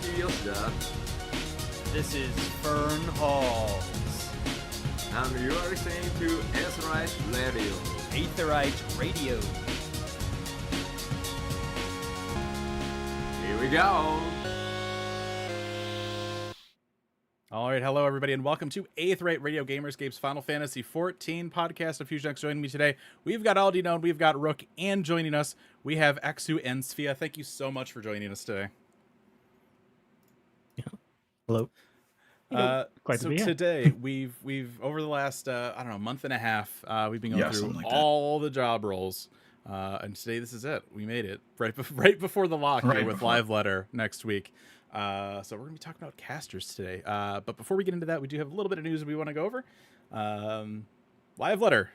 Yoshida. This is Fern Halls. And you are listening to Aetheryte Radio. Aetheryte Radio. Here we go. All right, hello everybody, and welcome to Aetheryte Radio Gamerscape's Final Fantasy XIV podcast of FusionX. Joining me today, we've got Aldi Known, we've got Rook, and joining us, we have Eksu and Sfia. Thank you so much for joining us today. Hello. So today we've over the last I don't know, month and a half, we've been going through all the job roles, and today this is it. We made it right before the lock here with Live Letter next week. So we're gonna be talking about casters today. But before we get into that, we do have a little bit of news we want to go over. Live Letter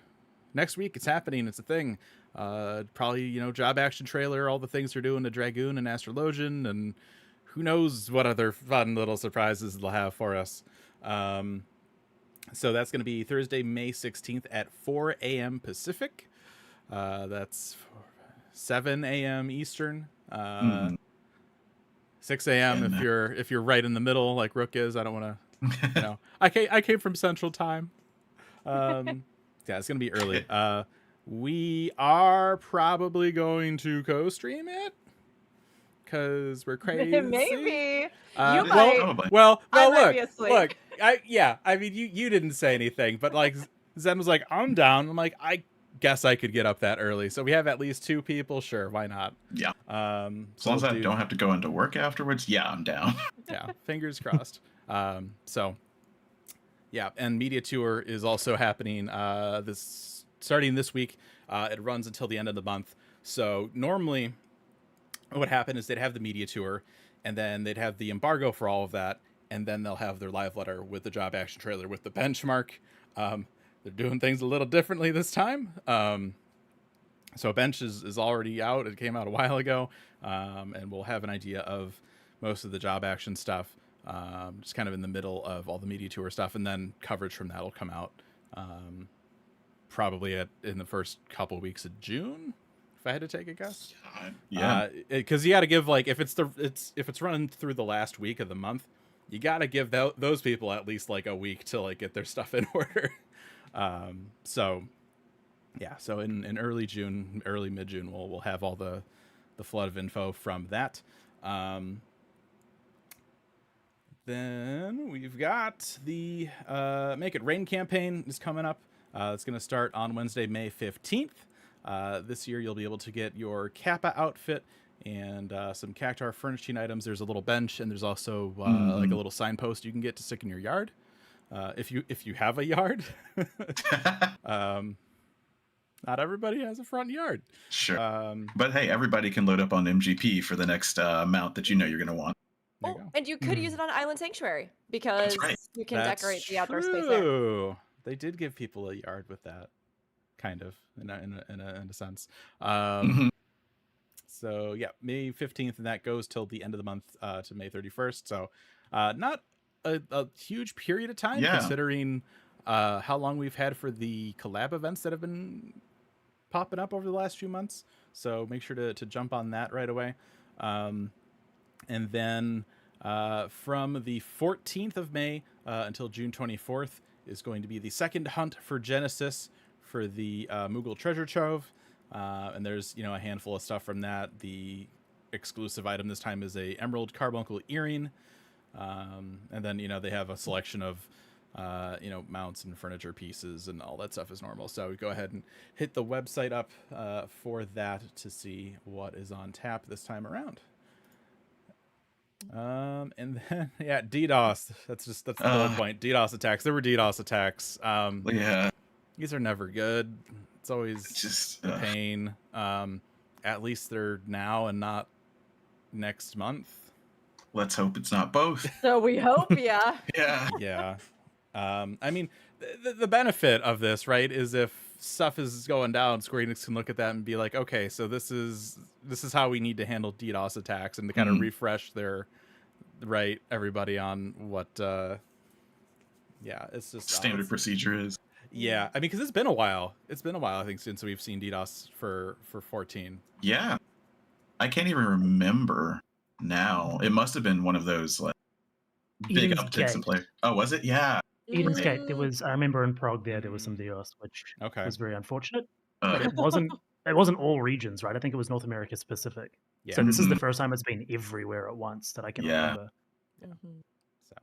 next week. It's happening. It's a thing. Probably job action trailer. All the things they're doing to Dragoon and EksuSplosion and who knows what other fun little surprises they'll have for us. So that's going to be Thursday, May 16th at 4 a.m. Pacific. That's 7 a.m. Eastern. 6 a.m. if you're right in the middle like Rook is. I don't want to, I came from Central Time. Yeah, it's going to be early. We are probably going to co-stream it, because we're crazy. Maybe. You might. Well, Obviously. look. I mean, you didn't say anything, but like Zen was like, I'm down. I'm like, I guess I could get up that early. So we have at least 2 people. Sure, why not? Yeah. As long as I don't have to go into work afterwards, yeah, I'm down. Yeah, fingers crossed. So yeah, and Media Tour is also happening starting this week. It runs until the end of the month. So normally what would happen is they'd have the Media Tour, and then they'd have the embargo for all of that, and then they'll have their Live Letter with the job action trailer with the benchmark. They're doing things a little differently this time. So Bench is already out. It came out a while ago, and we'll have an idea of most of the job action stuff, just kind of in the middle of all the Media Tour stuff, and then coverage from that will come out probably in the first couple weeks of June, if I had to take a guess. Yeah, because you got to give, like, if it's running through the last week of the month, you got to give those people at least like a week to like get their stuff in order. So yeah, so in early June, early mid-June, we'll have all the flood of info from that. Then we've got the Make It Rain campaign is coming up. It's going to start on Wednesday, May 15th. This year you'll be able to get your Kappa outfit and some Cactuar furnishing items. There's a little bench, and there's also like a little signpost you can get to stick in your yard. If you have a yard. Not everybody has a front yard. Sure. But hey, everybody can load up on MGP for the next mount that you're going to want. And you could use it on Island Sanctuary, because you can decorate the outdoor space there. They did give people a yard with that, kind of, in a sense. So yeah, May 15th, and that goes till the end of the month, to May 31st. So not a huge period of time, considering how long we've had for the collab events that have been popping up over the last few months. So make sure to jump on that right away. And then from the 14th of May until June 24th is going to be the second hunt for Genesis for the Moogle Treasure Trove. And there's, a handful of stuff from that. The exclusive item this time is a Emerald Carbuncle earring. And then, they have a selection of, mounts and furniture pieces and all that stuff is normal. So go ahead and hit the website up for that to see what is on tap this time around. And then, yeah, DDoS. That's the whole point. DDoS attacks. There were DDoS attacks. These are never good. It's always just a pain. At least they're now and not next month. Let's hope it's not both. So we hope, yeah. Yeah. I mean, the benefit of this, right, is if stuff is going down, Square Enix can look at that and be like, okay, so this is how we need to handle DDoS attacks, and to kind of refresh everybody on what it's just standard procedure is. Yeah, I mean, because it's been a while, I think, since we've seen DDoS for 14. Yeah, I can't even remember now. It must have been one of those like big Eden's upticks in Gate. player. Oh, was it? Yeah. Eden's Right. Gate. There was, I remember in Prague there was some deos, which Okay. was very unfortunate. But it wasn't all regions, right? I think it was North America specific. Yeah. So this is the first time it's been everywhere at once that I can remember. So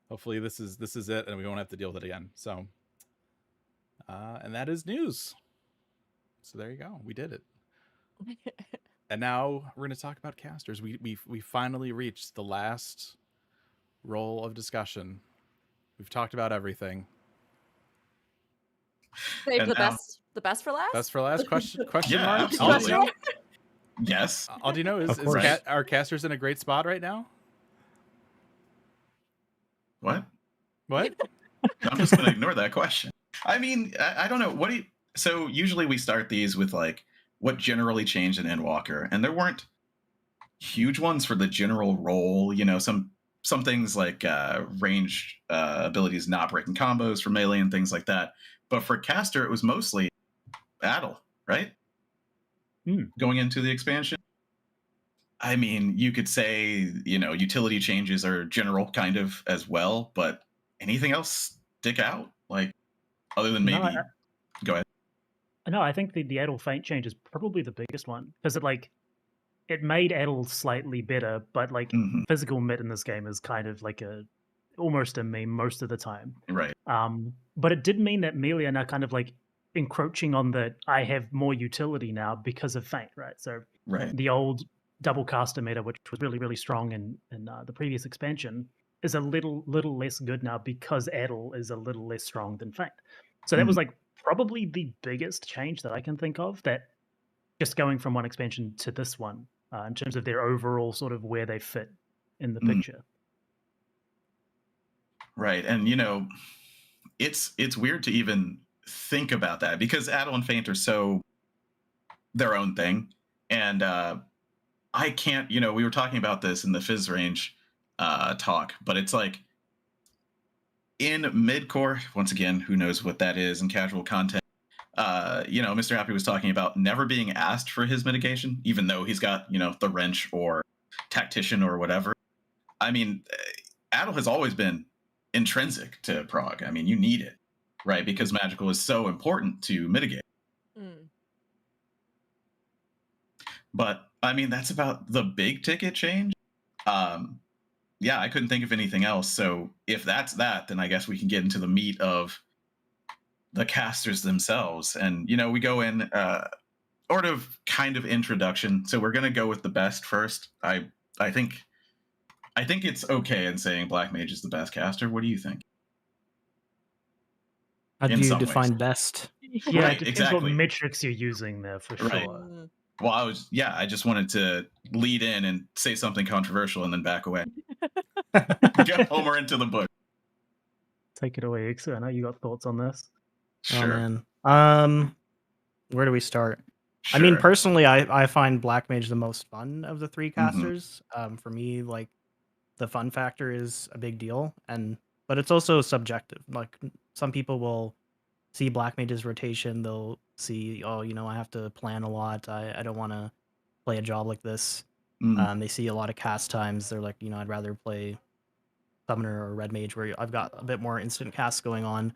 hopefully this is it, and we won't have to deal with it again. So, and that is news. So there you go. We did it. And now we're going to talk about casters. We finally reached the last roll of discussion. We've talked about everything. Save the best for last. Best for last? Question Yeah, mark? absolutely. Yes. Aldino, is our casters in a great spot right now? What? I'm just going to ignore that question. I mean, I don't know. So usually we start these with like what generally changed in Endwalker, and there weren't huge ones for the general role. You know, some things like range abilities not breaking combos for melee and things like that. But for caster, it was mostly battle, right? Going into the expansion. I mean, you could say, you know, utility changes are general kind of as well, but anything else stick out? Like, other than maybe... Go ahead. No, I think the Adel Feint change is probably the biggest one, because it made Adel slightly better, but like physical mid in this game is kind of like almost a meme most of the time. Right. But it did mean that melee are now kind of like encroaching on the I have more utility now because of Feint, right? So the old double caster meta, which was really, really strong in the previous expansion, is a little less good now because Adel is a little less strong than Feint. So that was like probably the biggest change that I can think of, that just going from one expansion to this one, in terms of their overall sort of where they fit in the picture. Right. And, you know, it's weird to even think about that because Adel and Feint are so their own thing. And I can't, you know, we were talking about this in the Fizz range talk, but it's like in midcore, once again, who knows what that is in casual content. You know, Mr. Happy was talking about never being asked for his mitigation, even though he's got, you know, the wrench or tactician or whatever. I mean, Adel has always been intrinsic to Prague. I mean, you need it, right? Because magical is so important to mitigate. But I mean, that's about the big ticket change. Yeah, I couldn't think of anything else. So if that's that, then I guess we can get into the meat of the casters themselves. And, you know, we go in sort of kind of introduction. So we're going to go with the best first. I think it's okay in saying Black Mage is the best caster. What do you think? How do you define best? Yeah, right, it depends exactly. what metrics you're using there for sure. Well, I just wanted to lead in and say something controversial and then back away. Get Homer into the book. Take it away, Eksu. I know you got thoughts on this. Sure. Oh, man. Where do we start? Sure. I mean, personally, I find Black Mage the most fun of the three casters. For me, like, the fun factor is a big deal, but it's also subjective. Like, some people will see Black Mage's rotation, they'll see, oh, you know, I have to plan a lot. I don't want to play a job like this. They see a lot of cast times. They're like, you know, I'd rather play Summoner or Red Mage where I've got a bit more instant casts going on.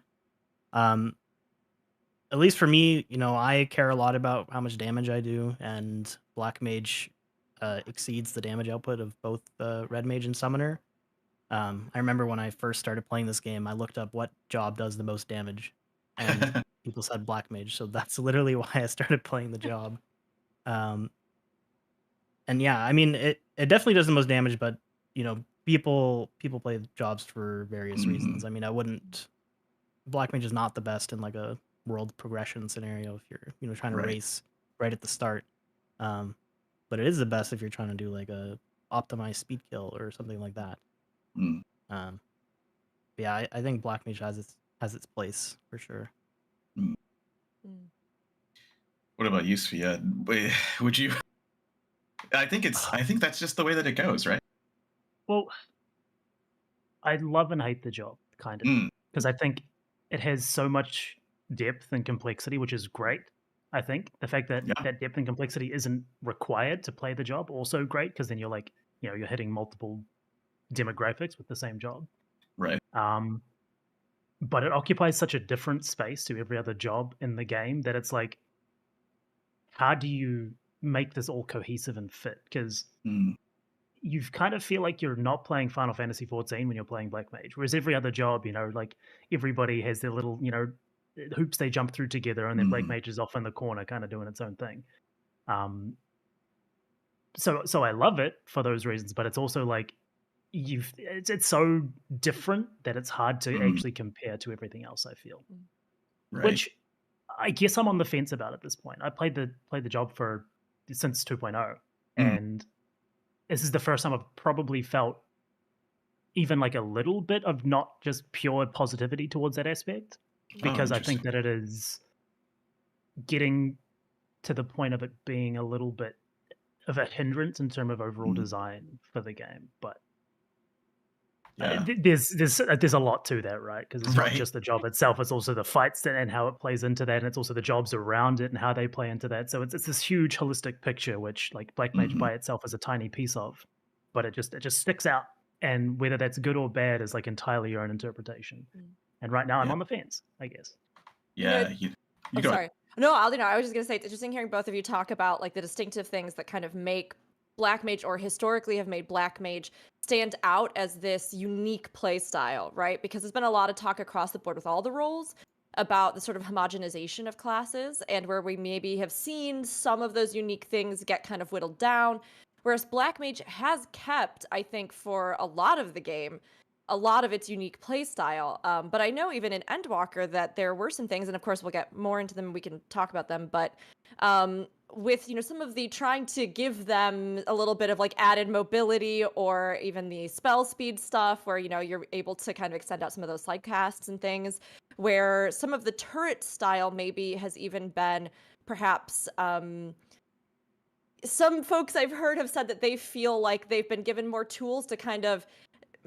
At least for me, you know, I care a lot about how much damage I do, and Black Mage exceeds the damage output of both Red Mage and Summoner. I remember when I first started playing this game, I looked up what job does the most damage, and people said Black Mage, so that's literally why I started playing the job. And yeah, I mean, it definitely does the most damage, but, you know, people play jobs for various reasons. I mean, Black Mage is not the best in like a world progression scenario if you're, you know, trying to race right at the start. But it is the best if you're trying to do like a optimized speed kill or something like that. Yeah, I think Black Mage has its place for sure. What about you, Sfia? Would you? I think that's just the way that it goes, right? Well, I love and hate the job, kind of, because I think it has so much depth and complexity, which is great. I think the fact that that depth and complexity isn't required to play the job also great, because then you're like you're hitting multiple demographics with the same job. Right. But it occupies such a different space to every other job in the game that it's like, how do you make this all cohesive and fit? Because you kind of feel like you're not playing Final Fantasy XIV when you're playing Black Mage, whereas every other job, like everybody has their little, hoops they jump through together, and then Black Mage is off in the corner, kind of doing its own thing. So I love it for those reasons, but it's also like it's so different that it's hard to actually compare to everything else, I feel. Right. Which I guess I'm on the fence about at this point. I played the job since 2.0, and this is the first time I've probably felt even like a little bit of not just pure positivity towards that aspect, because I think that it is getting to the point of it being a little bit of a hindrance in terms of overall design for the game. But there's a lot to that, right? Because it's not just the job itself; it's also the fights and how it plays into that, and it's also the jobs around it and how they play into that. So it's this huge holistic picture, which like Black Mage by itself is a tiny piece of, but it just sticks out. And whether that's good or bad is like entirely your own interpretation. And right now, I'm on the fence, I guess. Yeah. Sorry. No, Aldi, I was just gonna say it's interesting hearing both of you talk about like the distinctive things that kind of make Black Mage, or historically have made Black Mage, stand out as this unique play style, right? Because there's been a lot of talk across the board with all the roles about the sort of homogenization of classes, and where we maybe have seen some of those unique things get kind of whittled down, whereas Black Mage has kept, I think, for a lot of the game, a lot of its unique play style. But I know even in Endwalker that there were some things, and of course we'll get more into them, we can talk about them, but with some of the trying to give them a little bit of like added mobility, or even the spell speed stuff where you're able to kind of extend out some of those side casts and things, where some of the turret style maybe has even been perhaps some folks I've heard have said that they feel like they've been given more tools to kind of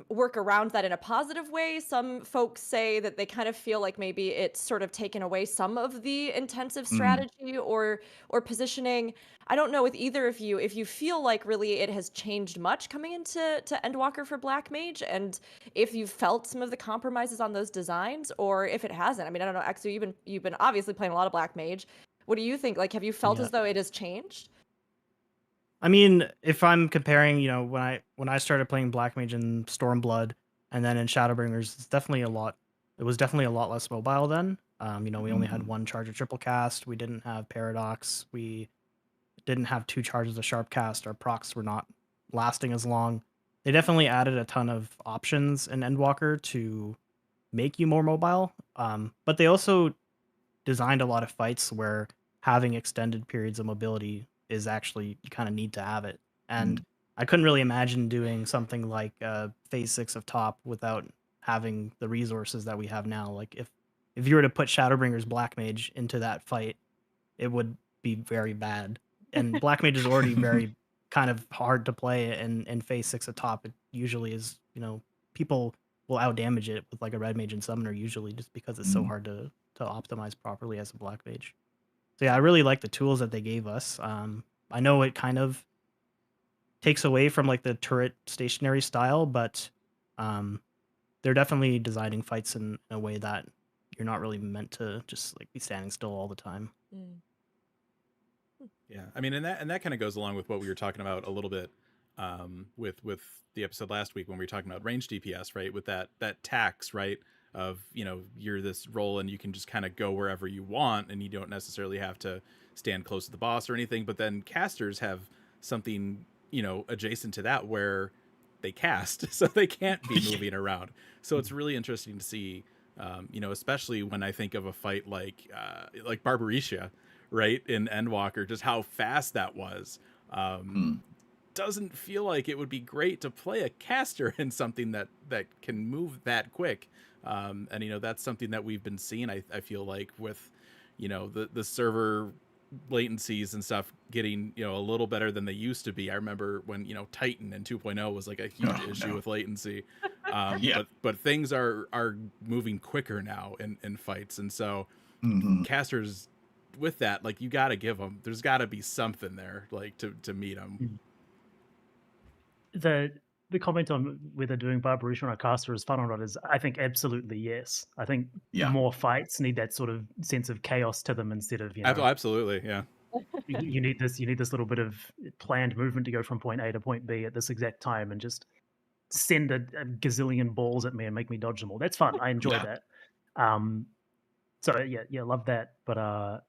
work around that in a positive way. Some folks say that they kind of feel like maybe it's sort of taken away some of the intensive strategy or positioning. I don't know with either of you if you feel like really it has changed much coming into Endwalker for Black Mage, and if you've felt some of the compromises on those designs, or if it hasn't. I mean, I don't know, Eksu, you've been obviously playing a lot of Black Mage. What do you think? Like, have you felt as though it has changed? I mean, if I'm comparing, when I started playing Black Mage in Stormblood and then in Shadowbringers, it was definitely a lot less mobile then. We only had one charge of triple cast. We didn't have Paradox. We didn't have 2 charges of sharp cast. Our procs were not lasting as long. They definitely added a ton of options in Endwalker to make you more mobile. But they also designed a lot of fights where having extended periods of mobility is actually, you kind of need to have it. And I couldn't really imagine doing something like phase 6 of top without having the resources that we have now. Like if you were to put Shadowbringer's Black Mage into that fight, it would be very bad. And Black Mage is already very kind of hard to play in phase 6 of top. It usually is, people will outdamage it with like a Red Mage and Summoner usually, just because it's so hard to optimize properly as a Black Mage. So yeah, I really like the tools that they gave us. I know it kind of takes away from like the turret stationary style, but they're definitely designing fights in a way that you're not really meant to just like be standing still all the time. Yeah, I mean, and that kind of goes along with what we were talking about a little bit with the episode last week when we were talking about range DPS, right? With that tax, right? Of you're this role and you can just kind of go wherever you want and you don't necessarily have to stand close to the boss or anything. But then casters have something adjacent to that where they cast, so they can't be moving around. So it's really interesting to see, especially when I think of a fight like Barbarisha, right, in Endwalker, just how fast that was. Doesn't feel like it would be great to play a caster in something that can move that quick. And that's something that we've been seeing, I feel like, with the server latencies and stuff getting a little better than they used to be. I remember when Titan in 2.0 was like a huge issue with latency. But things are moving quicker now in fights, and so casters with that, like, you got to give them, there's got to be something there like to meet them. the comment on whether doing Barbaration on a caster is fun or not is, I think, absolutely yes. I think more fights need that sort of sense of chaos to them instead of absolutely, yeah. You need this little bit of planned movement to go from point A to point B at this exact time, and just send a gazillion balls at me and make me dodge them all. That's fun. I enjoy that. So yeah, love that. But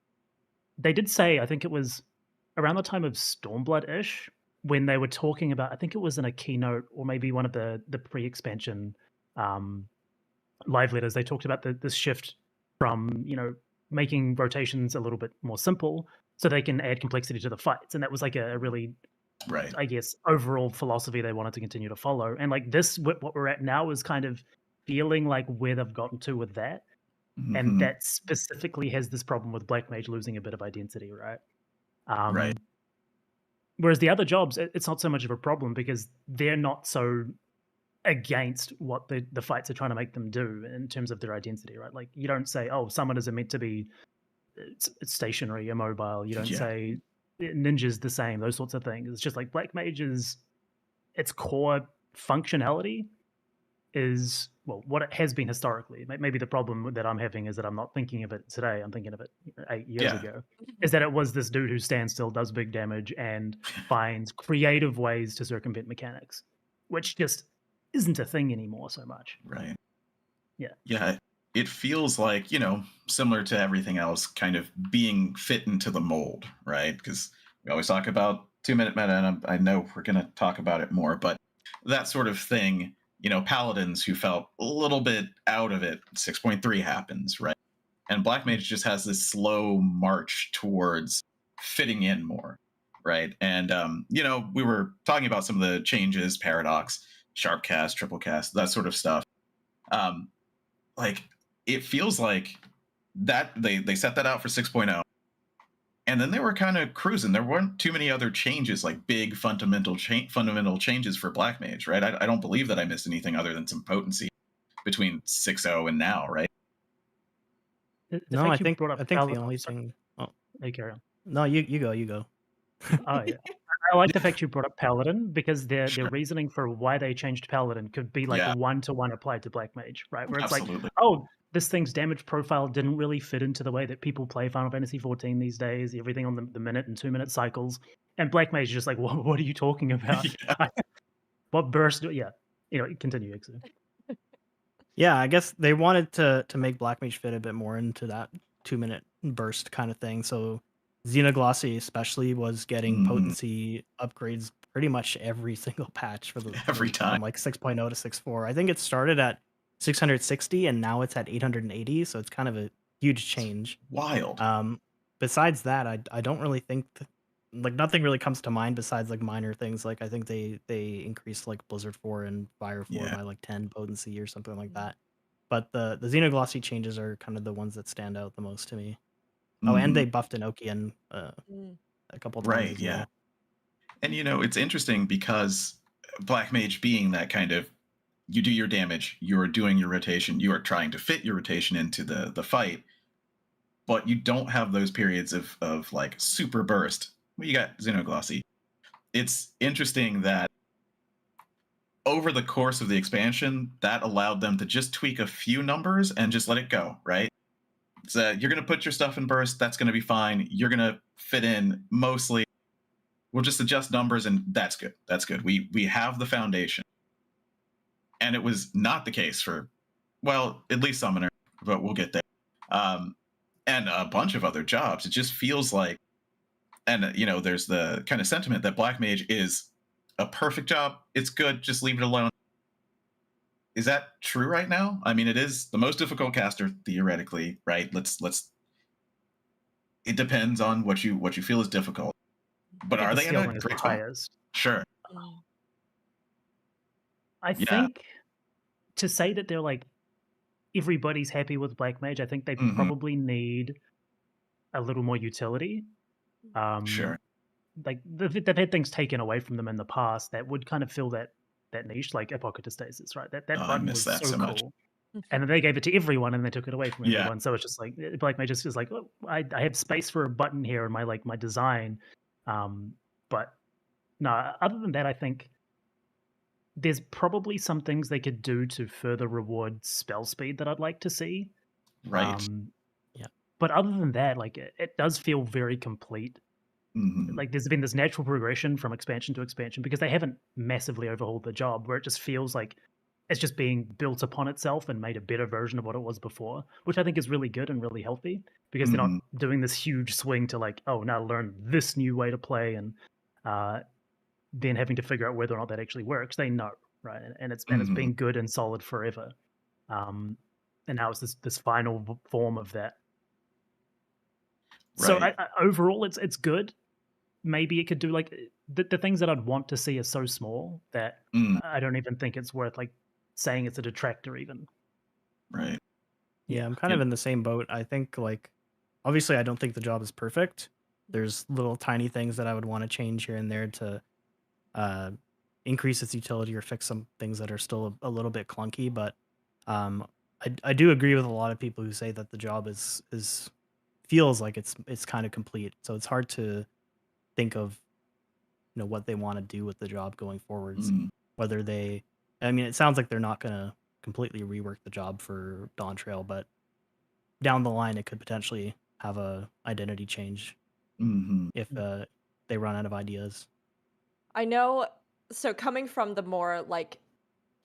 they did say, I think it was around the time of Stormblood-ish, when they were talking about, I think it was in a keynote or maybe one of the pre-expansion live letters, they talked about this shift from, making rotations a little bit more simple so they can add complexity to the fights. And that was like a really, I guess, overall philosophy they wanted to continue to follow. And like this, what we're at now is kind of feeling like where they've gotten to with that. Mm-hmm. And that specifically has this problem with Black Mage losing a bit of identity, right? Right. Whereas the other jobs, it's not so much of a problem because they're not so against what the fights are trying to make them do in terms of their identity, right? Like you don't say, oh, summoners are meant to be stationary, immobile. You don't say ninja's the same, those sorts of things. It's just like Black Mage's, its core functionality is, well, what it has been historically. Maybe the problem that I'm having is that I'm not thinking of it today. I'm thinking of it 8 years ago. Is that it was this dude who stands still, does big damage, and finds creative ways to circumvent mechanics, which just isn't a thing anymore so much. Right. Yeah. Yeah. It feels like, similar to everything else, kind of being fit into the mold, right? Because we always talk about 2-minute meta, and I know we're going to talk about it more, but that sort of thing, paladins who felt a little bit out of it, 6.3 happens, right? And Black Mage just has this slow march towards fitting in more, right? And, we were talking about some of the changes, paradox, sharp cast, triple cast, that sort of stuff. Like, it feels like that they set that out for 6.0. And then they were kind of cruising. There weren't too many other changes, like big fundamental changes for Black Mage, right? I don't believe that I missed anything other than some potency between 6.0 and now, right? No, I think the only thing. Oh, hey, carry on. No, you go. Oh yeah, I like the fact you brought up Paladin their reasoning for why they changed Paladin could be like 1-to-1 applied to Black Mage, right? Where it's like, oh, this thing's damage profile didn't really fit into the way that people play Final Fantasy XIV these days. Everything on the minute and 2-minute cycles, and Black Mage is just like, what are you talking about? What burst? Continue, Eksu. Yeah, I guess they wanted to make Black Mage fit a bit more into that 2-minute burst kind of thing. So Xenoglossy especially was getting potency upgrades pretty much every single patch every time, from like 6.0 to 6.4. I think it started at 660 and now it's at 880, so it's kind of a huge change. It's wild. Besides that, I don't really think nothing really comes to mind besides like minor things. Like I think they increased like Blizzard 4 and Fire 4 by like 10 potency or something like that. But the Xenoglossy changes are kind of the ones that stand out the most to me. Oh, and they buffed Enochian a couple times. Right, yeah. And it's interesting because Black Mage being that kind of, you do your damage, you're doing your rotation, you are trying to fit your rotation into the fight, but you don't have those periods of like super burst. Well, you got Xenoglossy. It's interesting that over the course of the expansion, that allowed them to just tweak a few numbers and just let it go, right? So you're going to put your stuff in burst, that's going to be fine. You're going to fit in mostly. We'll just adjust numbers, and that's good. That's good. We have the foundation. And it was not the case for, well, at least Summoner, but we'll get there. And a bunch of other jobs. It just feels like, and there's the kind of sentiment that Black Mage is a perfect job. It's good. Just leave it alone. Is that true right now? I mean, it is the most difficult caster theoretically, right? Let's. It depends on what you feel is difficult. But are they in a great spot? Sure. I think to say that they're like everybody's happy with Black Mage, I think they probably need a little more utility. Sure. Like they've had things taken away from them in the past that would kind of fill that niche, like Apocatastasis, right? That button was so much. Cool. And then they gave it to everyone, and they took it away from everyone. So it's just like Black Mage is like, oh, I have space for a button here in my design. But no, other than that, I think there's probably some things they could do to further reward spell speed that I'd like to see. Right. Yeah. But other than that, like it does feel very complete. Mhm. Like there's been this natural progression from expansion to expansion because they haven't massively overhauled the job, where it just feels like it's just being built upon itself and made a better version of what it was before, which I think is really good and really healthy because they're not doing this huge swing to like, oh, now learn this new way to play and then having to figure out whether or not that actually works. They know, right? And it's been good and solid forever. And now it's this final form of that. So Right. overall, it's good. Maybe it could do like the things that I'd want to see are so small that I don't even think it's worth like saying it's a detractor even. Right. Yeah, I'm kind of in the same boat. I think like obviously I don't think the job is perfect. There's little tiny things that I would want to change here and there to increase its utility or fix some things that are still a little bit clunky. But I do agree with a lot of people who say that the job is feels like it's kind of complete. So it's hard to think of what they want to do with the job going forwards. Whether they, I mean, it sounds like they're not going to completely rework the job for Dawntrail, but down the line it could potentially have a identity change if they run out of ideas. I know. So coming from the more like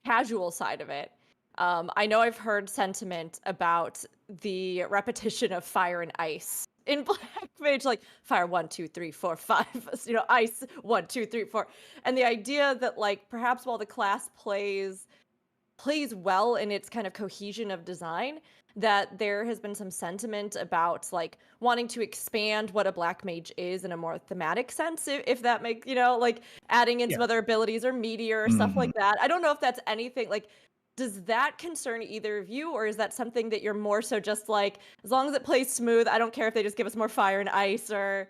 casual side of it, I know I've heard sentiment about the repetition of fire and ice in Black Mage, like fire 1, 2, 3, 4, 5, ice 1, 2, 3, 4, and the idea that like perhaps while the class plays well in its kind of cohesion of design, that there has been some sentiment about like wanting to expand what a Black Mage is in a more thematic sense, if that makes, like adding in some other abilities or meteor or stuff like that. I don't know if that's anything like, does that concern either of you, or is that something that you're more so just like, as long as it plays smooth, I don't care if they just give us more fire and ice? Or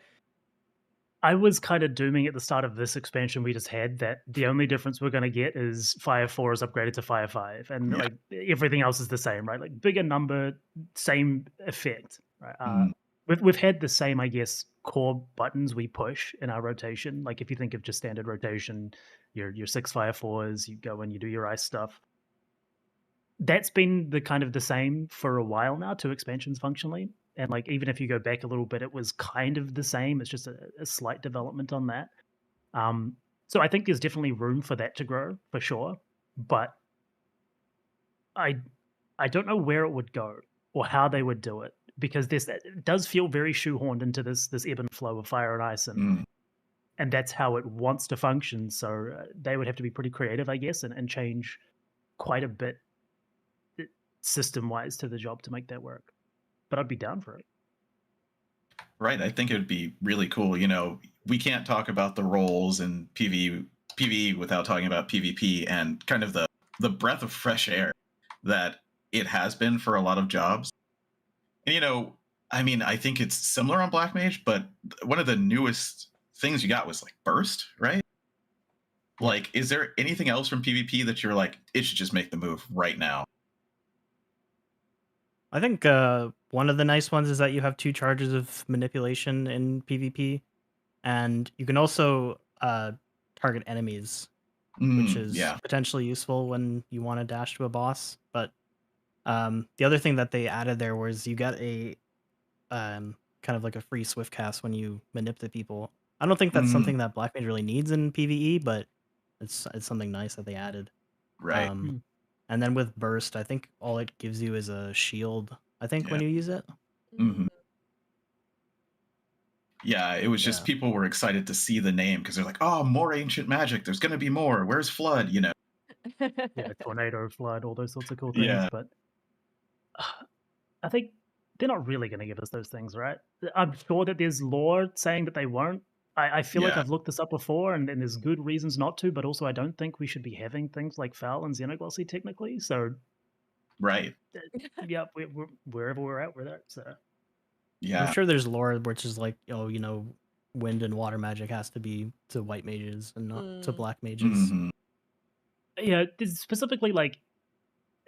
I was kind of dooming at the start of this expansion we just had that the only difference we're going to get is Fire 4 is upgraded to Fire 5, and like everything else is the same, right? Like bigger number, same effect, right? We've had the same, I guess, core buttons we push in our rotation. Like if you think of just standard rotation, your 6 Fire 4s, you go and you do your ice stuff. That's been the kind of the same for a while now, 2 expansions functionally. And like even if you go back a little bit, it was kind of the same. It's just a slight development on that. So I think there's definitely room for that to grow for sure. But I don't know where it would go or how they would do it, because it does feel very shoehorned into this ebb and flow of fire and ice, and that's how it wants to function. So they would have to be pretty creative, I guess, and change quite a bit system-wise to the job to make that work. But I'd be down for it. Right. I think it would be really cool. We can't talk about the roles in PvE without talking about PvP and kind of the breath of fresh air that it has been for a lot of jobs. And, I mean, I think it's similar on Black Mage, but one of the newest things you got was like burst, right? Like, is there anything else from PvP that you're like, it should just make the move right now? I think one of the nice ones is that you have 2 charges of manipulation in PvP, and you can also target enemies, which is potentially useful when you want to dash to a boss. But the other thing that they added there was you get a kind of like a free swift cast when you manipulate people. I don't think that's something that Black Mage really needs in PvE, but it's something nice that they added. Right. And then with burst, I think all it gives you is a shield, I think, when you use it. Yeah, it was just people were excited to see the name because they're like, oh, more ancient magic. There's going to be more. Where's Flood? Yeah, tornado, flood, all those sorts of cool things. But I think they're not really going to give us those things, right? I'm sure that there's lore saying that they won't. I feel like I've looked this up before, and there's good reasons not to, but also I don't think we should be having things like Foul and Xenoglossy technically. So, right. Yeah, we're wherever we're at, we're there. So, yeah, I'm sure there's lore which is like, wind and water magic has to be to white mages and not to black mages. Yeah, there's specifically like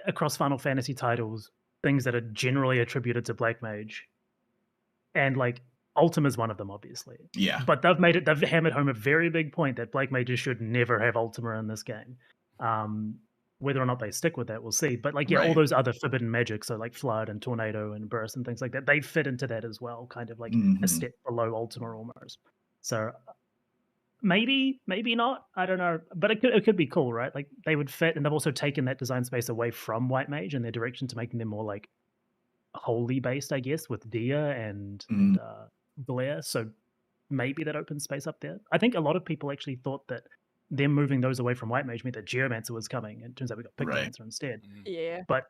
across Final Fantasy titles, things that are generally attributed to Black Mage, and like Ultima is one of them, obviously. Yeah. But they've hammered home a very big point that Black Mages should never have Ultima in this game. Whether or not they stick with that, we'll see. But like, yeah, all those other forbidden magic, so like Flood and Tornado and Burst and things like that, they fit into that as well, kind of like a step below Ultima almost. So maybe not. I don't know, but it could be cool, right? Like they would fit, and they've also taken that design space away from White Mage and their direction to making them more like holy based, I guess, with Dia and Glare. So maybe that opens space up there. I think a lot of people actually thought that them moving those away from White Mage meant that Geomancer was coming, and it turns out we got Pictomancer instead. Yeah. But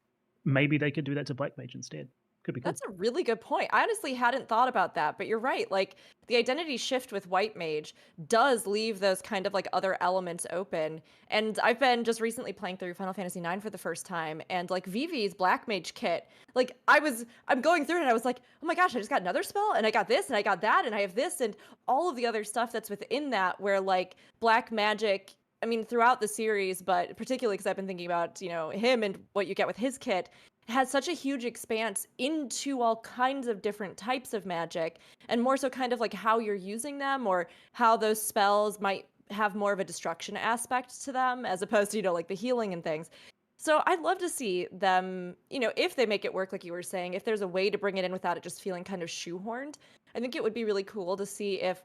maybe they could do that to Black Mage instead. Could be cool. That's a really good point. I honestly hadn't thought about that, but you're right. Like the identity shift with White Mage does leave those kind of like other elements open. And I've been just recently playing through Final Fantasy IX for the first time, and like Vivi's Black Mage kit, like I'm going through it and I was like, oh my gosh, I just got another spell and I got this and I got that and I have this and all of the other stuff that's within that, where like Black Magic, I mean, throughout the series, but particularly because I've been thinking about, him and what you get with his kit, has such a huge expanse into all kinds of different types of magic, and more so kind of like how you're using them or how those spells might have more of a destruction aspect to them as opposed to, like the healing and things. So I'd love to see them, if they make it work, like you were saying, if there's a way to bring it in without it just feeling kind of shoehorned. I think it would be really cool to see if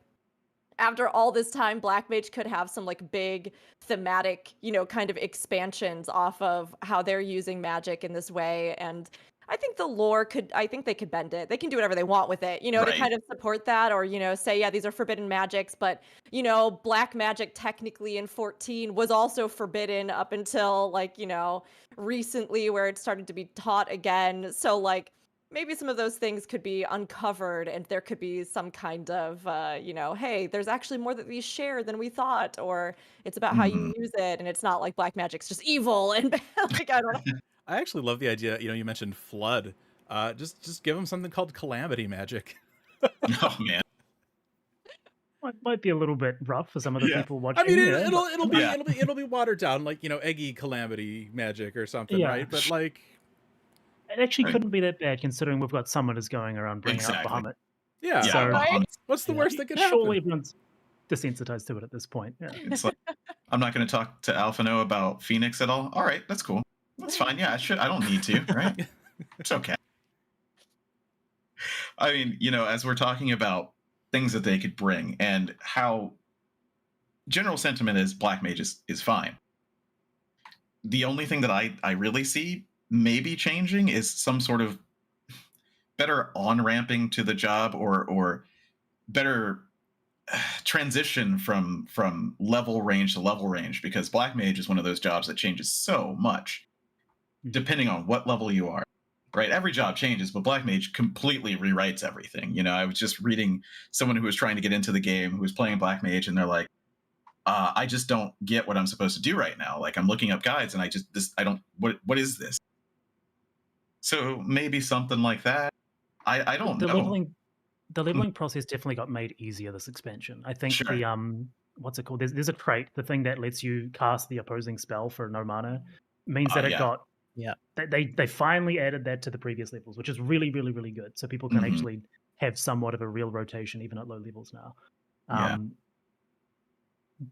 after all this time, Black Mage could have some like big thematic, kind of expansions off of how they're using magic in this way. And I think the lore I think they could bend it. They can do whatever they want with it, to kind of support that, or, say, yeah, these are forbidden magics, but, Black magic technically in 14 was also forbidden up until like, recently where it started to be taught again. So like, maybe some of those things could be uncovered and there could be some kind of, hey, there's actually more that these share than we thought, or it's about how you use it and it's not like Black magic's just evil and like, I don't know. I actually love the idea, you mentioned Flood. Just give them something called Calamity Magic. Oh, man. Might be a little bit rough for some of the people watching. I mean, it'll be watered down, like, Eggy Calamity Magic or something, right? But like, it actually couldn't be that bad considering we've got summoners going around bringing up Bahamut. Yeah. So, what's the worst that could happen? Surely everyone's desensitized to it at this point. Yeah. It's like, I'm not going to talk to Alphino about Phoenix at all. All right, that's cool. That's fine. Yeah, I don't need to, right? It's okay. I mean, as we're talking about things that they could bring and how general sentiment is Black Mage is fine. The only thing that I really see maybe changing is some sort of better on-ramping to the job or better transition from level range to level range, because Black Mage is one of those jobs that changes so much depending on what level you are, right? Every job changes, but Black Mage completely rewrites everything. I was just reading someone who was trying to get into the game who was playing Black Mage, and they're like, I just don't get what I'm supposed to do right now. Like, I'm looking up guides and what is this? So maybe something like that. I don't know. The leveling process definitely got made easier this expansion. I think the what's it called? There's a trait, the thing that lets you cast the opposing spell for no mana, means that it got they finally added that to the previous levels, which is really, really, really good. So people can actually have somewhat of a real rotation even at low levels now.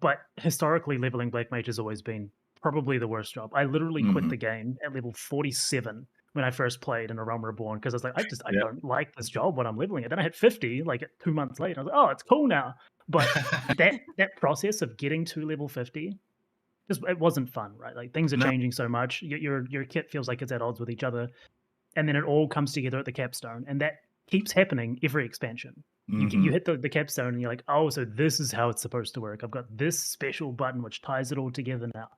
But historically, leveling Black Mage has always been probably the worst job. I literally quit the game at level 47 when I first played in A Realm Reborn, because I was like, I don't like this job when I'm leveling it. Then I hit 50 like 2 months later. I was like, oh, it's cool now. But that process of getting to level 50, it wasn't fun, right? Like, things are changing so much. Your kit feels like it's at odds with each other, and then it all comes together at the capstone, and that keeps happening every expansion. You hit the capstone and you're like, oh, so this is how it's supposed to work. I've got this special button which ties it all together now.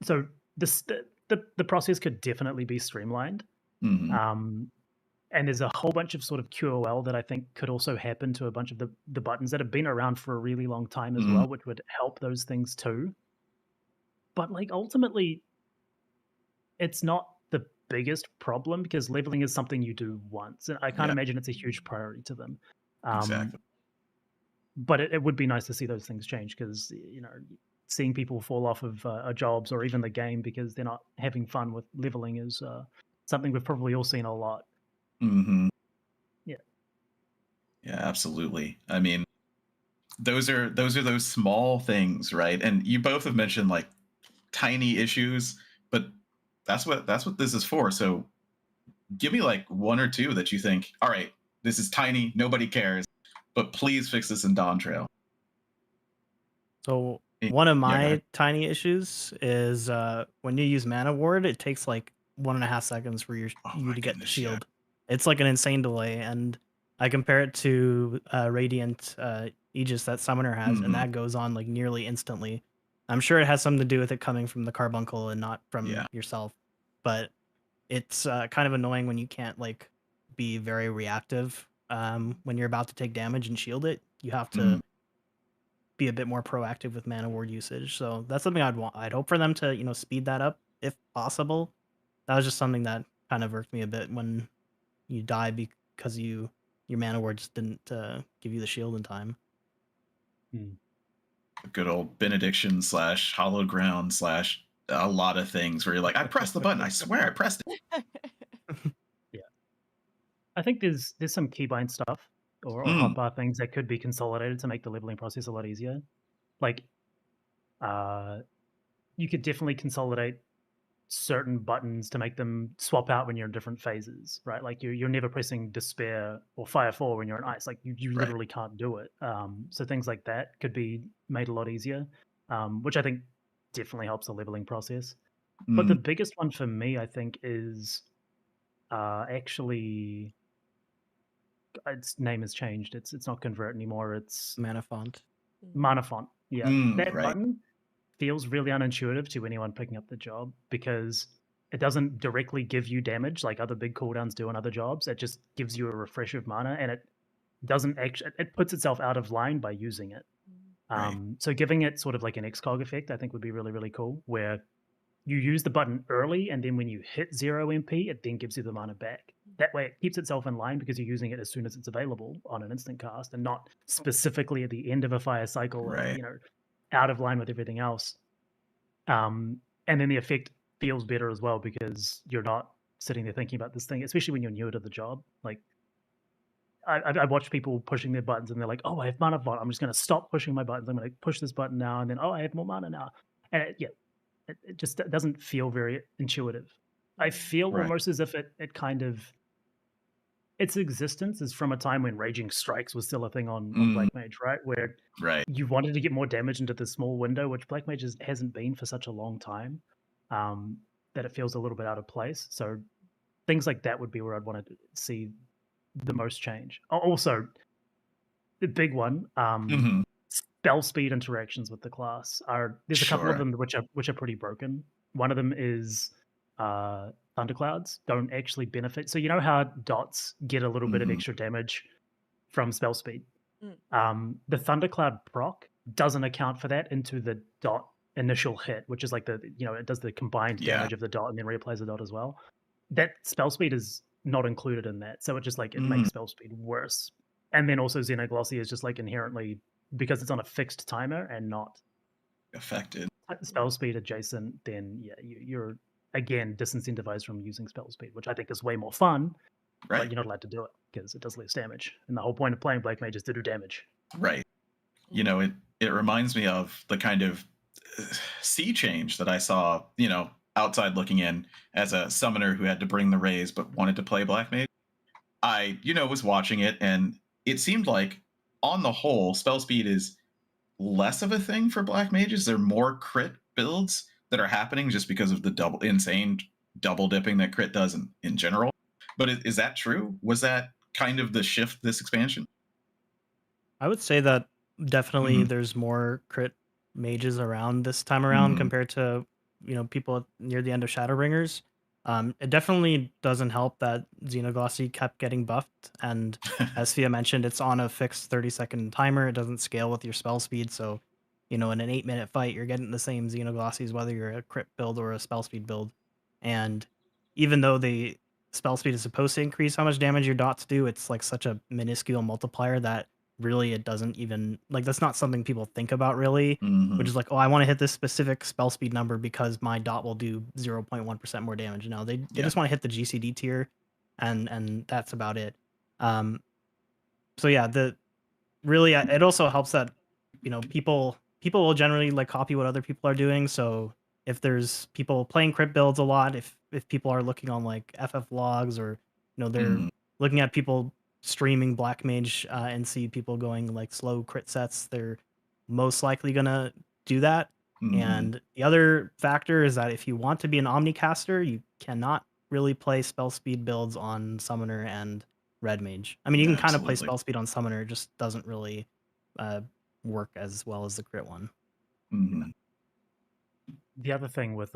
So the process could definitely be streamlined. And there's a whole bunch of sort of QOL that I think could also happen to a bunch of the buttons that have been around for a really long time as well, which would help those things too. But like, ultimately, it's not the biggest problem because leveling is something you do once, and I can't imagine it's a huge priority to them. Exactly. But it would be nice to see those things change, because seeing people fall off of jobs or even the game because they're not having fun with leveling is something we've probably all seen a lot. Yeah, absolutely. I mean, those are those small things, right? And you both have mentioned like tiny issues, but that's what this is for. So give me like one or two that you think, all right, this is tiny, nobody cares, but please fix this in Dawntrail. So one of my tiny issues is when you use Mana Ward, it takes like 1.5 seconds for you to get the shield. Yeah. It's like an insane delay, and I compare it to Radiant Aegis that Summoner has, and that goes on like nearly instantly. I'm sure it has something to do with it coming from the Carbuncle and not from yourself, but it's kind of annoying when you can't like be very reactive when you're about to take damage and shield it. You have to be a bit more proactive with Mana Ward usage. So that's something I'd hope for them to, you know, speed that up if possible. That was just something that kind of irked me a bit when you die because your Mana Ward just didn't give you the shield in time. Good old benediction / hallowed ground / a lot of things where you're like, I pressed the button. I swear I pressed it. Yeah. I think there's some keybind stuff or hotbar things that could be consolidated to make the leveling process a lot easier. Like, you could definitely consolidate certain buttons to make them swap out when you're in different phases, right? Like you're never pressing Despair or Fire 4 when you're in Ice. Like you literally can't do it. So things like that could be made a lot easier, which I think definitely helps the leveling process. But the biggest one for me, I think, is actually its name has changed. It's not Convert anymore. It's Mana Font. Mana Font. Yeah, that button feels really unintuitive to anyone picking up the job because it doesn't directly give you damage like other big cooldowns do on other jobs. It just gives you a refresh of mana, and it doesn't actually. It puts itself out of line by using it. So giving it sort of like an XCOG effect, I think, would be really, really cool, where you use the button early, and then when you hit 0 MP, it then gives you the mana back. That way, it keeps itself in line because you're using it as soon as it's available on an instant cast, and not specifically at the end of a fire cycle, or, you know, out of line with everything else. And then the effect feels better as well because you're not sitting there thinking about this thing, especially when you're newer to the job. Like, I watch people pushing their buttons and they're like, oh, I have mana font. I'm just going to stop pushing my buttons. I'm going to push this button now. And then, oh, I have more mana now. And it just doesn't feel very intuitive. I feel almost as if it kind of, its existence is from a time when Raging Strikes was still a thing on Black Mage, right? Where you wanted to get more damage into the small window, which Black Mage hasn't been for such a long time, that it feels a little bit out of place. So things like that would be where I'd want to see the most change. Also, the big one, spell speed interactions with the class there's a couple of them which are pretty broken. One of them is Thunderclouds don't actually benefit. So you know how dots get a little bit of extra damage from spell speed? The Thundercloud proc doesn't account for that into the dot initial hit, which is like it does the combined damage of the dot and then reapplies the dot as well. That spell speed is not included in that. So it just like it makes spell speed worse. And then also Xenoglossy is just like inherently, because it's on a fixed timer and not affected spell speed adjacent, then you're again disincentivized from using spell speed, which I think is way more fun, but you're not allowed to do it because it does less damage. And the whole point of playing Black Mage is to do damage. You know, it reminds me of the kind of sea change that I saw, you know, outside looking in as a summoner who had to bring the raise but wanted to play Black Mage. I, was watching it, and it seemed like on the whole, spell speed is less of a thing for Black Mages. There are more crit builds that are happening just because of the insane double dipping that crit does in general. But is that true? Was that kind of the shift this expansion? I would say that definitely there's more crit mages around this time around compared to people near the end of Shadowbringers. It definitely doesn't help that Xenoglossy kept getting buffed, and as Sfia mentioned, it's on a fixed 30-second timer. It doesn't scale with your spell speed, so in an 8-minute fight, you're getting the same Xenoglossies whether you're a crit build or a spell speed build. And even though the spell speed is supposed to increase how much damage your dots do, it's like such a minuscule multiplier that really it doesn't even, like, that's not something people think about really, which is like, oh, I want to hit this specific spell speed number because my dot will do 0.1% more damage. No, they just want to hit the GCD tier, and that's about it. So yeah, it also helps that people will generally like copy what other people are doing. So if there's people playing crit builds a lot, if people are looking on like FF logs, or they're looking at people streaming Black Mage and see people going like slow crit sets, they're most likely gonna do that. And the other factor is that if you want to be an Omnicaster, you cannot really play spell speed builds on Summoner and Red Mage. I mean, you can kind of play spell speed on Summoner, it just doesn't really work as well as the crit one. The other thing with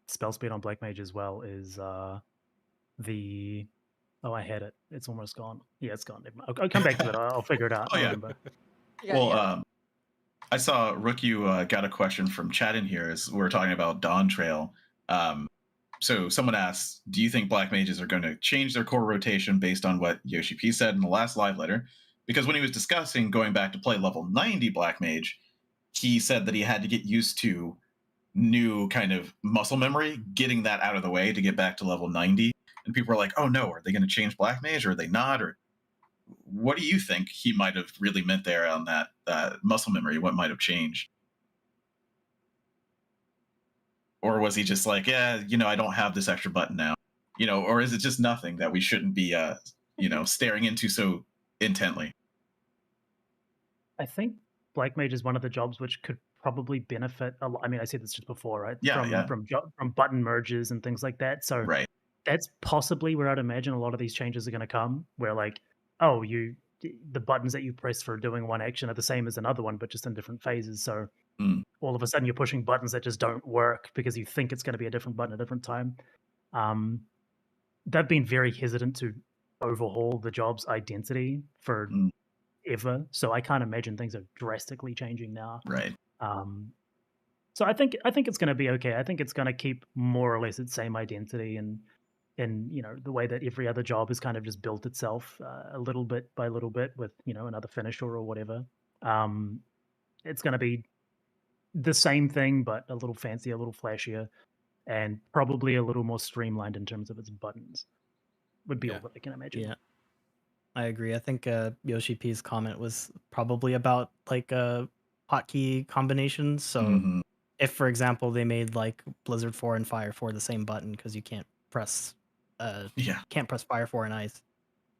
spell speed on Black Mage as well is the I had it. It's almost gone. Yeah, it's gone. I'll come back to it. I'll figure it out. Oh, yeah. Well, I saw Rook, you got a question from chat in here as we're talking about Dawntrail. So someone asks, do you think Black Mages are going to change their core rotation based on what Yoshi P said in the last live letter? Because when he was discussing going back to play level 90 Black Mage, he said that he had to get used to new kind of muscle memory, getting that out of the way to get back to level 90. And people are like, oh no, are they going to change Black Mage or are they not? Or what do you think he might have really meant there on that muscle memory? What might have changed? Or was he just like, yeah, I don't have this extra button now, or is it just nothing that we shouldn't be, staring into so intently? I think Black Mage is one of the jobs which could probably benefit a lot. I mean, I said this just before, right? From button merges and things like that. So that's possibly where I'd imagine a lot of these changes are going to come, where like, the buttons that you press for doing one action are the same as another one, but just in different phases. So all of a sudden you're pushing buttons that just don't work because you think it's going to be a different button at a different time. They've been very hesitant to overhaul the job's identity for ever. So I can't imagine things are drastically changing now. Right. So I think it's going to be okay. I think it's going to keep more or less its same identity, and the way that every other job has kind of just built itself a little bit by little bit with another finisher or whatever. It's going to be the same thing, but a little fancier, a little flashier, and probably a little more streamlined in terms of its buttons. Would be all that I can imagine. Yeah, I agree. I think Yoshi P's comment was probably about like hotkey combinations. So if, for example, they made like Blizzard 4 and Fire 4 the same button, because you can't press Fire 4 and Ice.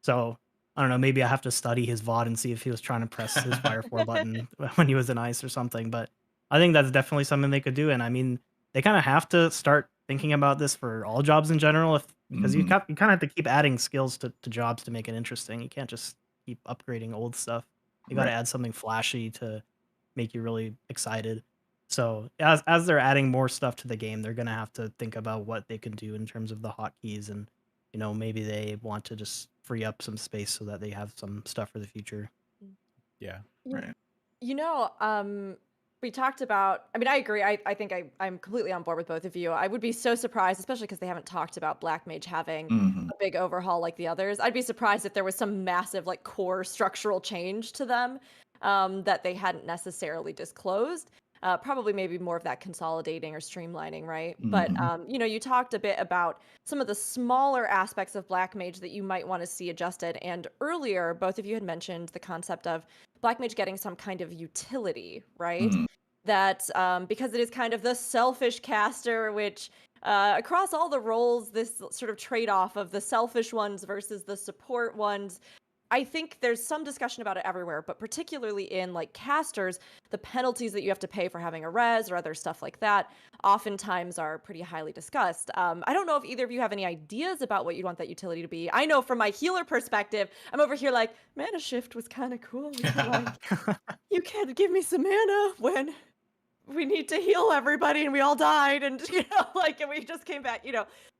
So I don't know, maybe I have to study his VOD and see if he was trying to press his Fire 4 button when he was in Ice or something. But I think that's definitely something they could do. And I mean, they kind of have to start thinking about this for all jobs in general, because you kind of have to keep adding skills to jobs to make it interesting. You can't just keep upgrading old stuff. You got to add something flashy to make you really excited. So as they're adding more stuff to the game, they're going to have to think about what they can do in terms of the hotkeys, and maybe they want to just free up some space so that they have some stuff for the future. Yeah. Right. We talked about, I mean, I agree. I think I'm completely on board with both of you. I would be so surprised, especially because they haven't talked about Black Mage having a big overhaul like the others. I'd be surprised if there was some massive like core structural change to them that they hadn't necessarily disclosed. Probably maybe more of that consolidating or streamlining, right? But, you talked a bit about some of the smaller aspects of Black Mage that you might want to see adjusted. And earlier, both of you had mentioned the concept of Black Mage getting some kind of utility, right? That because it is kind of the selfish caster, which across all the roles, this sort of trade-off of the selfish ones versus the support ones, I think there's some discussion about it everywhere, but particularly in like casters, the penalties that you have to pay for having a res or other stuff like that oftentimes are pretty highly discussed. I don't know if either of you have any ideas about what you'd want that utility to be. I know from my healer perspective, I'm over here like, mana shift was kind of cool. You can't give me some mana when we need to heal everybody and we all died and and we just came back,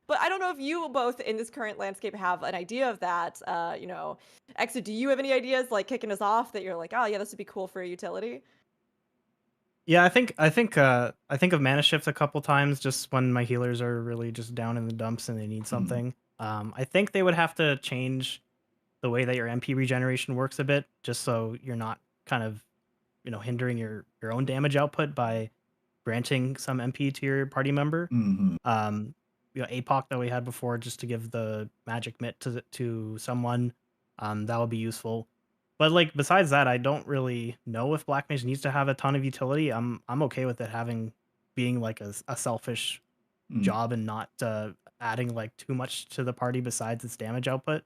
But I don't know if you both in this current landscape have an idea of that. Eksu, do you have any ideas like kicking us off that you're like, oh yeah, this would be cool for a utility? Yeah, I think of mana shift a couple times just when my healers are really just down in the dumps and they need something. I think they would have to change the way that your MP regeneration works a bit, just so you're not kind of hindering your own damage output by granting some MP to your party member. APOC that we had before, just to give the magic mitt to someone, that would be useful. But like besides that, I don't really know if Black Mage needs to have a ton of utility. I'm okay with it being like a selfish job and not adding like too much to the party besides its damage output.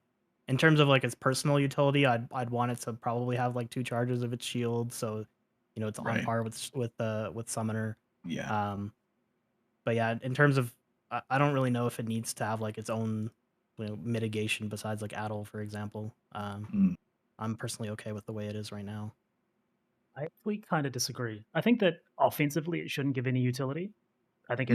In terms of like its personal utility, I'd want it to probably have like 2 charges of its shield, so it's on par with Summoner. Yeah. But yeah, in terms of, I don't really know if it needs to have like its own mitigation besides like Addle, for example. I'm personally okay with the way it is right now. I actually kind of disagree. I think that offensively it shouldn't give any utility. I think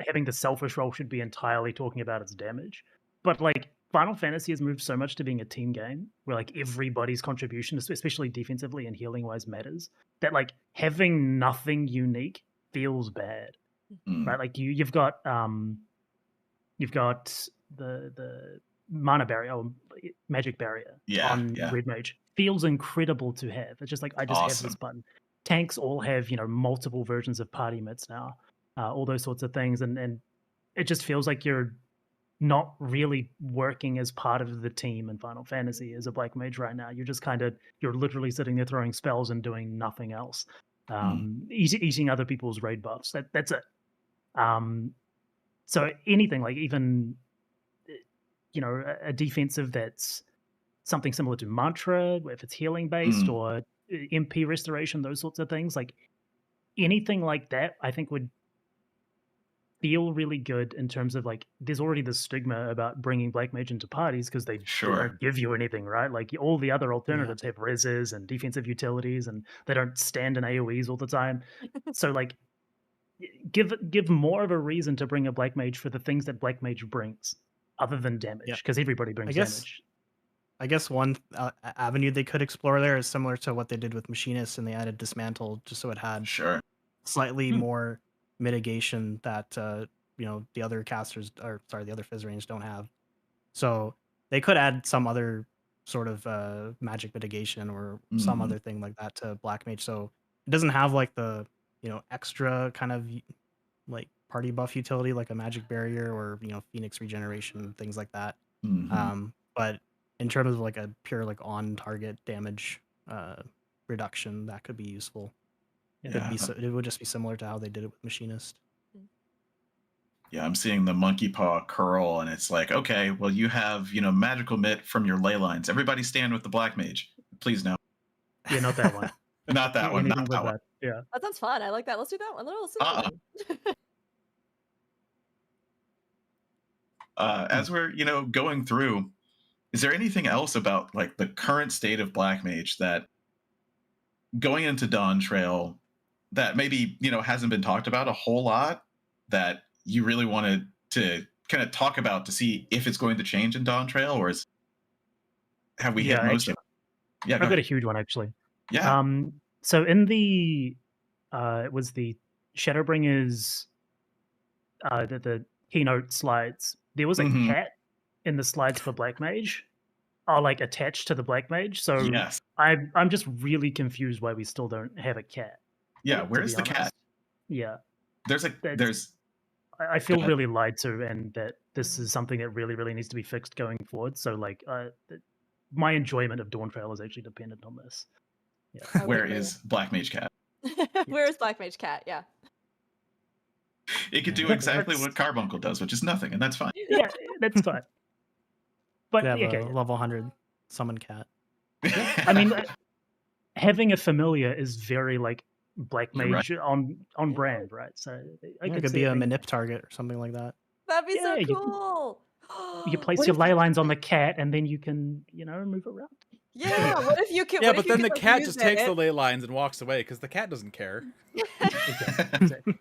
having the selfish role should be entirely talking about its damage. But like Final Fantasy has moved so much to being a team game where like everybody's contribution, especially defensively and healing wise, matters. That like having nothing unique feels bad, right? Like you've got the mana barrier or magic barrier on Red Mage. Feels incredible to have. It's just like I just have this button. Tanks all have multiple versions of party mitts now. All those sorts of things, and it just feels like you're not really working as part of the team in Final Fantasy as a Black Mage right now. You're just you're literally sitting there throwing spells and doing nothing else, eating other people's raid buffs. That's it. So anything like even a defensive that's something similar to Mantra, if it's healing based or MP restoration, those sorts of things, like anything like that, I think would feel really good in terms of like there's already the stigma about bringing Black Mage into parties because they don't give you anything, right? Like all the other alternatives have reses and defensive utilities and they don't stand in AoEs all the time. So like give more of a reason to bring a Black Mage for the things that Black Mage brings other than damage, because everybody brings damage. I guess one avenue they could explore there is similar to what they did with Machinist, and they added Dismantle just so it had slightly more mitigation that the other casters, or sorry, the other Fizz range don't have. So they could add some other sort of magic mitigation or some other thing like that to Black Mage, so it doesn't have like the extra kind of like party buff utility like a magic barrier or Phoenix regeneration, things like that. But in terms of like a pure like on target damage reduction, that could be useful. It would just be similar to how they did it with Machinist. Yeah, I'm seeing the monkey paw curl, and it's like, okay, well, you have magical mitt from your ley lines. Everybody stand with the Black Mage, please. Now, yeah, not that one. Not that one. Not that one. Yeah, that sounds fun. I like that. Let's do that one. Let's do that one. As we're going through, is there anything else about like the current state of Black Mage that going into Dawntrail that maybe hasn't been talked about a whole lot that you really wanted to kind of talk about to see if it's going to change in Dawntrail, or have we hit most of it? Yeah, I've got a huge one actually. Yeah. So in the it was the Shadowbringers the keynote slides, there was a cat in the slides for Black Mage, like attached to the Black Mage. So I'm just really confused why we still don't have a cat. Yeah, where's the cat? Yeah. I feel really lied to, and that this is something that really, really needs to be fixed going forward. So like my enjoyment of Dawntrail is actually dependent on this. Yeah. Where is Black Mage cat? Where is Black Mage cat? Yeah. It could do exactly what Carbuncle does, which is nothing, and that's fine. Yeah, that's fine. But have a level 100 summon cat. I mean, having a familiar is very like Black Mage on brand, right? So it could be a manip target or something like that. That'd be so cool. You place your ley lines on the cat, and then you can move around. Yeah, what if you could? Yeah, but then the cat just takes the ley lines and walks away because the cat doesn't care. Exactly.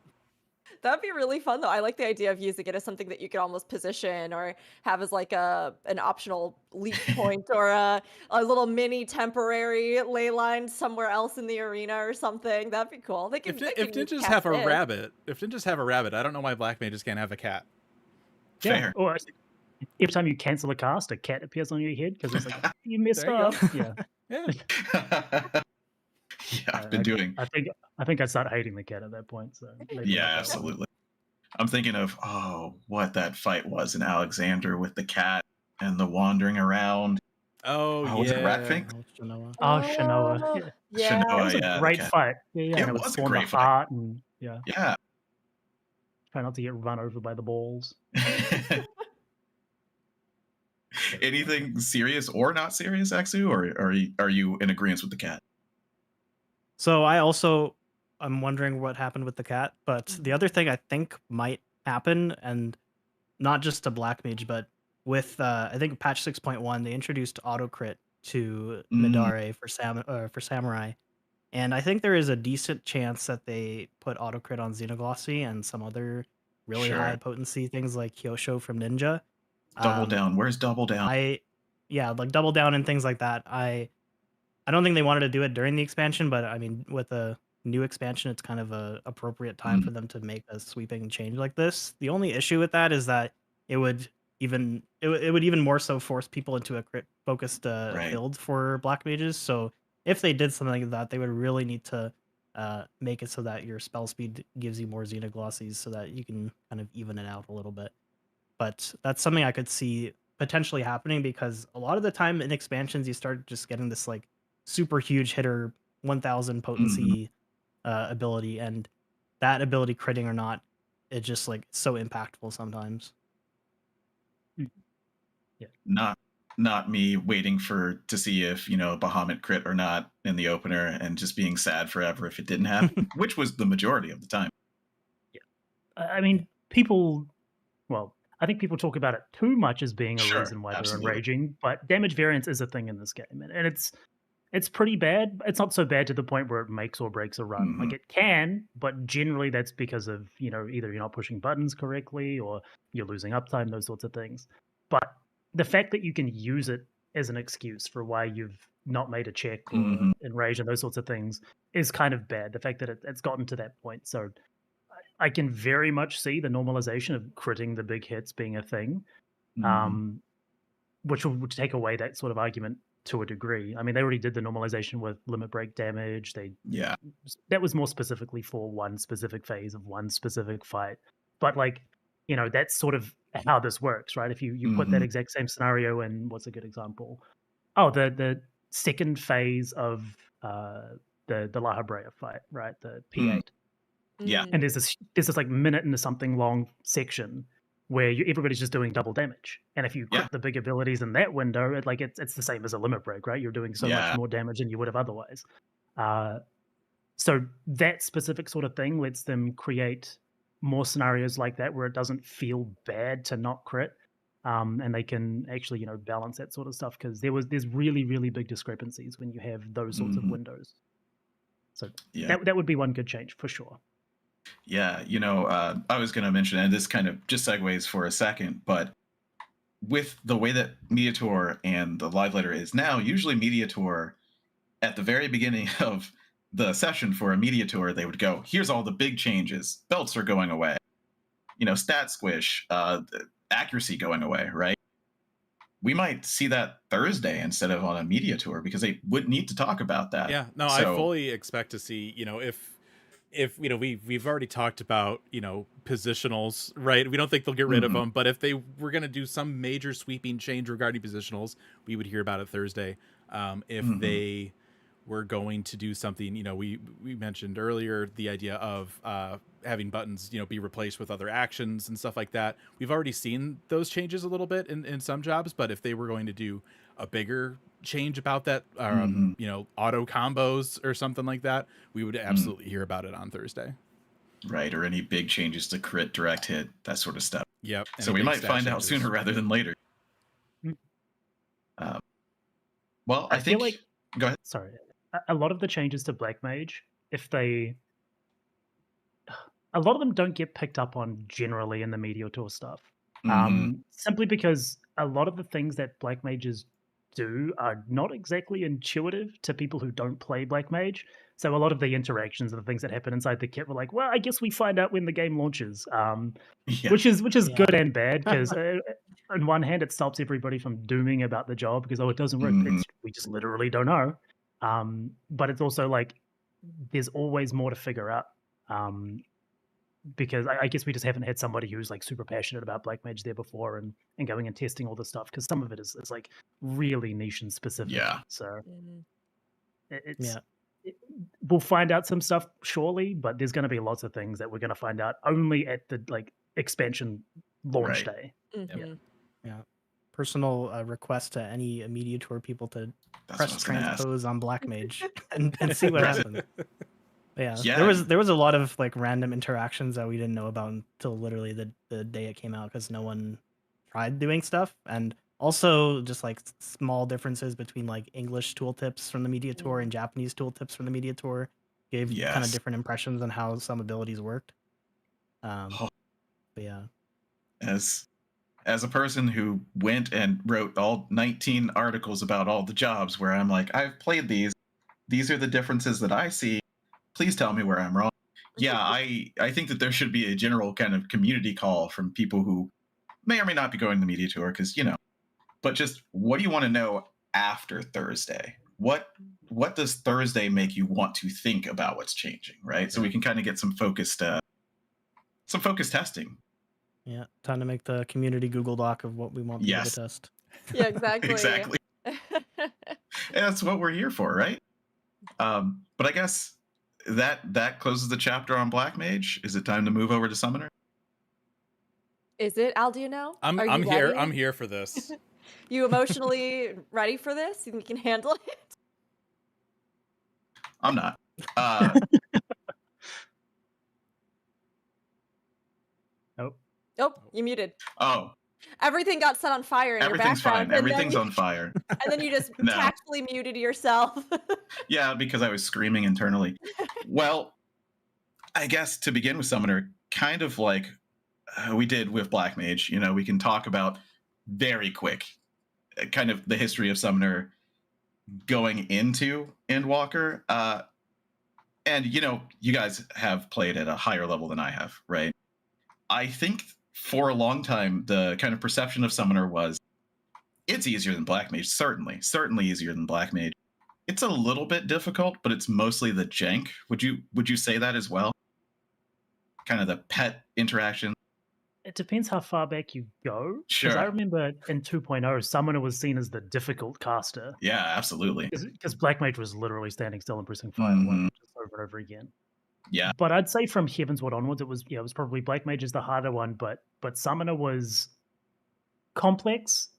That'd be really fun, though. I like the idea of using it as something that you could almost position or have as like an optional leap point or a little mini temporary ley line somewhere else in the arena or something. That'd be cool. If ninjas have a rabbit, I don't know why Black Mages can't have a cat. Fair. Or every time you cancel a cast, a cat appears on your head because it's like you messed up. Yeah. I've been doing. I think I'd start hating the cat at that point. So yeah, absolutely. I'm thinking of what that fight was in Alexander with the cat and the wandering around. Oh, was it yeah. Ratfink? Shanoa. Yeah. That was a yeah, great fight. Yeah, and It it would was a spawn the great fight. heart, and yeah, Yeah. try not to get run over by the balls. Anything serious or not serious, Eksu, or are you in agreement with the cat? So I'm wondering what happened with the cat, but the other thing I think might happen, and not just to Black Mage, but with I think patch 6.1, they introduced auto crit to Midare for Samurai, and I think there is a decent chance that they put auto crit on Xenoglossy and some other really high potency things like Kyosho from Ninja. Double down. Where's double down? Like double down and things like that. I don't think they wanted to do it during the expansion, but I mean, with a new expansion, it's kind of a appropriate time for them to make a sweeping change like this. The only issue with that is that it would even more so force people into a crit focused build for Black Mages. So if they did something like that, they would really need to make it so that your spell speed gives you more Xenoglossies so that you can kind of even it out a little bit. But that's something I could see potentially happening, because a lot of the time in expansions you start just getting this like super huge hitter 1000 potency ability, and that ability critting or not, it's just like so impactful sometimes. Yeah. Not me waiting to see if, Bahamut crit or not in the opener and just being sad forever if it didn't happen, which was the majority of the time. Yeah. I mean, I think people talk about it too much as being a reason why they're enraging, but damage variance is a thing in this game, and it's pretty bad. It's not so bad to the point where it makes or breaks a run. Like it can, but generally that's because of, either you're not pushing buttons correctly or you're losing uptime, those sorts of things. But the fact that you can use it as an excuse for why you've not made a check or enraged and those sorts of things is kind of bad. The fact that it's gotten to that point. So I can very much see the normalization of critting the big hits being a thing, which would take away that sort of argument to a degree. I mean, they already did the normalization with limit break damage. That was more specifically for one specific phase of one specific fight. But that's sort of how this works, right? If you put that exact same scenario in, what's a good example? Oh, the second phase of the La Habrea fight, right? The P8. Yeah. And there's this like minute into something long section where everybody's just doing double damage. And if you crit the big abilities in that window, it's the same as a limit break, right? You're doing so much more damage than you would have otherwise. So that specific sort of thing lets them create more scenarios like that where it doesn't feel bad to not crit. And they can actually, balance that sort of stuff, because there's really, really big discrepancies when you have those sorts of windows. So that would be one good change for sure. Yeah, I was going to mention, and this kind of just segues for a second, but with the way that Mediator and the live letter is now, usually Mediator, at the very beginning of the session for a Mediator, they would go, here's all the big changes. Belts are going away. Stat squish, accuracy going away, right? We might see that Thursday instead of on a Mediator, because they would need to talk about that. Yeah, no, I fully expect to see, if we've already talked about positionals, right? We don't think they'll get rid of them, but if they were going to do some major sweeping change regarding positionals, we would hear about it Thursday. If they were going to do something, we mentioned earlier the idea of having buttons be replaced with other actions and stuff like that. We've already seen those changes a little bit in some jobs, but if they were going to do a bigger change about that, auto combos or something like that, we would absolutely hear about it on Thursday. Right, or any big changes to crit, direct hit, that sort of stuff. Yep. So we might find out sooner rather than later. Well, I think... feel like... Go ahead. Sorry. A lot of the changes to Black Mage, a lot of them don't get picked up on generally in the Mediator stuff. Simply because a lot of the things that Black Mages do are not exactly intuitive to people who don't play Black Mage. So a lot of the interactions and the things that happen inside the kit were like, well, I guess we find out when the game launches, which is good and bad, because on one hand, it stops everybody from dooming about the job because, it doesn't work. We just literally don't know. But it's also like there's always more to figure out. because I guess we just haven't had somebody who's like super passionate about Black Mage there before and going and testing all this stuff, because some of it is like really niche and specific. Yeah. So Yeah. we'll find out some stuff surely, but there's going to be lots of things that we're going to find out only at the like expansion launch day. Yeah. Personal request to any Media Tour people to That's press what I was gonna ask. transpose on Black Mage and see what Right. happens. Yeah, Yeah. there was a lot of like random interactions that we didn't know about until literally the day it came out, because no one tried doing stuff, and also just like small differences between like English tooltips from the Media Tour and Japanese tooltips from the Media Tour gave kind Yes. of different impressions on how some abilities worked. Oh. But yeah, As a person who went and wrote all 19 articles about all the jobs, where I'm like, I've played these are the differences that I see, please tell me where I'm wrong. Yeah, I think that there should be a general kind of community call from people who may or may not be going to the Media Tour, because but just what do you want to know after Thursday? What does Thursday make you want to think about what's changing, right? So we can kind of get some focused testing. yeah, time to make the community Google Doc of what we want people to test. Yeah, exactly. Exactly. And that's what we're here for, right? But I guess that closes the chapter on Black Mage. Is it time to move over to Summoner? Is it, Al? Do you know? I'm here. I'm here for this. You emotionally ready for this? You think you can handle it? I'm not. Nope, you muted. Oh, Everything got set on fire in your everything's background. fine. Everything's on fire. And then you just No. tactfully muted yourself. Yeah, because I was screaming internally. Well, I guess to begin with Summoner, kind of like we did with Black Mage, we can talk about very quick kind of the history of Summoner going into Endwalker. And, you guys have played at a higher level than I have, right? I think for a long time, the kind of perception of Summoner was it's easier than Black Mage, certainly easier than Black Mage. It's a little bit difficult, but it's mostly the jank. Would you say that as well? Kind of the pet interaction? It depends how far back you go. Sure. Because I remember in 2.0, Summoner was seen as the difficult caster. Yeah, absolutely. Because Black Mage was literally standing still and pressing fire one just over and over again. Yeah. But I'd say from Heavensward onwards, it was probably Black Mage is the harder one, but Summoner was complex.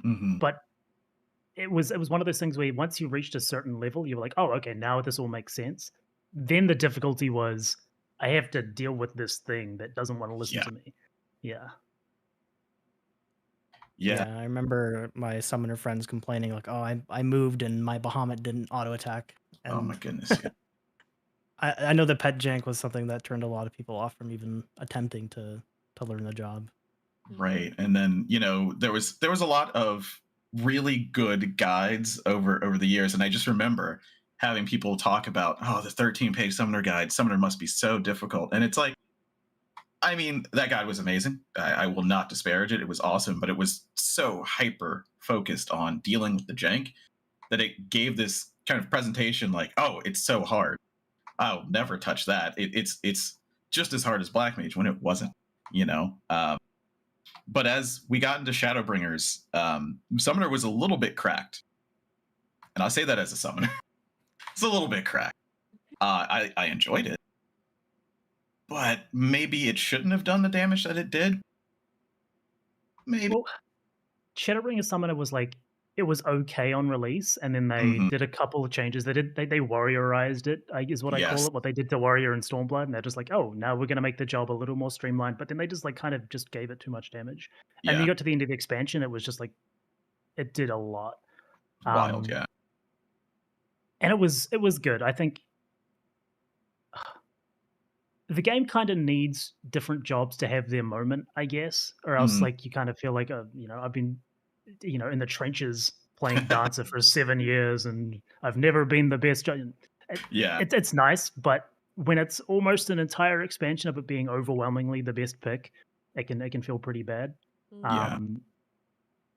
But it was one of those things where once you reached a certain level, you were like, oh, okay, now this all makes sense. Then the difficulty was I have to deal with this thing that doesn't want to listen to me. Yeah. I remember my Summoner friends complaining like, oh, I moved and my Bahamut didn't auto attack. Oh my goodness. Yeah. I know the pet jank was something that turned a lot of people off from even attempting to learn the job. Right. And then, there was a lot of really good guides over the years. And I just remember having people talk about, oh, the 13-page Summoner guide, Summoner must be so difficult. And it's like, I mean, that guide was amazing. I will not disparage it. It was awesome, but it was so hyper focused on dealing with the jank that it gave this kind of presentation like, oh, it's so hard. I'll never touch that. It's just as hard as Black Mage when it wasn't, But as we got into Shadowbringers, Summoner was a little bit cracked. And I'll say that as a Summoner. It's a little bit cracked. I enjoyed it. But maybe it shouldn't have done the damage that it did. Maybe. Well, Shadowbringer Summoner was like, it was okay on release, and then they did a couple of changes. They warriorized it, is what I call it. What they did to Warrior and Stormblood, and they're just like, oh, now we're going to make the job a little more streamlined. But then they just like kind of just gave it too much damage. And then you got to the end of the expansion, it was just like, it did a lot. Wild, yeah. And it was good. I think the game kind of needs different jobs to have their moment, I guess, or else like you kind of feel like, I've been, in the trenches playing Dancer for 7 years and I've never been the best. It's nice, but when it's almost an entire expansion of it being overwhelmingly the best pick, it can feel pretty bad. And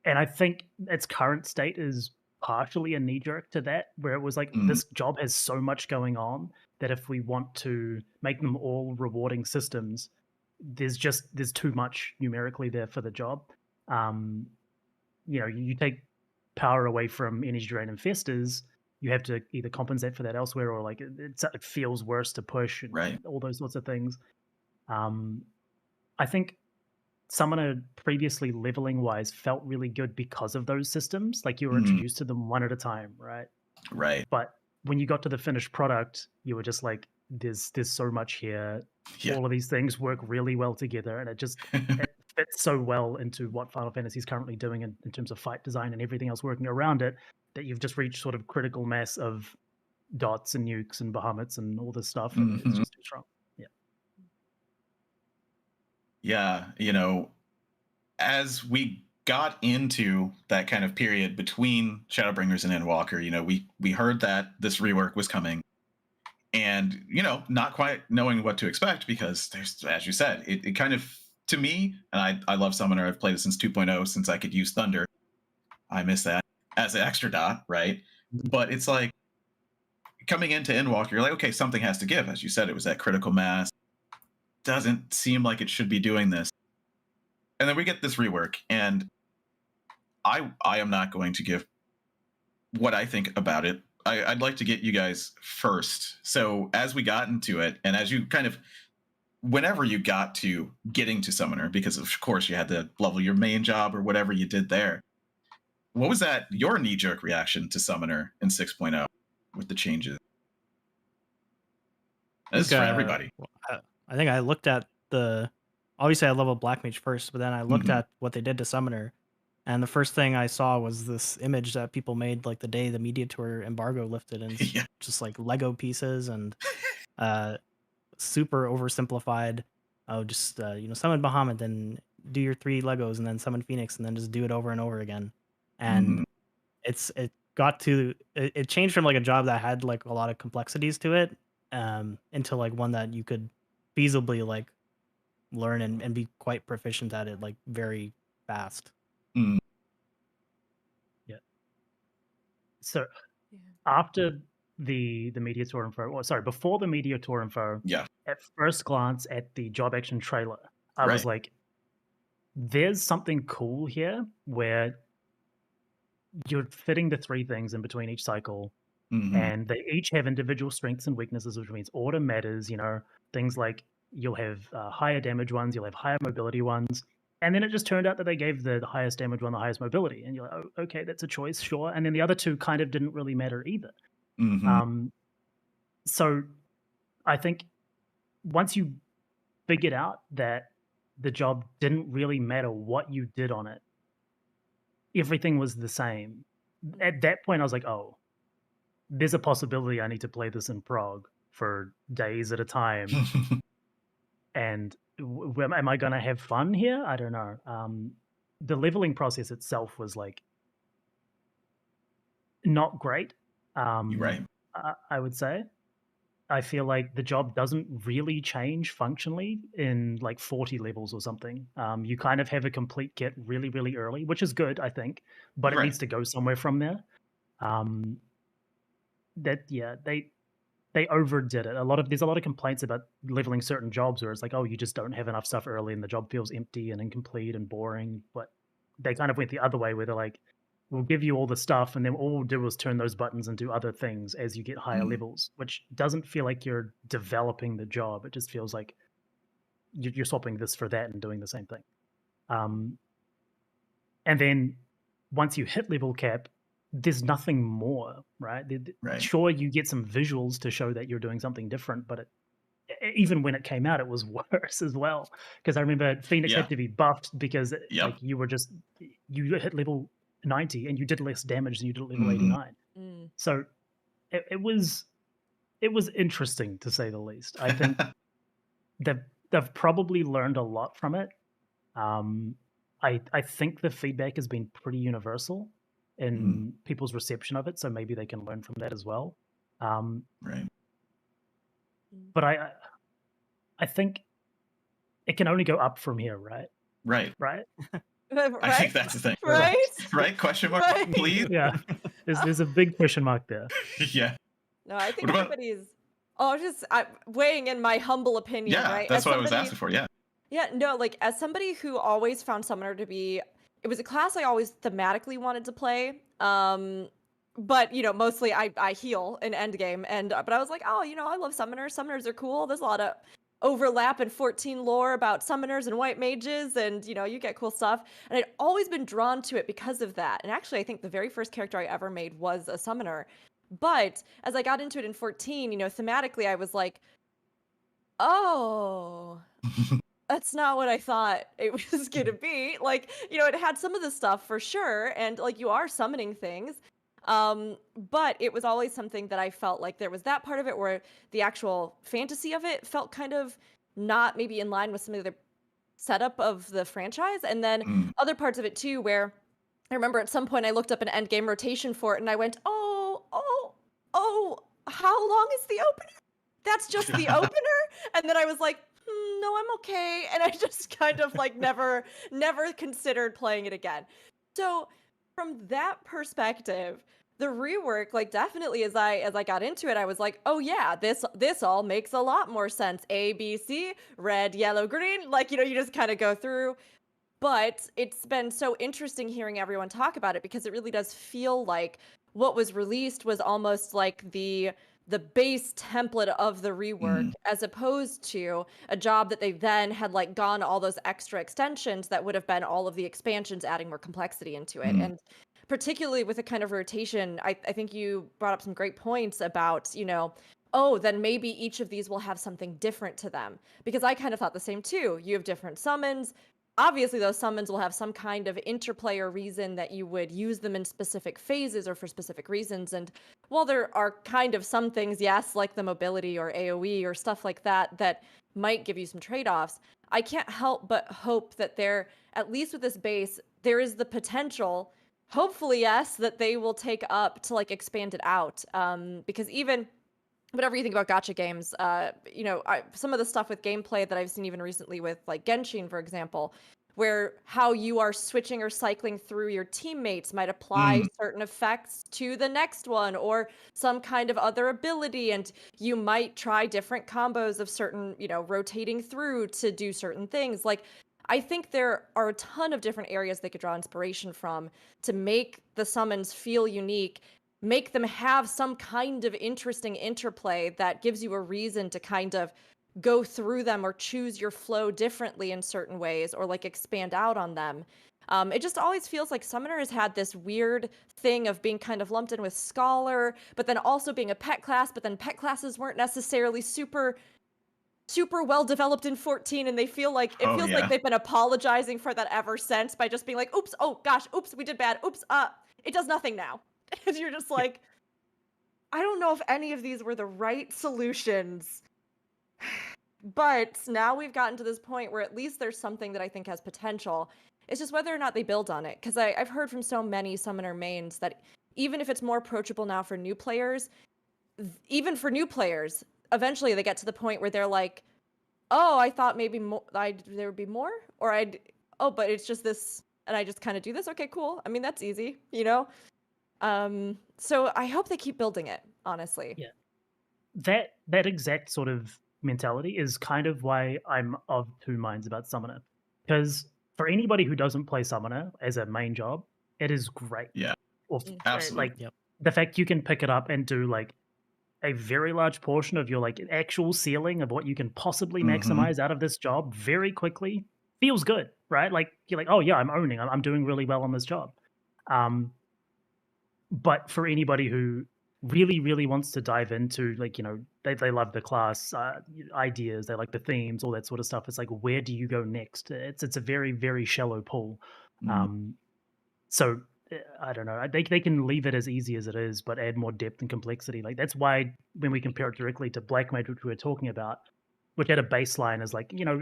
I think its current state is partially a knee-jerk to that, where it was like, this job has so much going on that if we want to make them all rewarding systems, there's too much numerically there for the job. You take power away from energy drain infestors, you have to either compensate for that elsewhere, or like it feels worse to push, and all those sorts of things. I think Summoner previously leveling wise felt really good because of those systems. Like you were introduced to them one at a time, right? Right. But when you got to the finished product, you were just like, there's so much here. Yeah. All of these things work really well together, and it just it fits so well into what Final Fantasy is currently doing in terms of fight design and everything else working around it, that you've just reached sort of critical mass of dots and nukes and behemoths and all this stuff, and it's just too strong. Yeah, as we got into that kind of period between Shadowbringers and Endwalker, we heard that this rework was coming, and not quite knowing what to expect, because there's, as you said, it kind of, to me, and I love Summoner, I've played it since 2.0, since I could use Thunder. I miss that as an extra dot, right? But it's like coming into Endwalker, you're like, okay, something has to give. As you said, it was that critical mass. Doesn't seem like it should be doing this. And then we get this rework, and I am not going to give what I think about it. I'd like to get you guys first. So as we got into it, and as you kind of, whenever you got to getting to Summoner, because of course you had to level your main job or whatever you did there, what was your knee-jerk reaction to Summoner in 6.0 with the changes? This is for everybody. I think I looked at obviously I leveled Black Mage first, but then I looked at what they did to Summoner, and the first thing I saw was this image that people made like the day the Media Tour embargo lifted, and just like Lego pieces and super oversimplified. Oh, just summon Bahamut, then do your 3 Legos, and then summon Phoenix, and then just do it over and over again. And it changed from like a job that had like a lot of complexities to it, into like one that you could feasibly like learn and be quite proficient at it like very fast. So after the Media Tour info, before the Media Tour info, at first glance at the job action trailer, I was like, there's something cool here where you're fitting the 3 things in between each cycle, and they each have individual strengths and weaknesses, which means order matters. Things like you'll have higher damage ones, you'll have higher mobility ones, and then it just turned out that they gave the highest damage one the highest mobility, and you're like, oh, okay, that's a choice, sure. And then the other 2 kind of didn't really matter either. So I think once you figured out that the job didn't really matter what you did on it, everything was the same. At that point, I was like, oh, there's a possibility I need to play this in prog for days at a time. And am I going to have fun here? I don't know. The leveling process itself was like not great. Right. I would say. I feel like the job doesn't really change functionally in like 40 levels or something. You kind of have a complete kit really, really early, which is good, I think, but it needs to go somewhere from there. They overdid it. There's a lot of complaints about leveling certain jobs where it's like, oh, you just don't have enough stuff early and the job feels empty and incomplete and boring. But they kind of went the other way where they're like, we'll give you all the stuff, and then all we'll do is turn those buttons and do other things as you get higher levels, which doesn't feel like you're developing the job. It just feels like you're swapping this for that and doing the same thing. And then once you hit level cap, there's nothing more, right? Sure, you get some visuals to show that you're doing something different, but even when it came out, it was worse as well. Because I remember Phoenix had to be buffed because like you hit level 90 and you did less damage than you did at level 89. So it was interesting, to say the least. I think they've probably learned a lot from it. I think the feedback has been pretty universal in people's reception of it, so maybe they can learn from that as well. But I think it can only go up from here, right? Right. I think that's the thing. Right? Question mark, please? Yeah. There's a big question mark there. Yeah. No, I think everybody's... weighing in my humble opinion, right? That's what I was asking for, yeah. Yeah, no, like as somebody who always found Summoner to be, it was a class I always thematically wanted to play. But you know, mostly I heal in endgame, and but I was like, oh, you know, I love Summoners. Summoners are cool. There's a lot of overlap in 14 lore about Summoners and White Mages, and you know, you get cool stuff. And I'd always been drawn to it because of that. And actually, I think the very first character I ever made was a Summoner. But as I got into it in 14, you know, thematically, I was like, oh. That's not what I thought it was gonna be. Like, you know, it had some of the stuff for sure, and like you are summoning things. But it was always something that I felt like there was that part of it where the actual fantasy of it felt kind of not maybe in line with some of the setup of the franchise. And then other parts of it too, where I remember at some point I looked up an end game rotation for it and I went, oh, how long is the opener? That's just the opener? And then I was like, no, I'm okay. And I just kind of like never considered playing it again. So from that perspective, the rework, like definitely as I got into it, I was like, oh yeah, this all makes a lot more sense. A, B, C, red, yellow, green. Like, you know, you just kind of go through. But it's been so interesting hearing everyone talk about it because it really does feel like what was released was almost like the base template of the rework as opposed to a job that they then had like gone all those extra extensions that would have been all of the expansions adding more complexity into it. And particularly with a kind of rotation, I think you brought up some great points about, you know, oh, then maybe each of these will have something different to them. Because I kind of thought the same too. You have different summons. Obviously, those summons will have some kind of interplay or reason that you would use them in specific phases or for specific reasons. And while there are kind of some things, yes, like the mobility or AoE or stuff like that, that might give you some trade-offs, I can't help but hope that there, at least with this base, there is the potential, hopefully, yes, that they will take up to like expand it out. Because even whatever you think about gacha games, you know, some of the stuff with gameplay that I've seen even recently with like Genshin, for example, where how you are switching or cycling through your teammates might apply certain effects to the next one or some kind of other ability. And you might try different combos of certain, you know, rotating through to do certain things. Like, I think there are a ton of different areas they could draw inspiration from to make the summons feel unique, make them have some kind of interesting interplay that gives you a reason to kind of go through them or choose your flow differently in certain ways or like expand out on them. It just always feels like Summoner has had this weird thing of being kind of lumped in with Scholar, but then also being a pet class, but then pet classes weren't necessarily super well developed in 14, and they feel like it feels like they've been apologizing for that ever since by just being like, oops, oh gosh, oops, we did bad, oops, it does nothing now. And you're just like, I don't know if any of these were the right solutions. But now we've gotten to this point where at least there's something that I think has potential. It's just whether or not they build on it. Because I've heard from so many Summoner mains that even if it's more approachable now for new players, even for new players, eventually they get to the point where they're like, oh, I thought maybe there would be more? Or but it's just this, and I just kind of do this? Okay, cool. I mean, that's easy, you know? So I hope they keep building it, honestly. Yeah. That exact sort of mentality is kind of why I'm of two minds about Summoner. Because for anybody who doesn't play Summoner as a main job, it is great. Yeah. Absolutely. Like the fact you can pick it up and do like a very large portion of your like actual ceiling of what you can possibly maximize out of this job very quickly feels good, right? Like you're like, oh yeah, I'm doing really well on this job. But for anybody who really, really wants to dive into, like, you know, they love the class ideas, they like the themes, all that sort of stuff. It's like, where do you go next? It's a very, very shallow pool. So I don't know. They can leave it as easy as it is, but add more depth and complexity. Like that's why when we compare it directly to Black Mage, which we were talking about, which at a baseline is like, you know,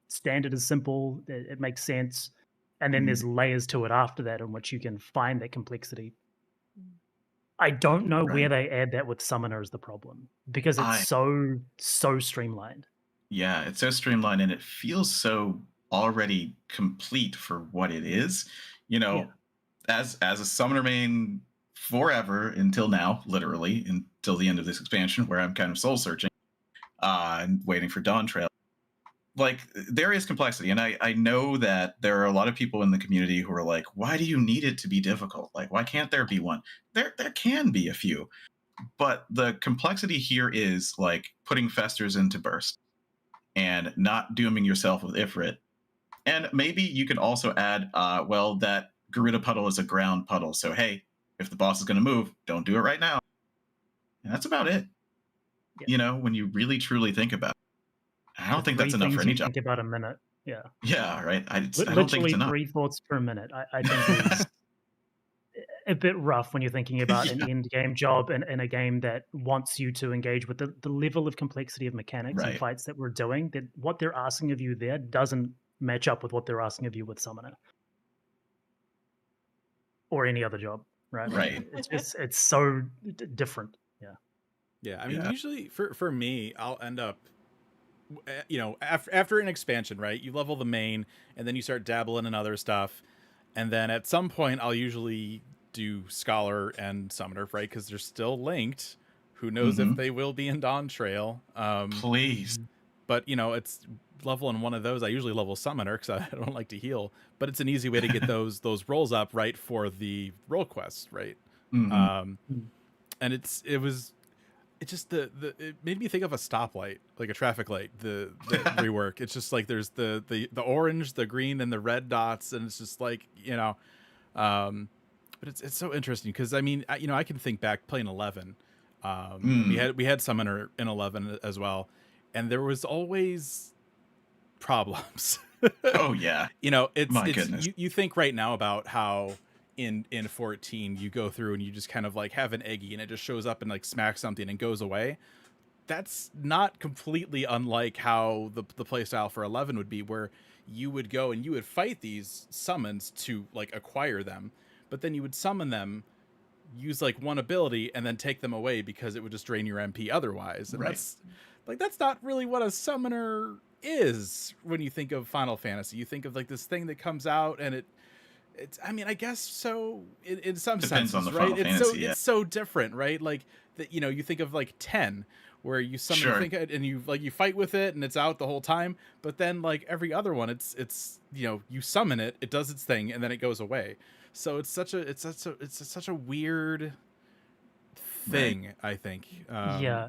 standard is simple, it makes sense, and then there's layers to it after that in which you can find that complexity. I don't know where they add that with Summoner is the problem, because it's so streamlined. Yeah, it's so streamlined and it feels so already complete for what it is. You know, as a Summoner main forever until now, literally until the end of this expansion, where I'm kind of soul searching and waiting for Dawntrail. like there is complexity, and I know that there are a lot of people in the community who are like, why do you need it to be difficult? Like, why can't there be one? There can be a few, but the complexity here is like putting festers into burst and not dooming yourself with Ifrit. And maybe you can also add, well, that Garuda puddle is a ground puddle, so hey, if the boss is going to move, don't do it right now. And that's about it. Yeah. You know, when you really truly think about it. I don't think that's enough for any job. Think about a minute. Yeah. Yeah, right. I don't think Literally it's enough. 3 thoughts per minute. I think is a bit rough when you're thinking about an end game job in a game that wants you to engage with the level of complexity of mechanics and fights that we're doing. That what they're asking of you there doesn't match up with what they're asking of you with Summoner or any other job. Right. Right. It's so different. Yeah. Yeah. I mean, usually for me, I'll end up, you know, after an expansion, right? You level the main and then you start dabbling in other stuff. And then at some point I'll usually do Scholar and Summoner, right? Because they're still linked. Who knows if they will be in Dawntrail. Please. But, you know, it's leveling one of those. I usually level Summoner because I don't like to heal. But it's an easy way to get those rolls up, right, for the role quests, right? And it just it made me think of a stoplight, like a traffic light, the rework. It's just like there's the orange, the green, and the red dots, and it's just like, you know, but it's so interesting because I mean, you know, I can think back playing 11. We had Summoner in 11 as well, and there was always problems. Oh yeah, you know, goodness. You think right now about how in 14 you go through and you just kind of like have an eggy and it just shows up and like smacks something and goes away. That's not completely unlike how the playstyle for 11 would be, where you would go and you would fight these summons to like acquire them, but then you would summon them, use like one ability, and then take them away because it would just drain your MP otherwise. And that's not really what a summoner is when you think of Final Fantasy. You think of like this thing that comes out and it's I mean, I guess so in some Depends senses, on the right? Final Fantasy, it's so different, right? Like that, you know, you think of like 10, where you summon the thing and you fight with it and it's out the whole time, but then like every other one, it's you know, you summon it, it does its thing, and then it goes away. So it's such a weird thing, I think. Yeah,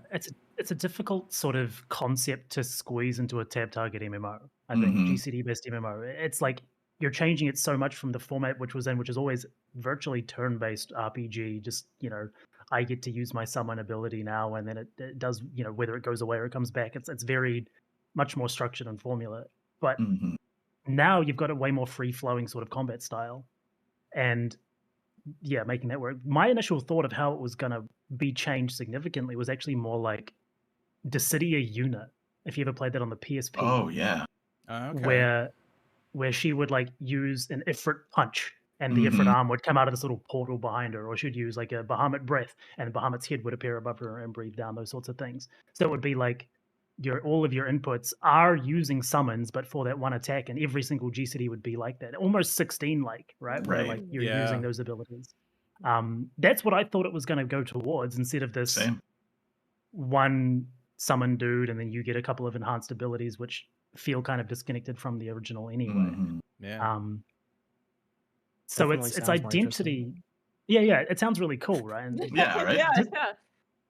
it's a difficult sort of concept to squeeze into a tab target MMO. I think GCD based MMO. It's like you're changing it so much from the format which is always virtually turn-based RPG. Just, you know, I get to use my summon ability now, and then it does, you know, whether it goes away or it comes back. It's very much more structured and formula. But now you've got a way more free-flowing sort of combat style, and yeah, making that work. My initial thought of how it was going to be changed significantly was actually more like Dissidia Unit. If you ever played that on the PSP. Oh yeah. Okay. Where she would like use an Ifrit punch, and the Ifrit arm would come out of this little portal behind her, or she'd use like a Bahamut breath, and Bahamut's head would appear above her and breathe down, those sorts of things. So it would be like all of your inputs are using summons, but for that one attack, and every single GCD would be like that, almost 16 like, right? Where like you're using those abilities. That's what I thought it was going to go towards, instead of this one summon dude, and then you get a couple of enhanced abilities, which feel kind of disconnected from the original anyway. So it's identity. Yeah, it sounds really cool, right? And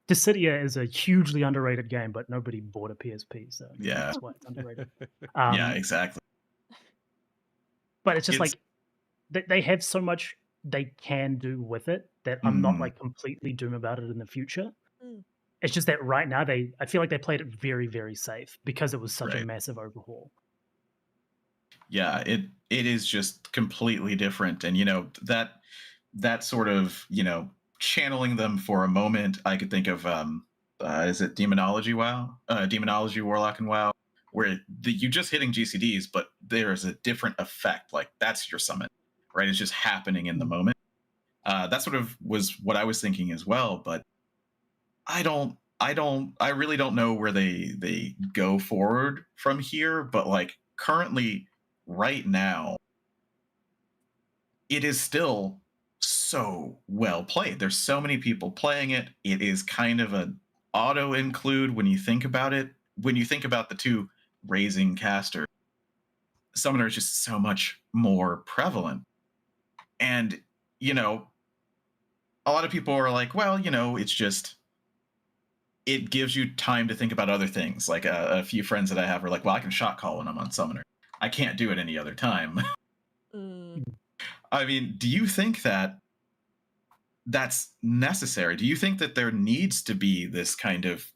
Dissidia is a hugely underrated game, but nobody bought a PSP, so that's why it's underrated. Yeah, exactly. But it's just like they have so much they can do with it that I'm not like completely doom about it in the future. It's just that right now I feel like they played it very, very safe because it was such a massive overhaul. Yeah, it is just completely different, and you know that sort of, you know, channeling them for a moment. I could think of is it Demonology WoW, Demonology Warlock and WoW, where you just hitting GCDs, but there is a different effect. Like that's your summon, right? It's just happening in the moment. That sort of was what I was thinking as well, but I really don't know where they go forward from here, but like currently right now it is still so well played. There's so many people playing it. It is kind of an auto include when you think about it. When you think about the two raising caster, Summoner is just so much more prevalent. And, you know, a lot of people are like, well, you know, it's just, it gives you time to think about other things. Like a few friends that I have are like, well, I can shot call when I'm on Summoner. I can't do it any other time. I mean, do you think that that's necessary? Do you think that there needs to be this kind of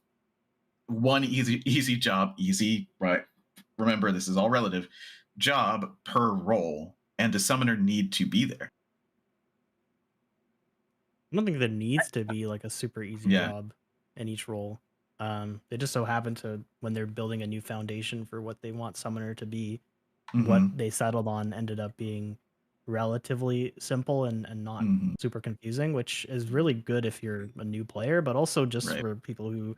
one easy job, right? Remember, this is all relative, job per role, and the Summoner need to be there? I don't think there needs to be like a super easy job in each role. They just so happen to, when they're building a new foundation for what they want Summoner to be, what they settled on ended up being relatively simple and not super confusing, which is really good if you're a new player, but also just for people who,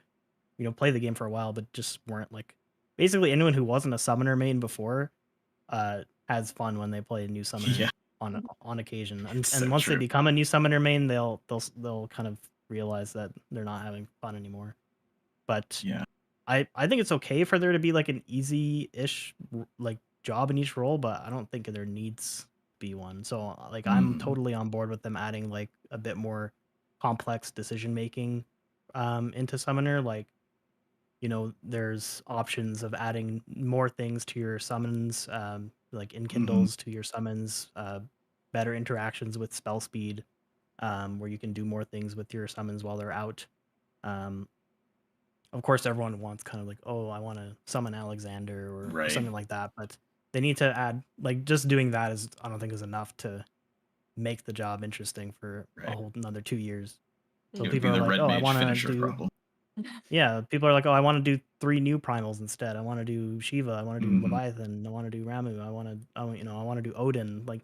you know, play the game for a while but just weren't like, basically anyone who wasn't a Summoner main before has fun when they play a new Summoner on occasion, and so once they become a new Summoner main, they'll kind of realize that they're not having fun anymore. But I think it's okay for there to be like an easy-ish like job in each role, but I don't think there needs to be one. So like I'm totally on board with them adding like a bit more complex decision making into Summoner. Like, you know, there's options of adding more things to your summons, like enkindles to your summons, better interactions with spell speed, where you can do more things with your summons while they're out. Of course, everyone wants kind of like, oh, I want to summon Alexander or something like that, but they need to add, like, just doing that is, I don't think is enough to make the job interesting for a whole another 2 years. So people are like, oh, I want to do. Yeah, people are like, oh, I want to do 3 new primals instead. I want to do Shiva. I want to do Leviathan. I want to do Ramu. I want to do Odin. Like,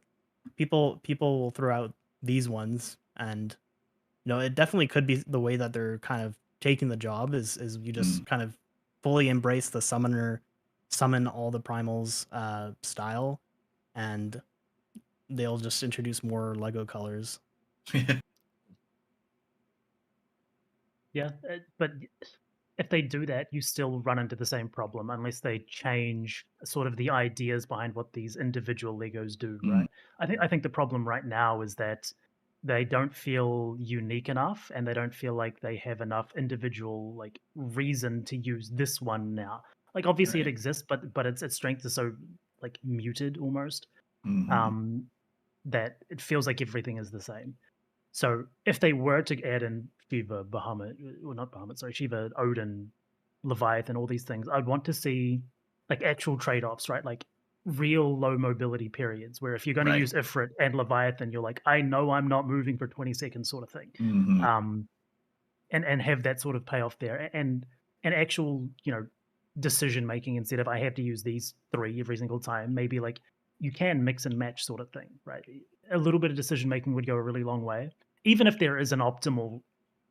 people will throw out these ones, and you know, it definitely could be the way that they're kind of taking the job is you just kind of fully embrace the Summoner, summon all the primals style, and they'll just introduce more Lego colors. Yeah, but if they do that, you still run into the same problem unless they change sort of the ideas behind what these individual Legos do, right? I think the problem right now is that they don't feel unique enough, and they don't feel like they have enough individual like reason to use this one now. Like, obviously it exists, but its strength is so like muted almost, that it feels like everything is the same. So if they were to add in Shiva, Shiva, Odin, Leviathan, all these things, I'd want to see like actual trade-offs, right? Like real low mobility periods where if you're going to use Ifrit and Leviathan, you're like, I know I'm not moving for 20 seconds sort of thing. And have that sort of payoff there, and actual, you know, decision making instead of I have to use these 3 every single time. Maybe like you can mix and match sort of thing, right? A little bit of decision making would go a really long way, even if there is an optimal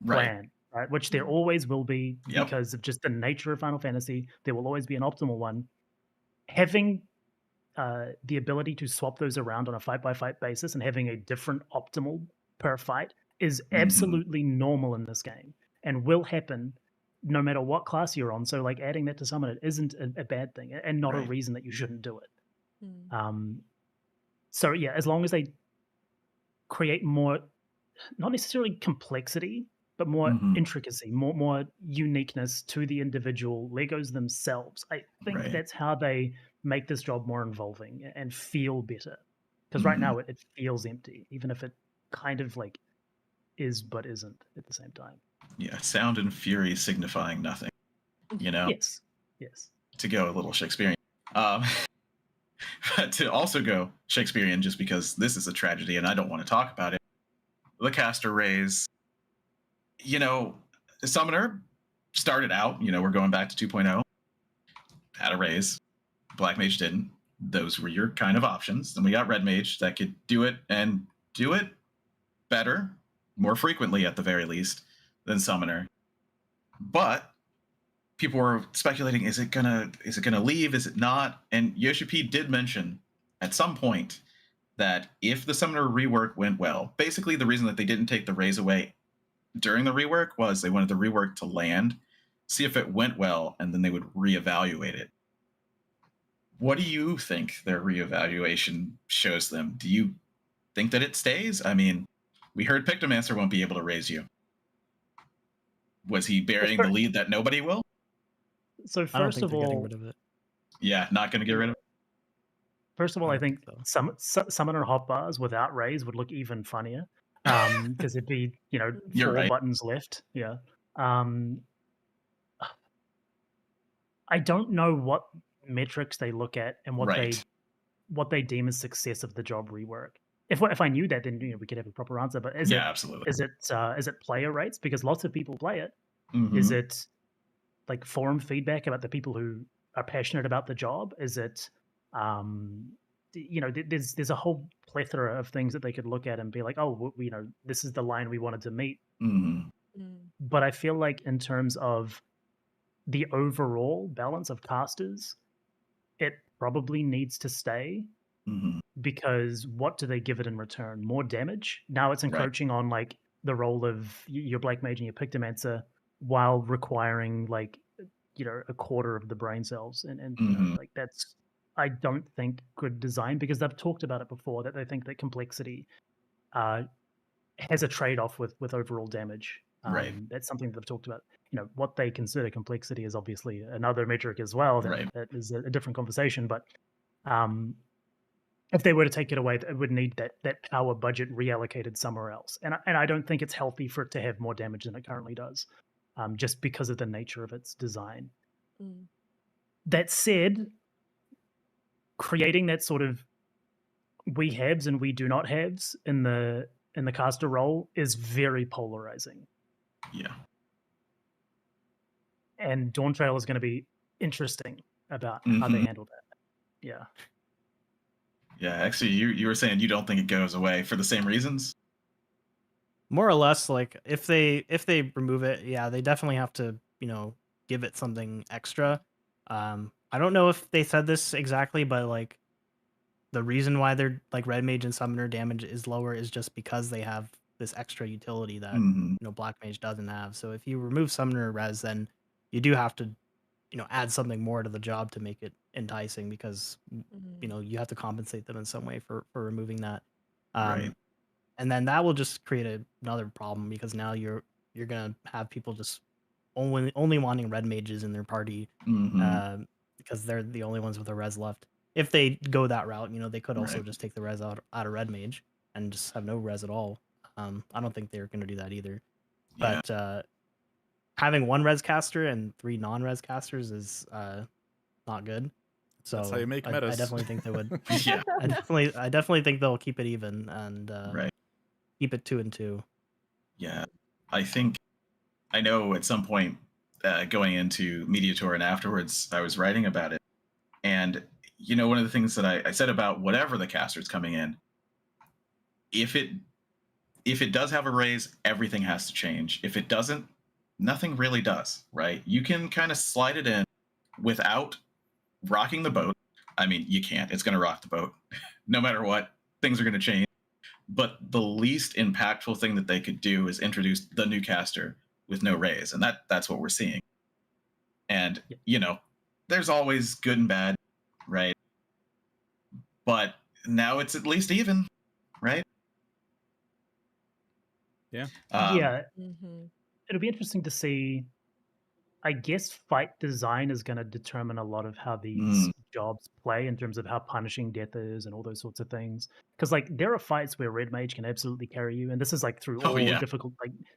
plan, right? Which there always will be because of just the nature of Final Fantasy. There will always be an optimal one. Having the ability to swap those around on a fight-by-fight basis and having a different optimal per fight is absolutely normal in this game and will happen no matter what class you're on. So like adding that to Summon it isn't a bad thing and not a reason that you shouldn't do it. So yeah, as long as they create more, not necessarily complexity, but more intricacy, more uniqueness to the individual Legos themselves, I think that's how they make this job more involving and feel better. Because right now it feels empty, even if it kind of like is but isn't at the same time. Yeah, sound and fury signifying nothing, you know? Yes. To go a little Shakespearean. But to also go Shakespearean, just because this is a tragedy and I don't want to talk about it, the caster raise, you know, Summoner started out, you know, we're going back to 2.0, had a raise. Black Mage didn't. Those were your kind of options. Then we got Red Mage that could do it and do it better, more frequently at the very least, than Summoner. But people were speculating, is it gonna leave? Is it not? And Yoshi P did mention at some point that if the Summoner rework went well, basically the reason that they didn't take the raise away during the rework was they wanted the rework to land, see if it went well, and then they would reevaluate it. What do you think their reevaluation shows them? Do you think that it stays? I mean, we heard Pictomancer won't be able to raise you. Was he burying the lead that nobody will? So first of all, getting rid of it. Yeah, not going to get rid of it. First of all, I think so. summoner hotbars without raise would look even funnier, because it'd be You're 4 right. buttons left. Yeah. I don't know what metrics they look at and what they deem as success of the job rework. If I knew that, then we could have a proper answer. But absolutely. Is it player rates? Because lots of people play it. Mhm. Is it like forum feedback about the people who are passionate about the job? Is it there's a whole plethora of things that they could look at and be like, oh, this is the line we wanted to meet. Mhm. But I feel like in terms of the overall balance of casters, it probably needs to stay, because what do they give it in return? More damage. Now it's encroaching on like the role of your Black Mage and your Pictomancer, while requiring like a quarter of the brain cells, and like that's, I don't think, good design, because they've talked about it before, that they think that complexity has a trade-off with overall damage. That's something that they've talked about. What they consider complexity is obviously another metric as well. That is a different conversation. But if they were to take it away, it would need that power budget reallocated somewhere else. And I don't think it's healthy for it to have more damage than it currently does, just because of the nature of its design. That said, creating that sort of we haves and we do not haves in the caster role is very polarizing. Yeah. And Dawntrail is going to be interesting about how they handle that. Yeah. Yeah, actually, you were saying you don't think it goes away for the same reasons? More or less, like if they remove it, yeah, they definitely have to, give it something extra. I don't know if they said this exactly, but like the reason why they're like Red Mage and Summoner damage is lower is just because they have this extra utility that Black Mage doesn't have. So if you remove Summoner res, then you do have to add something more to the job to make it enticing, because you have to compensate them in some way for removing that. Right. And then that will just create another problem, because now you're gonna have people just only wanting red mages in their party, because they're the only ones with a res left. If they go that route, they could also just take the res out of red mage and just have no res at all. I don't think they're going to do that either. Yeah. But having one res caster and 3 non-res casters is not good. So that's how you make metas. I definitely think they would. Yeah. I definitely think they'll keep it even and keep it 2 and 2. Yeah, I know at some point going into Media Tour and afterwards, I was writing about it, and one of the things that I said about whatever the caster's coming in, if it does have a raise, everything has to change. If it doesn't, nothing really does, right? You can kind of slide it in without rocking the boat. I mean, you can't. It's going to rock the boat. No matter what, things are going to change. But the least impactful thing that they could do is introduce the new caster with no raise, and that's what we're seeing. And, there's always good and bad, right? But now it's at least even, right? Yeah. It'll be interesting to see. I guess fight design is going to determine a lot of how these jobs play in terms of how punishing death is and all those sorts of things. Because there are fights where Red Mage can absolutely carry you, and this is through all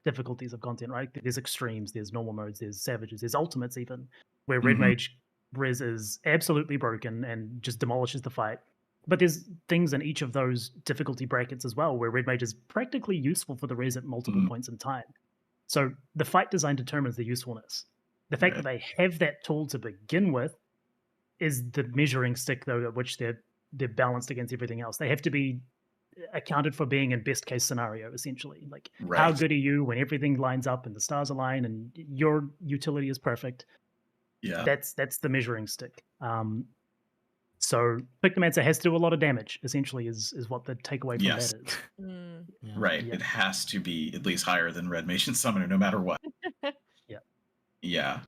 difficulties of content, right? There's extremes, there's normal modes, there's savages, there's ultimates even, where Red Mage res is absolutely broken and just demolishes the fight. But there's things in each of those difficulty brackets as well, where Red Mage is practically useful for the res at multiple points in time. So the fight design determines the usefulness. The fact that they have that tool to begin with is the measuring stick, though, at which they're balanced against everything else. They have to be accounted for being in best case scenario, essentially. How good are you when everything lines up and the stars align and your utility is perfect? Yeah, that's the measuring stick. So Pictomancer has to do a lot of damage, essentially, is what the takeaway from that is. Right. Yeah. It has to be at least higher than Red Mage and Summoner, no matter what. Yeah.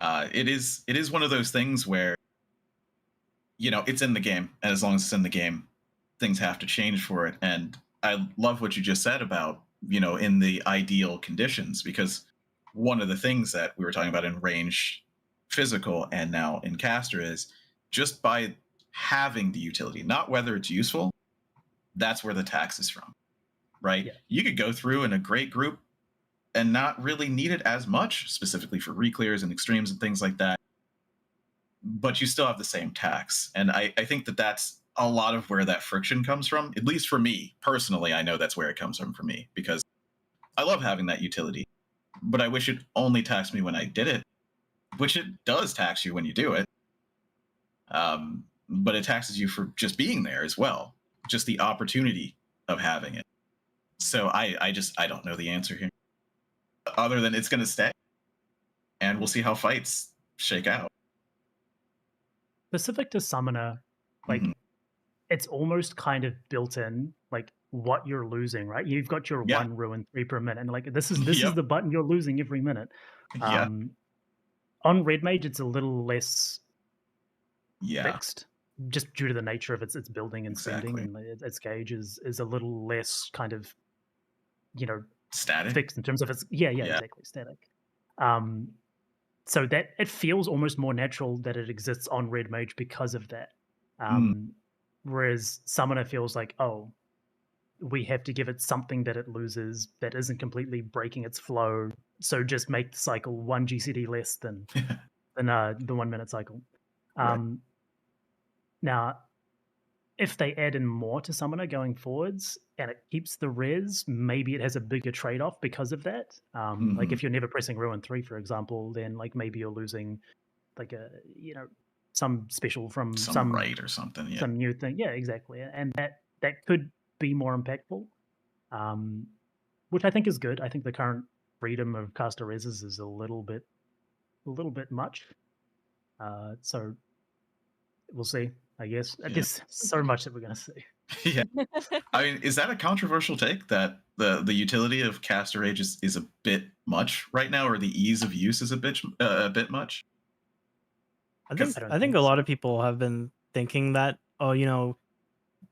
It is one of those things where it's in the game, and as long as it's in the game, things have to change for it. And I love what you just said about, in the ideal conditions, because one of the things that we were talking about in range, physical, and now in caster is just by having the utility, not whether it's useful, that's where the tax is from, right? Yeah. You could go through in a great group and not really need it as much, specifically for reclears and extremes and things like that, but you still have the same tax. And I think that that's a lot of where that friction comes from. At least for me personally, I know that's where it comes from for me, because I love having that utility, but I wish it only taxed me when I did it, which it does tax you when you do it. But it taxes you for just being there as well, just the opportunity of having it. So I don't know the answer here, other than it's going to stay, and we'll see how fights shake out. Specific to Summoner, like, it's almost kind of built in, like, what you're losing, right? You've got your 1 ruin 3 per minute, and like this is the button you're losing every minute. On Red Mage, it's a little less fixed, just due to the nature of its building and spending, and its gauge is a little less kind of, static, fixed in terms of its exactly, static. So that it feels almost more natural that it exists on Red Mage because of that. Whereas Summoner feels like, oh, we have to give it something that it loses that isn't completely breaking its flow. So just make the cycle 1 GCD less than the 1 minute cycle. Now, if they add in more to Summoner going forwards and it keeps the res, maybe it has a bigger trade-off because of that. Like if you're never pressing Ruin 3, for example, then like maybe you're losing like a, some special from some right or something. Some new thing. Yeah, exactly. And that could be more impactful, which I think is good. I think the current freedom of caster reses is a little bit much. So we'll see. I guess so much that we're going to see. Yeah, I mean, is that a controversial take, that the utility of caster rage is a bit much right now, or the ease of use is a bit much? I think a lot of people have been thinking that,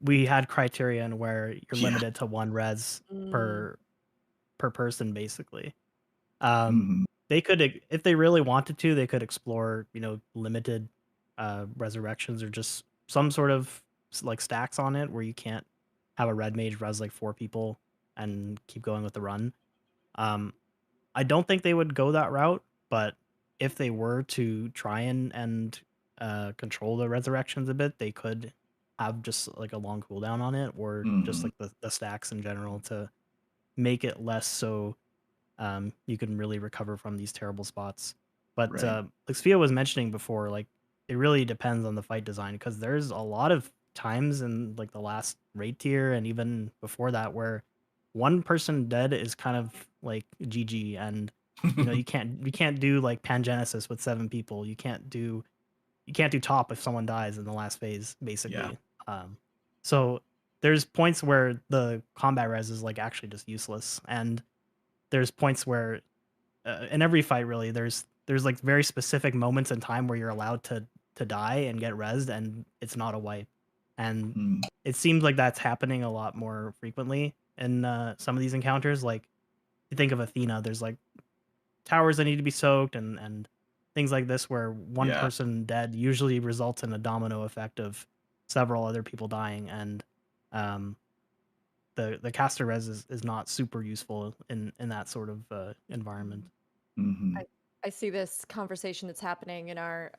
we had criterion where you're limited to 1 res per person, basically. They could, if they really wanted to, they could explore, limited resurrections, or just some sort of like stacks on it where you can't have a red mage res like 4 people and keep going with the run. I don't think they would go that route, but if they were to try and control the resurrections a bit, they could have just like a long cooldown on it, or just like the stacks in general, to make it less so you can really recover from these terrible spots. But like Sfia was mentioning before, like it really depends on the fight design, because there's a lot of times in like the last raid tier and even before that where 1 person dead is kind of like GG, and you can't do like Pangenesis with 7 people. You can't do top if someone dies in the last phase, basically. So there's points where the combat res is like actually just useless, and there's points where in every fight really there's like very specific moments in time where you're allowed to die and get rezzed, and it's not a wipe. And it seems like that's happening a lot more frequently in some of these encounters. Like, you think of Athena, there's like towers that need to be soaked and things like this, where 1 person dead usually results in a domino effect of several other people dying, and the caster res is not super useful in that sort of environment. I see this conversation that's happening in our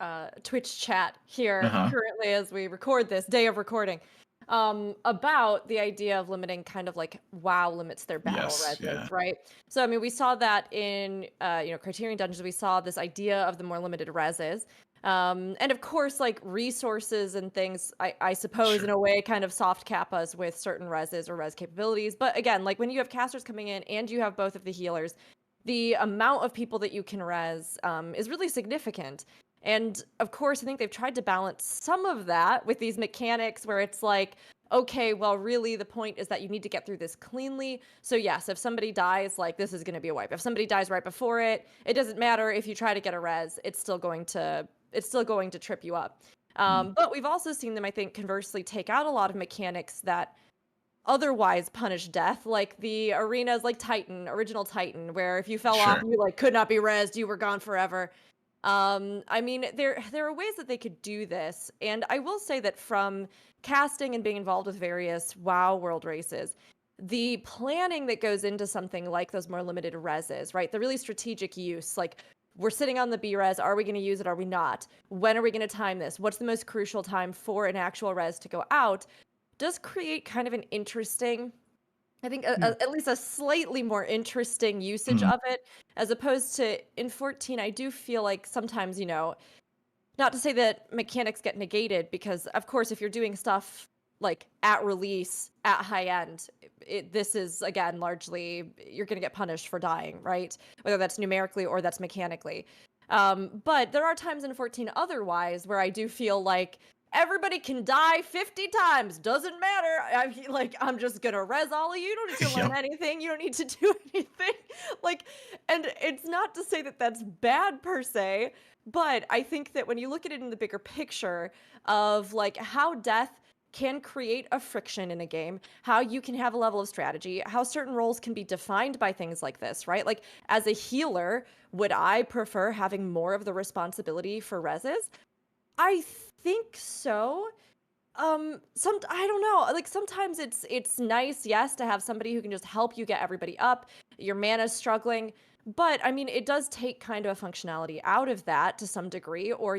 Twitch chat here currently as we record this, day of recording, about the idea of limiting, kind of like WoW limits their battle reses, right? So, I mean, we saw that in, Criterion Dungeons. We saw this idea of the more limited reses. And of course, like resources and things, I suppose, in a way, kind of soft cap us with certain reses or res capabilities. But again, like when you have casters coming in and you have both of the healers, the amount of people that you can res is really significant. And of course, I think they've tried to balance some of that with these mechanics where it's like, okay, well, really the point is that you need to get through this cleanly. So yes, if somebody dies, like this is going to be a wipe. If somebody dies right before it, it doesn't matter if you try to get a res, it's still going to trip you up. But we've also seen them, I think, conversely take out a lot of mechanics that otherwise punish death, like the arenas like Titan, original Titan, where if you fell off, you like could not be rezzed, you were gone forever. I mean, there are ways that they could do this, and I will say that from casting and being involved with various WoW world races, the planning that goes into something like those more limited reses, right? The really strategic use, like we're sitting on the B res, are we going to use it? Are we not? When are we going to time this? What's the most crucial time for an actual res to go out? Does create kind of an interesting, I think at least a slightly more interesting usage of it, as opposed to in 14, I do feel like sometimes, not to say that mechanics get negated, because of course, if you're doing stuff like at release, at high end, this is, again, largely, you're going to get punished for dying, right? Whether that's numerically or that's mechanically. But there are times in 14 otherwise where I do feel like everybody can die 50 times. Doesn't matter. I'm just gonna res all of you. You don't need to learn anything. You don't need to do anything. And it's not to say that that's bad per se, but I think that when you look at it in the bigger picture of like how death can create a friction in a game, how you can have a level of strategy, how certain roles can be defined by things like this, right? Like as a healer, would I prefer having more of the responsibility for reses? I think so. I don't know. Like sometimes it's nice, yes, to have somebody who can just help you get everybody up. Your mana's struggling, but I mean, it does take kind of a functionality out of that to some degree. Or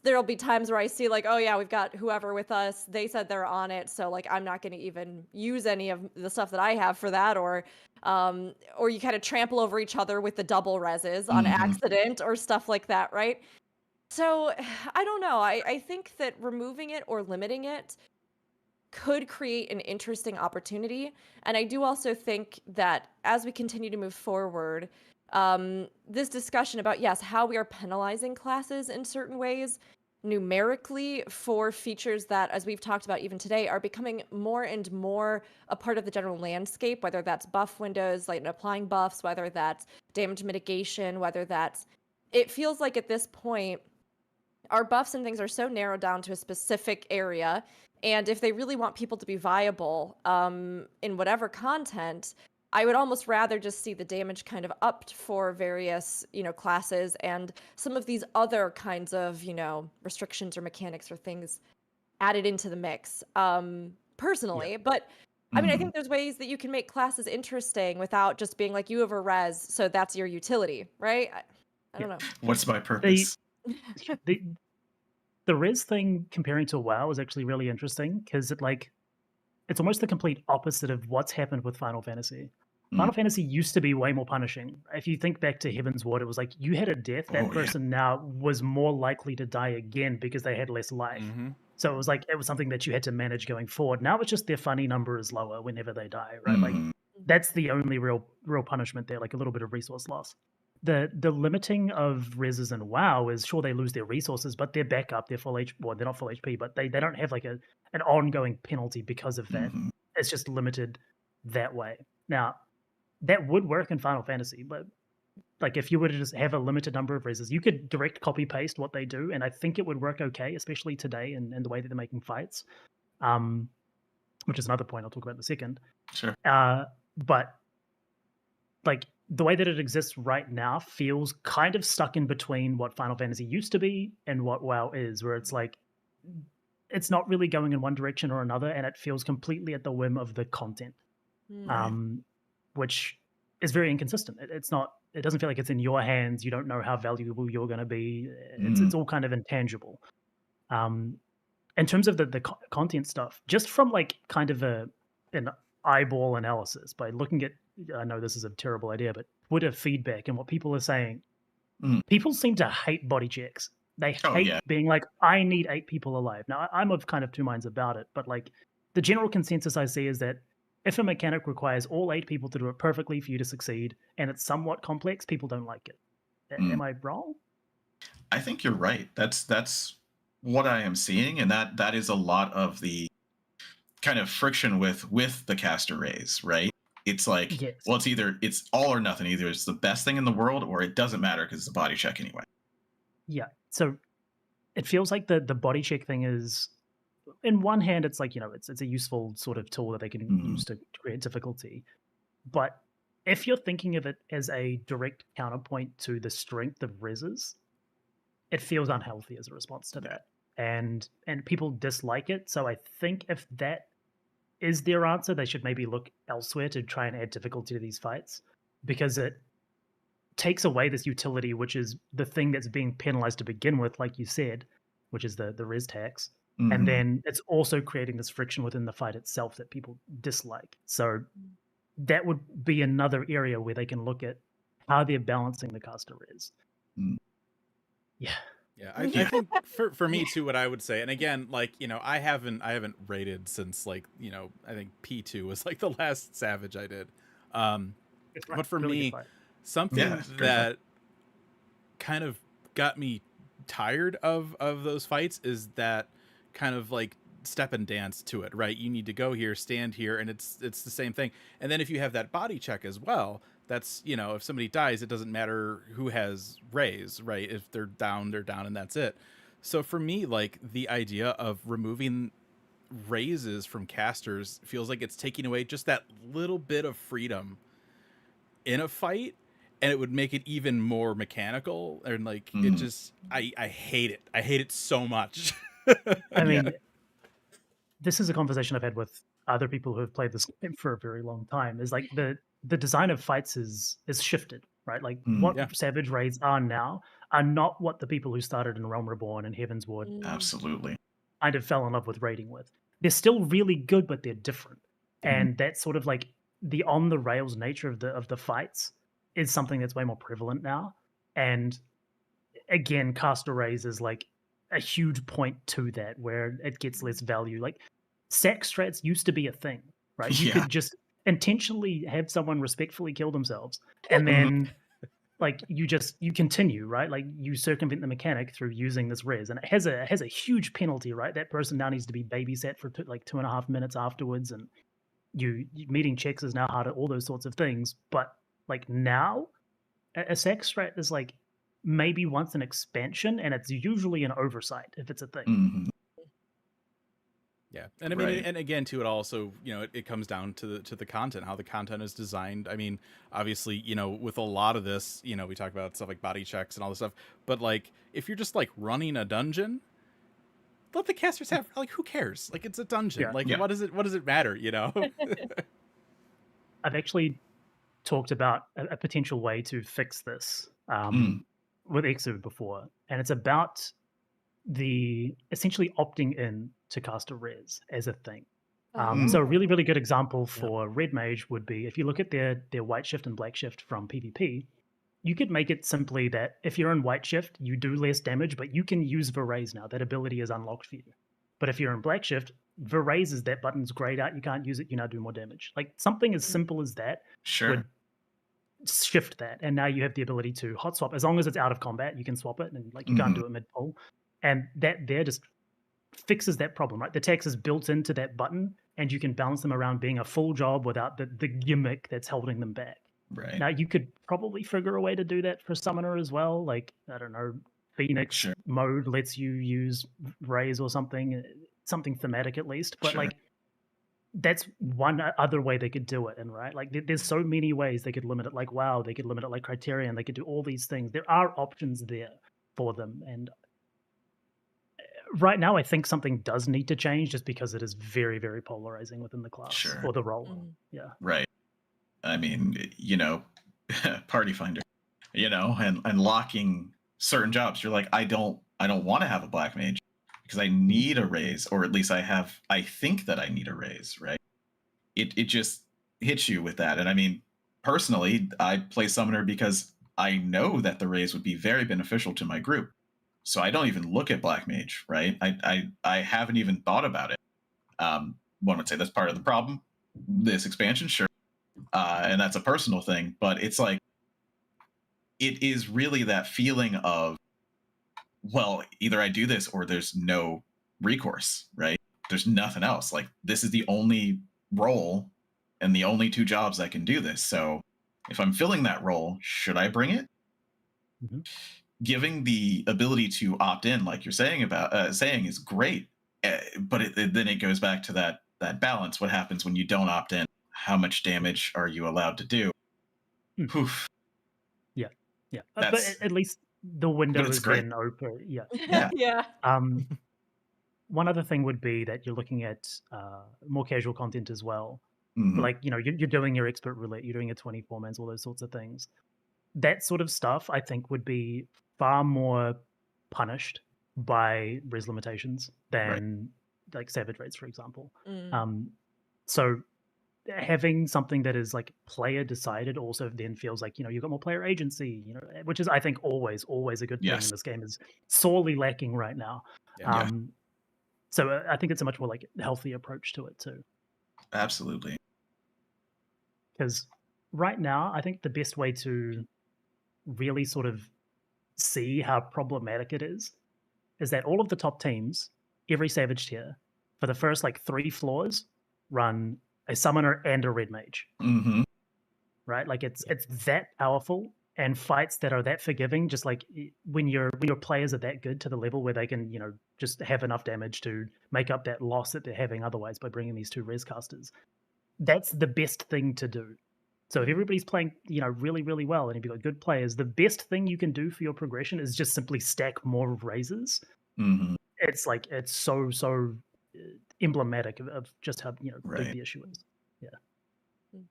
there'll be times where I see like, oh yeah, we've got whoever with us. They said they're on it, so like I'm not going to even use any of the stuff that I have for that. Or you kind of trample over each other with the double reses on accident or stuff like that, right? So, I don't know. I think that removing it or limiting it could create an interesting opportunity. And I do also think that as we continue to move forward, this discussion about, yes, how we are penalizing classes in certain ways numerically for features that, as we've talked about even today, are becoming more and more a part of the general landscape, whether that's buff windows, like applying buffs, whether that's damage mitigation, whether that's... It feels like at this point, our buffs and things are so narrowed down to a specific area, and if they really want people to be viable in whatever content, I would almost rather just see the damage kind of upped for various, classes, and some of these other kinds of, restrictions or mechanics or things added into the mix, personally. Yeah. But I mean, I think there's ways that you can make classes interesting without just being like, you have a res, so that's your utility, right? I don't know. What's my purpose? The res thing comparing to WoW is actually really interesting because it's almost the complete opposite of what's happened with Final Fantasy. Final Fantasy used to be way more punishing. If you think back to Heaven's Ward, it was like you had a death, that person now was more likely to die again because they had less life. So it was something that you had to manage going forward. Now it's just their funny number is lower whenever they die, right? Like that's the only real punishment there, like a little bit of resource loss. The limiting of reses in WoW is, sure, they lose their resources, but they're back up, they're full HP. Well, they're not full HP, but they don't have like an ongoing penalty because of that. It's just limited that way. Now, that would work in Final Fantasy, but like if you were to just have a limited number of reses, you could direct copy paste what they do, and I think it would work okay, especially today and the way that they're making fights. Which is another point I'll talk about in a second. Sure. But like the way that it exists right now feels kind of stuck in between what Final Fantasy used to be and what WoW is, where it's like it's not really going in one direction or another, and it feels completely at the whim of the content, which is very inconsistent. It doesn't feel like it's in your hands. You don't know how valuable you're going to be. It's all kind of intangible. In terms of the content stuff, just from like kind of an eyeball analysis by looking at, I know this is a terrible idea, but Twitter feedback and what people are saying, people seem to hate body checks. They hate being like, I need 8 people alive. Now, I'm of kind of two minds about it, but like the general consensus I see is that if a mechanic requires all 8 people to do it perfectly for you to succeed, and it's somewhat complex, people don't like it. Am I wrong? I think you're right. That's what I am seeing, and that is a lot of the kind of friction with the caster raise, right? It's like, well, it's all or nothing. Either it's the best thing in the world or it doesn't matter because it's a body check anyway. Yeah. So it feels like the body check thing is, in one hand, it's like, it's a useful sort of tool that they can use to create difficulty. But if you're thinking of it as a direct counterpoint to the strength of reses, it feels unhealthy as a response to that. And people dislike it. So I think if that is their answer, they should maybe look elsewhere to try and add difficulty to these fights, because it takes away this utility, which is the thing that's being penalized to begin with, like you said, which is the res tax. And then it's also creating this friction within the fight itself that people dislike. So that would be another area where they can look at how they're balancing the caster res. Yeah. Yeah, I think for me too, what I would say, and again, like, I haven't rated since, like, I think P2 was like the last Savage I did. But for really me, something that kind of got me tired of those fights is that kind of like step and dance to it, right? You need to go here, stand here, and it's the same thing. And then if you have that body check as well, that's, if somebody dies, it doesn't matter who has raise, right? If they're down, and that's it. So for me, like, the idea of removing raises from casters feels like it's taking away just that little bit of freedom in a fight, and it would make it even more mechanical. And like, it just, I hate it. I hate it so much. I mean, this is a conversation I've had with other people who have played this game for a very long time. Is like the design of fights is shifted, right? Like what Savage raids are now are not what the people who started in Realm Reborn and Heaven's Ward absolutely kind of fell in love with raiding with. They're still really good, but they're different. And that's sort of like the on the rails nature of the fights is something that's way more prevalent now. And again, caster raise is like a huge point to that, where it gets less value. Like sack strats used to be a thing, right? You could just intentionally have someone respectfully kill themselves, and then like you continue, right? Like you circumvent the mechanic through using this res, and it has a huge penalty, right? That person now needs to be babysat for like 2.5 minutes afterwards, and you meeting checks is now harder, all those sorts of things. But like now, a sack strat is like maybe once an expansion, and it's usually an oversight if it's a thing. Yeah, and I mean, and again, too, it also, it comes down to the content, how the content is designed. I mean, obviously, with a lot of this, we talk about stuff like body checks and all this stuff, but like, if you're just like running a dungeon, let the casters have, like, who cares? Like, it's a dungeon. Like, what does it matter? I've actually talked about a potential way to fix this with Eksu before, and it's about essentially opting in to cast a res as a thing. So a really, really good example for Red Mage would be, if you look at their white shift and black shift from PvP, you could make it simply that if you're in white shift, you do less damage, but you can use Veraze now. That ability is unlocked for you. But if you're in black shift, Veraze is that button's grayed out. You can't use it. You now do more damage. Like something as simple as that would shift that. And now you have the ability to hot swap. As long as it's out of combat, you can swap it, and like you can't do it mid-pull. And that there just fixes that problem, right? The text is built into that button, and you can balance them around being a full job without the gimmick that's holding them back. Right. Now, you could probably figure a way to do that for Summoner as well. Like, I don't know, Phoenix mode lets you use Raise or something thematic at least. But like, that's one other way they could do it. And right, like there's so many ways they could limit it. Like WoW, they could limit it like Criterion. They could do all these things. There are options there for them. And right now, I think something does need to change, just because it is very, very polarizing within the class or the role. Yeah. Right. I mean, Party Finder, and locking certain jobs. You're like, I don't want to have a black mage because I need a raise, or at least I think that I need a raise, right? It just hits you with that. And I mean, personally, I play Summoner because I know that the raise would be very beneficial to my group. So I don't even look at black mage, right? I haven't even thought about it. One would say that's part of the problem. This expansion, sure. And that's a personal thing, but it's like, it is really that feeling of, well, either I do this or there's no recourse, right? There's nothing else. Like, this is the only role and the only 2 jobs that can do this. So if I'm filling that role, should I bring it? giving the ability to opt in, like you're saying is great, but then it goes back to that balance. What happens when you don't opt in? How much damage are you allowed to do? Poof. Yeah, yeah. But at least the window is then open. Yeah, yeah. One other thing would be that you're looking at more casual content as well. Like, you know, you're doing your expert roulette, you're doing a 24-mans, all those sorts of things. That sort of stuff, I think, would be far more punished by res limitations than like savage rates, for example. So having something that is like player decided also then feels like, you know, you've got more player agency, you know, which is, I think, always a good thing. And this game is sorely lacking right now. So I think it's a much more like healthy approach to it too. Absolutely. Because right now, I think the best way to really sort of see how problematic it is that all of the top teams, every Savage tier, for the first like 3 floors, run a summoner and a red mage. Right? Like it's that powerful, and fights that are that forgiving, just like when your players are that good to the level where they can, you know, just have enough damage to make up that loss that they're having otherwise by bringing these 2 res casters. That's the best thing to do. So if everybody's playing, you know, really, really well, and if you've got good players, the best thing you can do for your progression is just simply stack more raises. It's like, it's so emblematic of just how, you know, big the issue is. Yeah.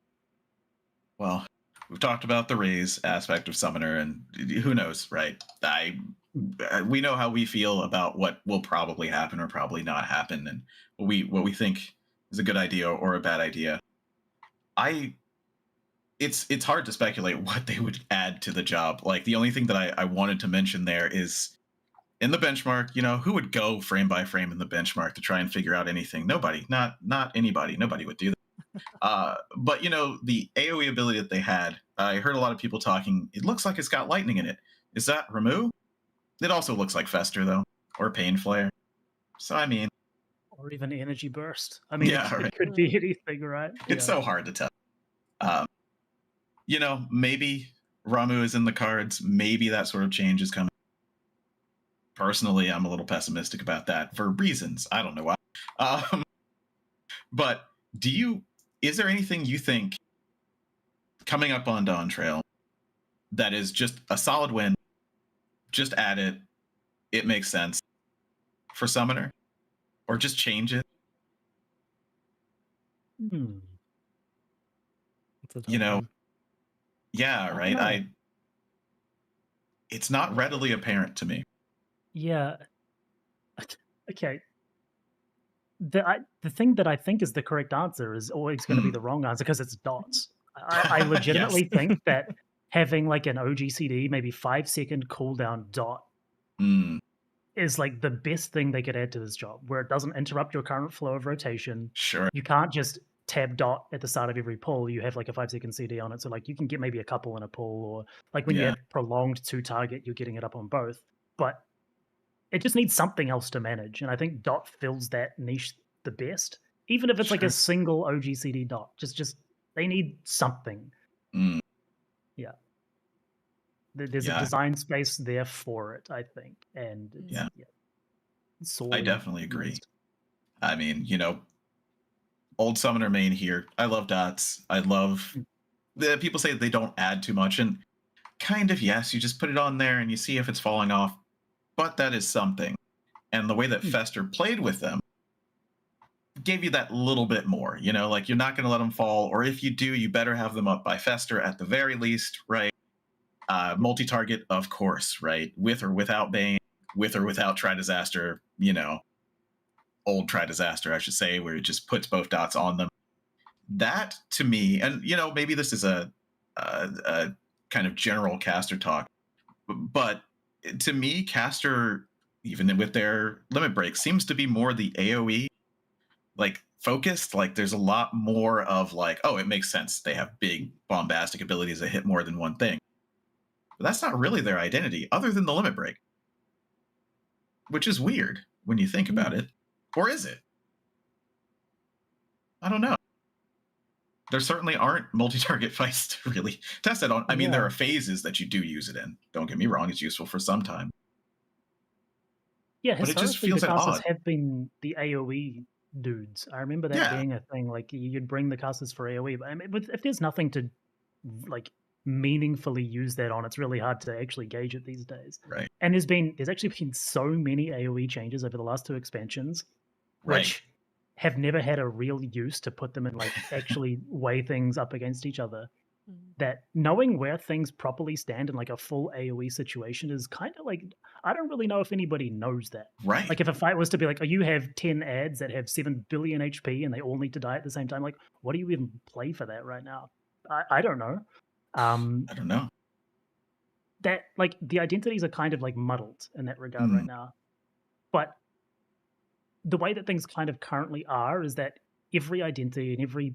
Well, we've talked about the raise aspect of Summoner, and who knows, right? We know how we feel about what will probably happen or probably not happen, and what we think is a good idea or a bad idea. It's hard to speculate what they would add to the job. Like, the only thing that I wanted to mention there is, in the benchmark, you know, who would go frame by frame in the benchmark to try and figure out anything? Nobody. Not anybody. Nobody would do that. But, you know, the AoE ability that they had, I heard a lot of people talking, it looks like it's got lightning in it. Is that Ramu? It also looks like Fester, though, or Pain Flare. So, I mean... Or even Energy Burst. I mean, it could be anything, right? It's so hard to tell. You know, maybe Ramu is in the cards. Maybe that sort of change is coming. Personally, I'm a little pessimistic about that for reasons. I don't know why. But is there anything you think coming up on Dawntrail that is just a solid win? Just add it. It makes sense for Summoner, or just change it. You know, yeah, right. It's not readily apparent to me. Yeah. Okay. The thing that I think is the correct answer is always going to be the wrong answer, because it's dots. I legitimately think that having like an OGCD, maybe 5-second cooldown dot is like the best thing they could add to this job, where it doesn't interrupt your current flow of rotation. Sure. You can't just tab dot at the start of every pull. You have like a 5-second CD on it. So like you can get maybe a couple in a pull, or like when you have prolonged to target, you're getting it up on both. But it just needs something else to manage. And I think dot fills that niche the best. Even if it's like a single OGCD dot. Just they need something. Yeah. There's a design space there for it, I think. And I definitely agree. I mean, you know, old Summoner main here. I love dots. I love the people say that they don't add too much, and kind of, yes, you just put it on there and you see if it's falling off, but that is something. And the way that Fester played with them gave you that little bit more, you know, like you're not going to let them fall, or if you do, you better have them up by Fester at the very least, right? Multi-target, of course, right? With or without Bane, with or without Tri-Disaster, you know, old Tri-Disaster, I should say, where it just puts both dots on them. That, to me, and, you know, maybe this is a kind of general caster talk, but to me, caster, even with their limit break, seems to be more the AoE, like, focused. Like, there's a lot more of, like, oh, it makes sense. They have big, bombastic abilities that hit more than one thing. But that's not really their identity, other than the limit break. Which is weird when you think about it. Or is it? I don't know. there certainly aren't multi-target fights to really test it on. I mean, there are phases that you do use it in. Don't get me wrong; it's useful for some time. Yeah, but it just historically, feels the casters odd. have been the AoE dudes. I remember that Yeah. being a thing. Like you'd bring the casters for AoE, but I mean, if there's nothing to like meaningfully use that on, it's really hard to actually gauge it these days. Right. And there's actually been so many AoE changes over the last 2 expansions, which have never had a real use to put them in like actually weigh things up against each other. That knowing where things properly stand in like a full AoE situation is kind of like, I don't really know if anybody knows that. Right. Like if a fight was to be like, oh, you have 10 ads that have 7 billion HP and they all need to die at the same time. Like, what do you even play for that right now? I don't know. I don't know. That like the identities are kind of like muddled in that regard right now. But the way that things kind of currently are is that every identity and every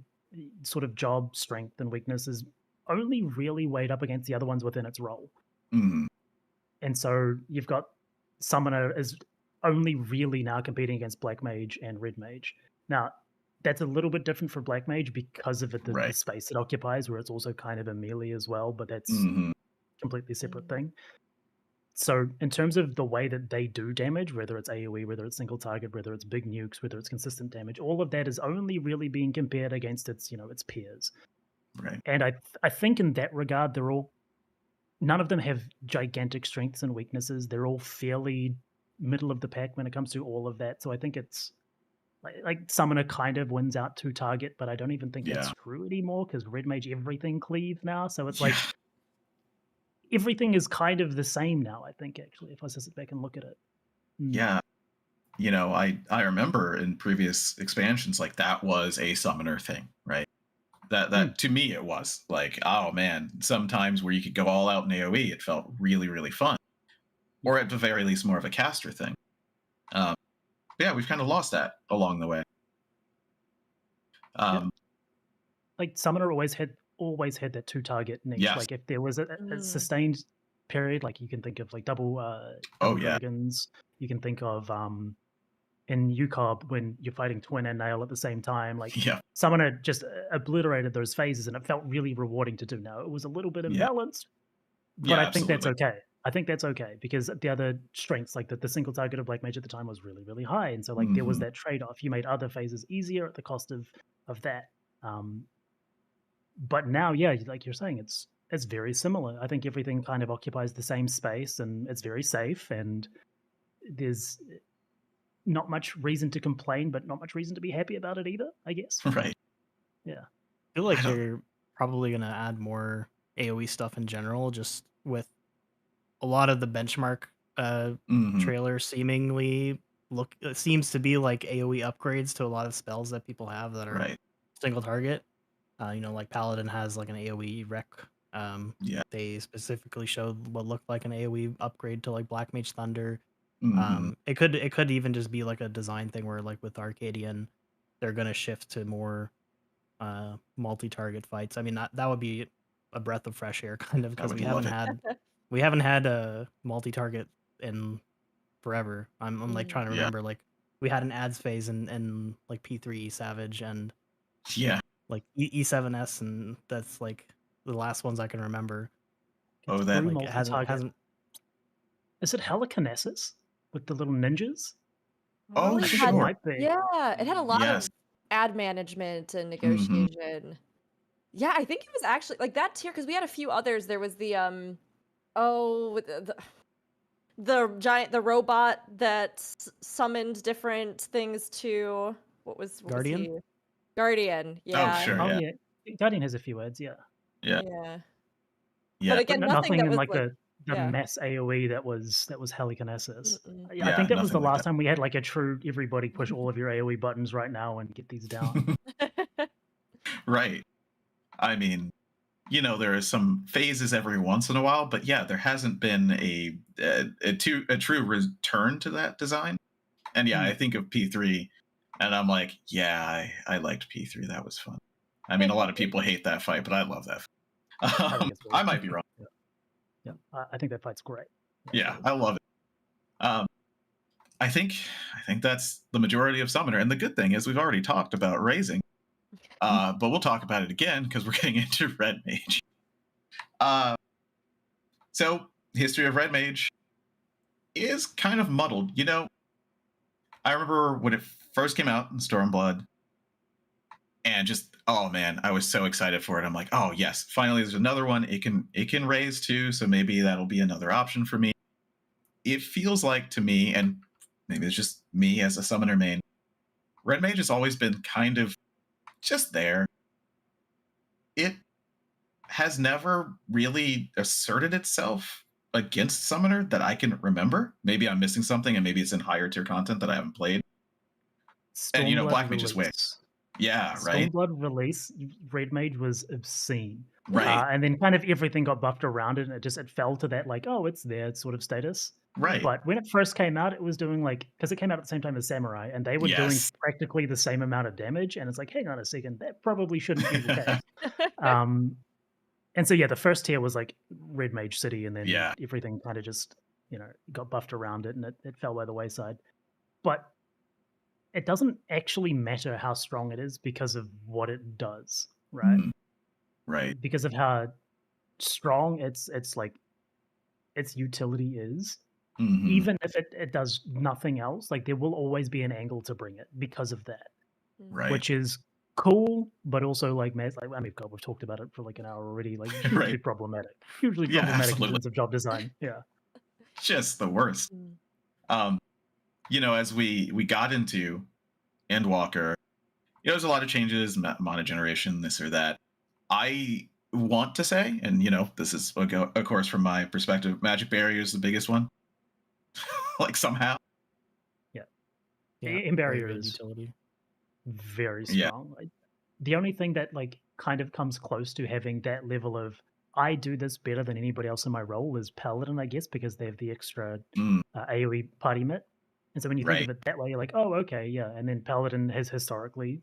sort of job strength and weakness is only really weighed up against the other ones within its role. And so you've got Summoner is only really now competing against Black Mage and Red Mage. Now, that's a little bit different for Black Mage because of the space it occupies, where it's also kind of a melee as well, but that's a completely separate thing. So in terms of the way that they do damage, whether it's AoE, whether it's single target, whether it's big nukes, whether it's consistent damage, all of that is only really being compared against its, its peers. Right. And I think in that regard, none of them have gigantic strengths and weaknesses. They're all fairly middle of the pack when it comes to all of that. So I think it's like Summoner kind of wins out to target, but I don't even think that's true anymore because Red Mage everything cleave now. So it's like everything is kind of the same now, I think, actually, if I sit back and look at it. Yeah. I remember in previous expansions, like that was a Summoner thing, right? That to me it was like, oh man, sometimes where you could go all out in AoE, it felt really, really fun. Or at the very least more of a caster thing. Yeah, we've kind of lost that along the way. Like Summoner always had that 2-target niche. Yes. Like if there was a sustained period, like you can think of like double dragons, you can think of in UCOB when you're fighting Twin and Nail at the same time, like Summoner just obliterated those phases and it felt really rewarding to do. Now it was a little bit imbalanced, but I think that's okay. I think that's okay because the other strengths, like the single target of Black Mage at the time was really, really high. And so like there was that trade-off. You made other phases easier at the cost of that. But now, like you're saying, it's very similar. I think everything kind of occupies the same space and it's very safe and there's not much reason to complain, but not much reason to be happy about it either, I guess. Right. Yeah. I feel like they're probably going to add more AoE stuff in general, just with a lot of the benchmark trailer seemingly seems to be like AoE upgrades to a lot of spells that people have that are single target. Like Paladin has like an AoE rec. They specifically showed what looked like an AoE upgrade to like Black Mage Thunder. It could even just be like a design thing where like with Arcadian, they're gonna shift to more multi-target fights. I mean that would be a breath of fresh air, kind of, because we haven't had a multi-target in forever. I'm like trying to remember, like we had an ads phase in like P3 Savage and like E7S, and that's like the last ones I can remember. Oh, that like, it hasn't. Is it Helikinesis with the little ninjas? Oh, I think it might be. Yeah, it had a lot of ad management and negotiation. Yeah, I think it was actually like that tier because we had a few others. There was the the robot that summoned different things to Guardian? Guardian, yeah. Oh, sure, yeah. Guardian has a few ads, Yeah. But again, nothing that in was like the mass AoE that was Helikinesis. Yeah, I think that was the like last time we had like a true everybody push all of your AoE buttons right now and get these down. Right. I mean, there are some phases every once in a while, but there hasn't been a true return to that design. And I think of P3 and I'm like, I liked P3. That was fun. I mean, a lot of people hate that fight, but I love that fight. I might be wrong. Yeah, I think that fight's great. Yeah, I love it. I think that's the majority of Summoner. And the good thing is we've already talked about raising. But we'll talk about it again because we're getting into Red Mage. So, history of Red Mage is kind of muddled. You know, I remember when it first came out in Stormblood, and just, oh man, I was so excited for it. I'm like, oh yes, finally there's another one. It can raise too, so maybe that'll be another option for me. It feels like to me, and maybe it's just me as a summoner main, Red Mage has always been kind of just there. It has never really asserted itself against summoner that I can remember. Maybe I'm missing something, and maybe it's in higher tier content that I haven't played. And you know, Black Mage is way. Yeah, right. Stormblood release, Red Mage was obscene. Right. And then kind of everything got buffed around it, and it fell to that like, oh, it's there sort of status. Right. But when it first came out, it was doing like, because it came out at the same time as Samurai, and they were doing practically the same amount of damage. And it's like, hang on a second, that probably shouldn't be the case. And so yeah, the first tier was like Red Mage City, and then everything kind of just, you know, got buffed around it, and it fell by the wayside. But it doesn't actually matter how strong it is because of what it does, right? Right. Because of how strong its like its utility is. Even if it does nothing else, like there will always be an angle to bring it because of that. Right. Which is cool, but also like, man, like, I mean, God, we've talked about it for like an hour already. Like, hugely problematic. Hugely problematic in terms of job design. Yeah. Just the worst. You know, as we got into Endwalker, you know, there's a lot of changes, mana generation, this or that. I want to say, and you know, this is of course from my perspective, Magic Barrier is the biggest one. Like somehow. Yeah. In Barrier is utility. Very strong. Like, the only thing that like kind of comes close to having that level of I do this better than anybody else in my role is Paladin, I guess, because they have the extra AoE party mitt. And so when you think of it that way, you're like, oh, okay, yeah. And then Paladin has historically,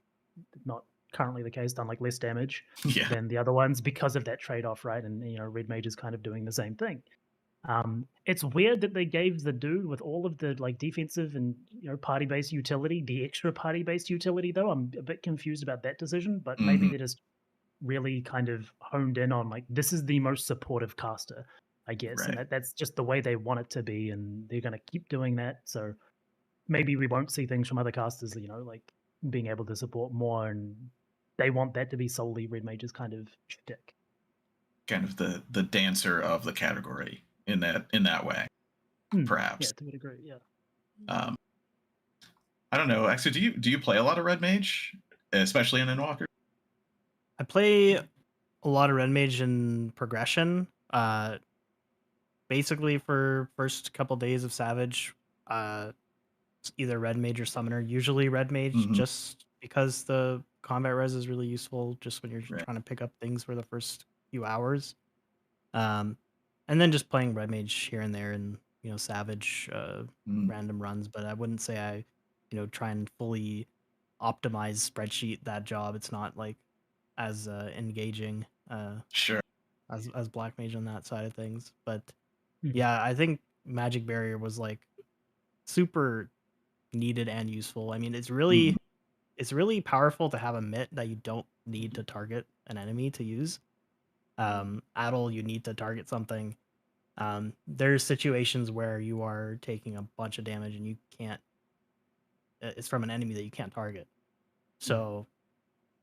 not currently the case, done like less damage than the other ones because of that trade-off, right? And you know, Red Mage is kind of doing the same thing. It's weird that they gave the dude with all of the like defensive and you know party-based utility the extra party-based utility though. I'm a bit confused about that decision, but maybe they're just really kind of honed in on like this is the most supportive caster, I guess, and that's just the way they want it to be, and they're going to keep doing that. So maybe we won't see things from other casters, you know, like being able to support more, and they want that to be solely Red Mage's kind of shtick. Kind of the dancer of the category. In that way, perhaps. Yeah, to a degree, yeah. I don't know. Actually, do you play a lot of Red Mage, especially in Endwalker? I play a lot of Red Mage in progression. Basically, for first couple days of Savage, it's either Red Mage or Summoner. Usually Red Mage, just because the combat res is really useful. Just when you're trying to pick up things for the first few hours. And then just playing Red Mage here and there and, you know, Savage random runs. But I wouldn't say I, you know, try and fully optimize spreadsheet that job. It's not like as engaging as Black Mage on that side of things. But yeah, I think Magic Barrier was like super needed and useful. I mean, it's really powerful to have a mitt that you don't need to target an enemy to use. Addle, you need to target something. There's situations where you are taking a bunch of damage and you can't, it's from an enemy that you can't target. So,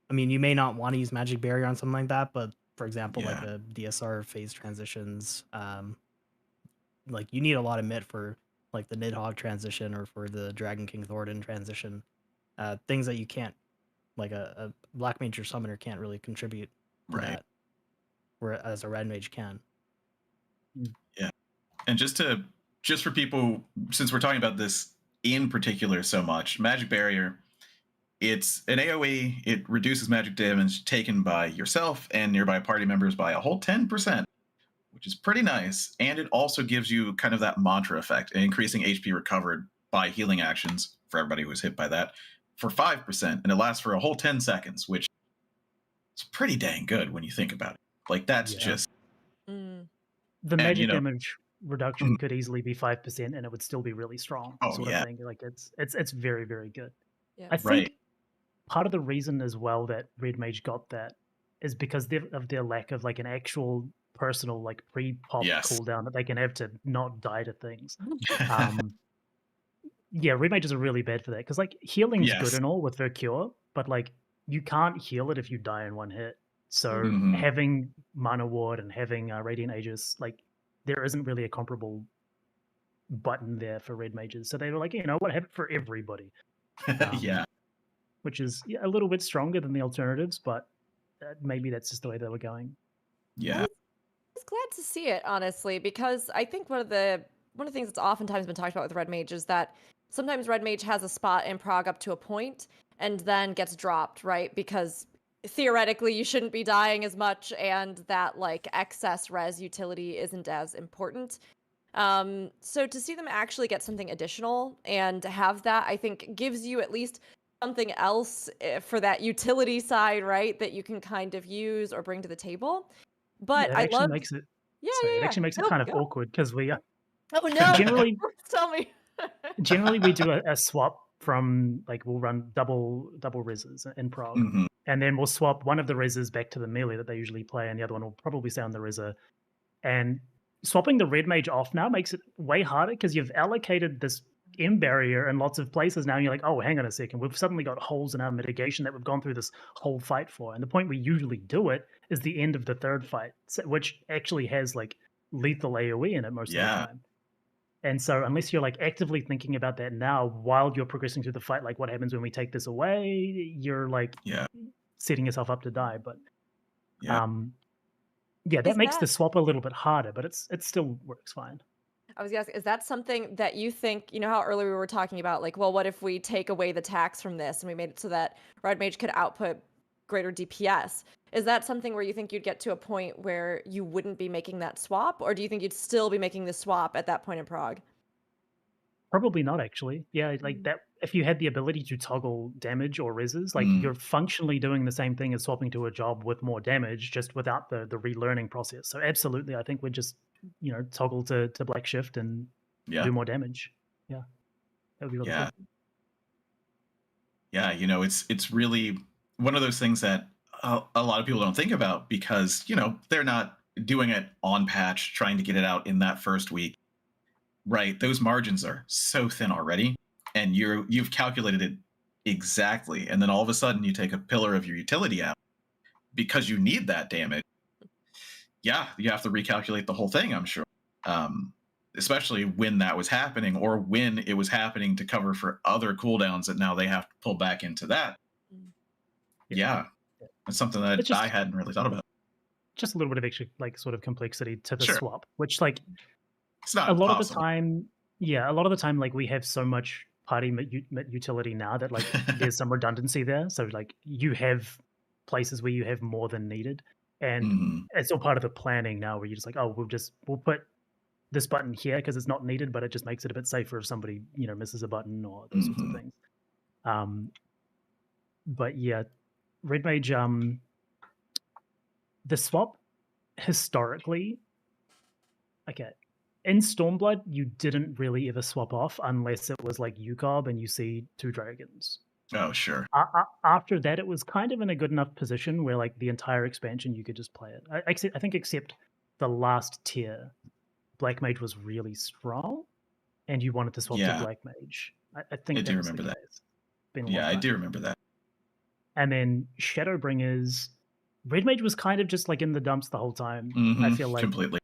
I mean, you may not want to use Magic Barrier on something like that, but for example, like a DSR phase transitions, like you need a lot of mitt for like the Nidhogg transition or for the Dragon King Thornton transition, things that you can't, like a Black Mage or Summoner can't really contribute to that. Whereas a Red Mage can. Yeah. And just for people, since we're talking about this in particular so much, Magic Barrier, it's an AoE. It reduces magic damage taken by yourself and nearby party members by a whole 10%, which is pretty nice. And it also gives you kind of that mantra effect, increasing HP recovered by healing actions for everybody who's hit by that for 5%. And it lasts for a whole 10 seconds, which is pretty dang good when you think about it. Like that's just the magic damage reduction could easily be 5%, and it would still be really strong. Of thing. Like it's very very good. Yeah. I think part of the reason as well that Red Mage got that is because of their lack of like an actual personal like pre-pop cooldown that they can have to not die to things. Yeah, Red Mages are really bad for that because like healing's good and all with their cure, but like you can't heal it if you die in one hit. So having Mana Ward and having Radiant Aegis, like there isn't really a comparable button there for Red Mages. So they were like, you know what, have it for everybody. Which is a little bit stronger than the alternatives, but maybe that's just the way they were going. Yeah. I was glad to see it, honestly, because I think one of the things that's oftentimes been talked about with Red Mage is that sometimes Red Mage has a spot in prog up to a point and then gets dropped, right? Because theoretically you shouldn't be dying as much and that like excess res utility isn't as important. So to see them actually get something additional and have that, I think gives you at least something else for that utility side, right? That you can kind of use or bring to the table. But yeah, I love makes it it actually makes it kind of awkward because we oh no generally tell me generally we do a swap from like we'll run double reses in prog, and then we'll swap one of the reses back to the melee that they usually play, and the other one will probably stay on the resa. And swapping the Red Mage off now makes it way harder because you've allocated this M barrier in lots of places now, and you're like, oh, hang on a second, we've suddenly got holes in our mitigation that we've gone through this whole fight for. And the point we usually do it is the end of the third fight, which actually has like lethal AoE in it most of the time. And so unless you're like actively thinking about that now while you're progressing through the fight, like what happens when we take this away, you're like setting yourself up to die. But that makes the swap a little bit harder, but it still works fine. I was gonna ask, is that something that you think, you know how earlier we were talking about like, well, what if we take away the tax from this and we made it so that Red Mage could output greater DPS? Is that something where you think you'd get to a point where you wouldn't be making that swap, or do you think you'd still be making the swap at that point in prog? Probably not, actually. Yeah, like that. If you had the ability to toggle damage or reses, like you're functionally doing the same thing as swapping to a job with more damage, just without the relearning process. So absolutely, I think we'd just toggle to Black Shift and do more damage. Yeah, that would be really cool. Yeah, it's really one of those things that a lot of people don't think about because they're not doing it on patch, trying to get it out in that first week. Right, those margins are so thin already, and you've calculated it exactly, and then all of a sudden you take a pillar of your utility out because you need that damage. Yeah, you have to recalculate the whole thing, I'm sure. Especially when that was happening, or when it was happening to cover for other cooldowns that now they have to pull back into that. Yeah, it's something that I hadn't really thought about. Just a little bit of extra, like, sort of complexity to the swap, which, like, it's not a lot of the time, like, we have so much party utility now that, like, there's some redundancy there. So, like, you have places where you have more than needed. And it's all part of the planning now where you're just like, oh, we'll put this button here because it's not needed, but it just makes it a bit safer if somebody, misses a button or those sorts of things. But yeah, Red Mage, the swap historically, okay, in Stormblood, you didn't really ever swap off unless it was like UCOB and you see 2 dragons. Oh, sure. After that, it was kind of in a good enough position where, like, the entire expansion, you could just play it. I think except the last tier, Black Mage was really strong, and you wanted to swap to Black Mage. I think I do remember that. Yeah, I do remember that. And then Shadowbringers, Red Mage was kind of just like in the dumps the whole time. I feel like completely.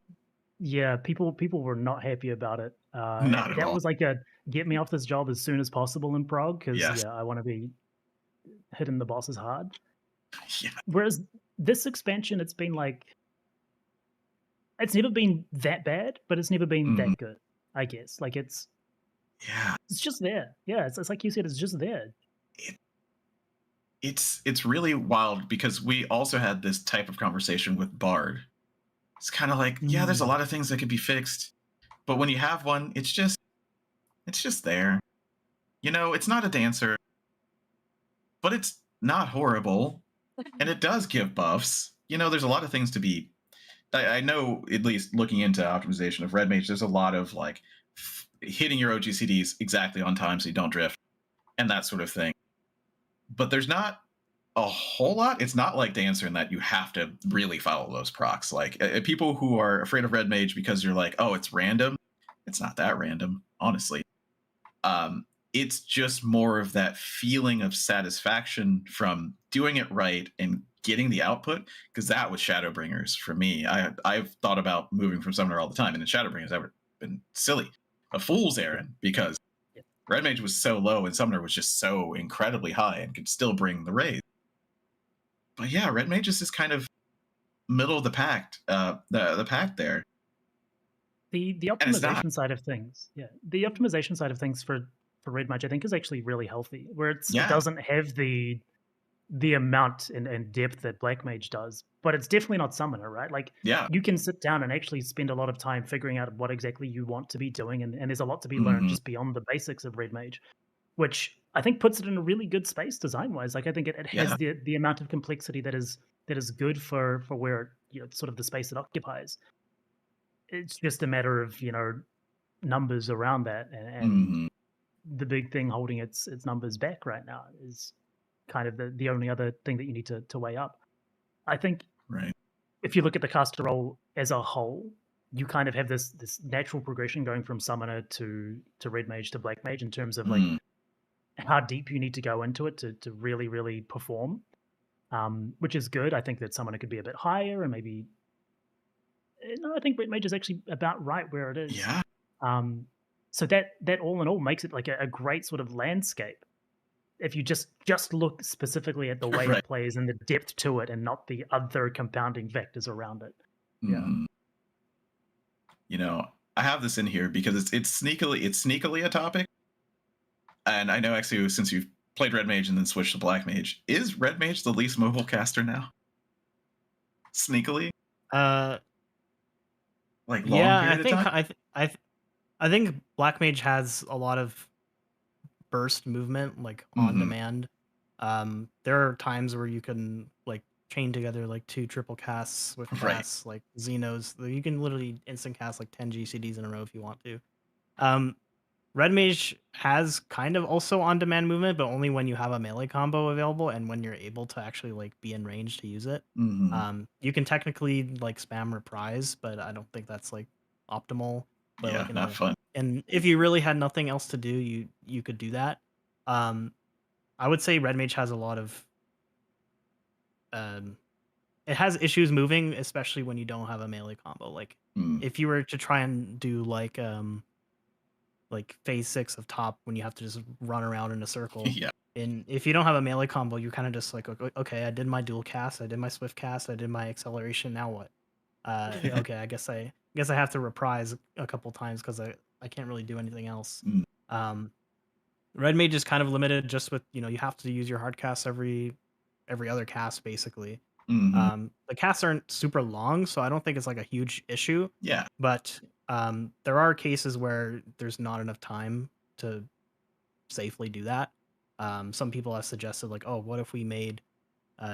Yeah, people were not happy about it. Not at that all. was like a get me off this job as soon as possible in prog because I want to be hitting the bosses hard. Yeah. Whereas this expansion, it's been like it's never been that bad, but it's never been that good. I guess like it's just there. Yeah, it's like you said, it's just there. It's really wild because we also had this type of conversation with Bard. It's kind of like, there's a lot of things that could be fixed, but when you have one, it's just there. It's not a dancer, but it's not horrible, and it does give buffs. There's a lot of things to be. I know, at least looking into optimization of Red Mage, there's a lot of like hitting your OGCDs exactly on time so you don't drift, and that sort of thing. but there's not a whole lot. It's not like Dancer in that you have to really follow those procs. Like people who are afraid of Red Mage because you're like, oh, it's random. It's not that random, honestly. It's just more of that feeling of satisfaction from doing it right and getting the output, because that was Shadowbringers for me. I've thought about moving from Summoner all the time, and then Shadowbringers have been silly, a fool's errand, because Red Mage was so low and Summoner was just so incredibly high and could still bring the raid. But yeah, Red Mage is just kind of middle of the pack, the pack there. The optimization side of things, the optimization side of things for Red Mage, I think, is actually really healthy, where it doesn't have the amount and depth that Black Mage does, but it's definitely not Summoner, right? Like, you can sit down and actually spend a lot of time figuring out what exactly you want to be doing, and there's a lot to be learned just beyond the basics of Red Mage, which I think puts it in a really good space design-wise. Like, I think it has the amount of complexity that is good for where sort of the space it occupies. It's just a matter of numbers around that, and the big thing holding its numbers back right now is kind of the only other thing that you need to weigh up. I think if you look at the caster role as a whole, you kind of have this natural progression going from Summoner to Red Mage to Black Mage in terms of like how deep you need to go into it to really, really perform, which is good. I think that Summoner could be a bit higher, and maybe no, I think Red Mage is actually about right where it is. Yeah. So that all in all makes it like a great sort of landscape. If you just look specifically at the way it plays and the depth to it, and not the other compounding vectors around it. I have this in here because it's sneakily a topic. And I know, Eksu, since you've played Red Mage and then switched to Black Mage, is Red Mage the least mobile caster now? Sneakily? Like long period of time? I think Black Mage has a lot of burst movement, like on demand. There are times where you can like chain together like 2 triple casts with casts like Xenos. You can literally instant cast like 10 GCDs in a row if you want to. Red Mage has kind of also on demand movement, but only when you have a melee combo available and when you're able to actually like be in range to use it. You can technically like spam reprise, but I don't think that's like optimal. But like, not fun. And if you really had nothing else to do, you could do that. I would say Red Mage has a lot of it has issues moving, especially when you don't have a melee combo. Like if you were to try and do like phase 6 of top, when you have to just run around in a circle. And if you don't have a melee combo, you're kind of just like, okay, I did my dual cast, I did my swift cast, I did my acceleration. Now what? Okay, I guess I have to reprise a couple times because I can't really do anything else. Red Mage is kind of limited just with you have to use your hard cast every other cast basically. The casts aren't super long, so I don't think it's like a huge issue. But there are cases where there's not enough time to safely do that. Some people have suggested like, oh, what if we made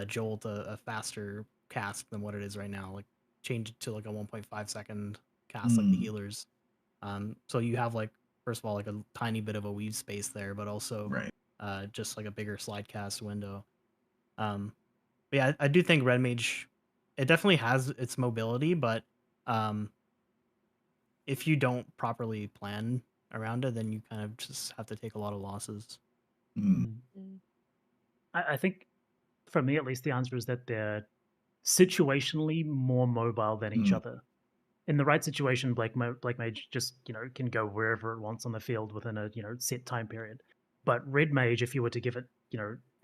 Jolt a faster cast than what it is right now? Like change it to like a 1.5 second cast like the healers. So you have like, first of all, like a tiny bit of a weave space there, but also just like a bigger slide cast window. But yeah, I do think Red Mage, it definitely has its mobility, but if you don't properly plan around it, then you kind of just have to take a lot of losses. I think for me, at least, the answer is that they're situationally more mobile than each other. In the right situation, Black Mage just can go wherever it wants on the field within a set time period. But Red Mage, if you were to give it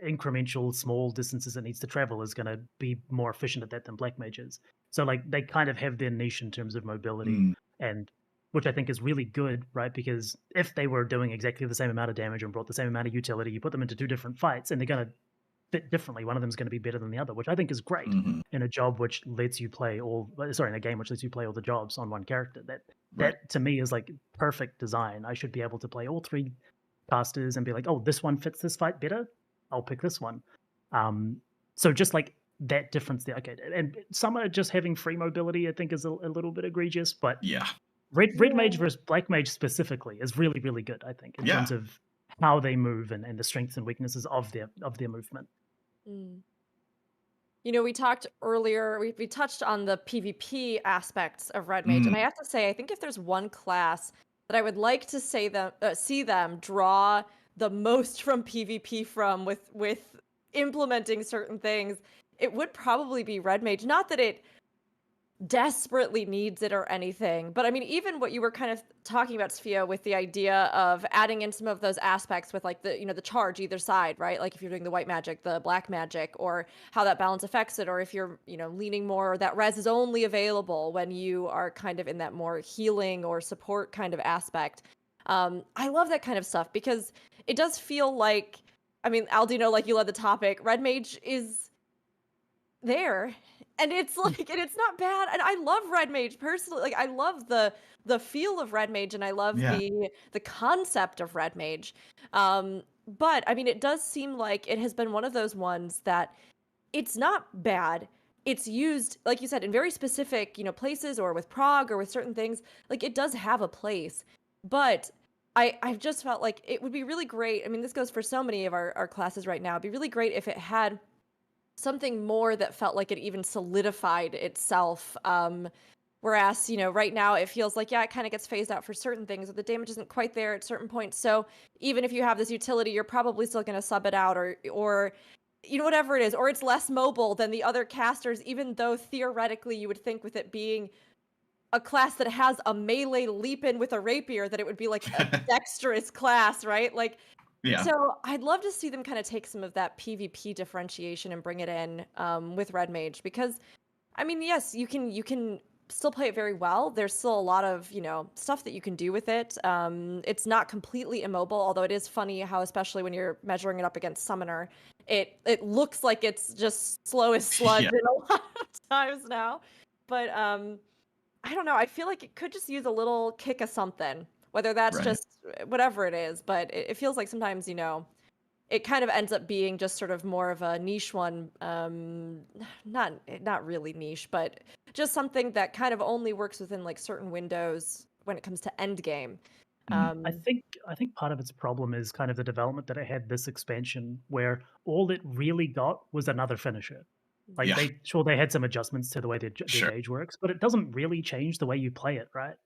incremental small distances it needs to travel, is going to be more efficient at that than Black Mage is. So like they kind of have their niche in terms of mobility, and which I think is really good, right? Because if they were doing exactly the same amount of damage and brought the same amount of utility, you put them into 2 different fights and they're going to fit differently. One of them is going to be better than the other, which I think is great in a job which lets you play in a game which lets you play all the jobs on one character. That to me is like perfect design. I should be able to play all 3 casters and be like, oh, this one fits this fight better, I'll pick this one. So just like that difference there. Okay, and some are just having free mobility, I think is a little bit egregious, but Red Mage versus Black Mage specifically is really, really good, I think, in terms of how they move and the strengths and weaknesses of their movement. You know, we talked earlier, we touched on the PvP aspects of Red Mage, and I have to say, I think if there's one class that I would like to see them draw the most from PvP from with implementing certain things, it would probably be Red Mage. Not that it desperately needs it or anything, but I mean, even what you were kind of talking about, Sfia, with the idea of adding in some of those aspects with like the charge either side, right? Like if you're doing the white magic, the black magic, or how that balance affects it, or if you're leaning more, that res is only available when you are kind of in that more healing or support kind of aspect. I love that kind of stuff because it does feel like, I mean, Aldino, like you led the topic, Red Mage is there, and it's like, and it's not bad, and I love Red Mage personally. Like I love the feel of Red Mage, and I love the concept of Red Mage. But I mean, it does seem like it has been one of those ones that it's not bad. It's used, like you said, in very specific places, or with prog, or with certain things. Like it does have a place, but I've just felt like it would be really great. I mean, this goes for so many of our classes right now. It'd be really great if it had something more that felt like it even solidified itself. Whereas, right now it feels like, it kind of gets phased out for certain things, or the damage isn't quite there at certain points. So even if you have this utility, you're probably still going to sub it out, or whatever it is, or it's less mobile than the other casters, even though theoretically you would think with it being a class that has a melee leap in with a rapier that it would be like a dexterous class, right? Like, so I'd love to see them kind of take some of that PvP differentiation and bring it in with Red Mage, because I mean, yes, you can still play it very well. There's still a lot of stuff that you can do with it. It's not completely immobile, although it is funny how, especially when you're measuring it up against Summoner, it looks like it's just slow as sludge in a lot of times now. But I don't know. I feel like it could just use a little kick of something. Whether that's just whatever it is, but it feels like sometimes, it kind of ends up being just sort of more of a niche one. Not really niche, but just something that kind of only works within like certain windows when it comes to end game. I think part of its problem is kind of the development that it had this expansion, where all it really got was another finisher. Like they had some adjustments to the way their gauge works, but it doesn't really change the way you play it, right?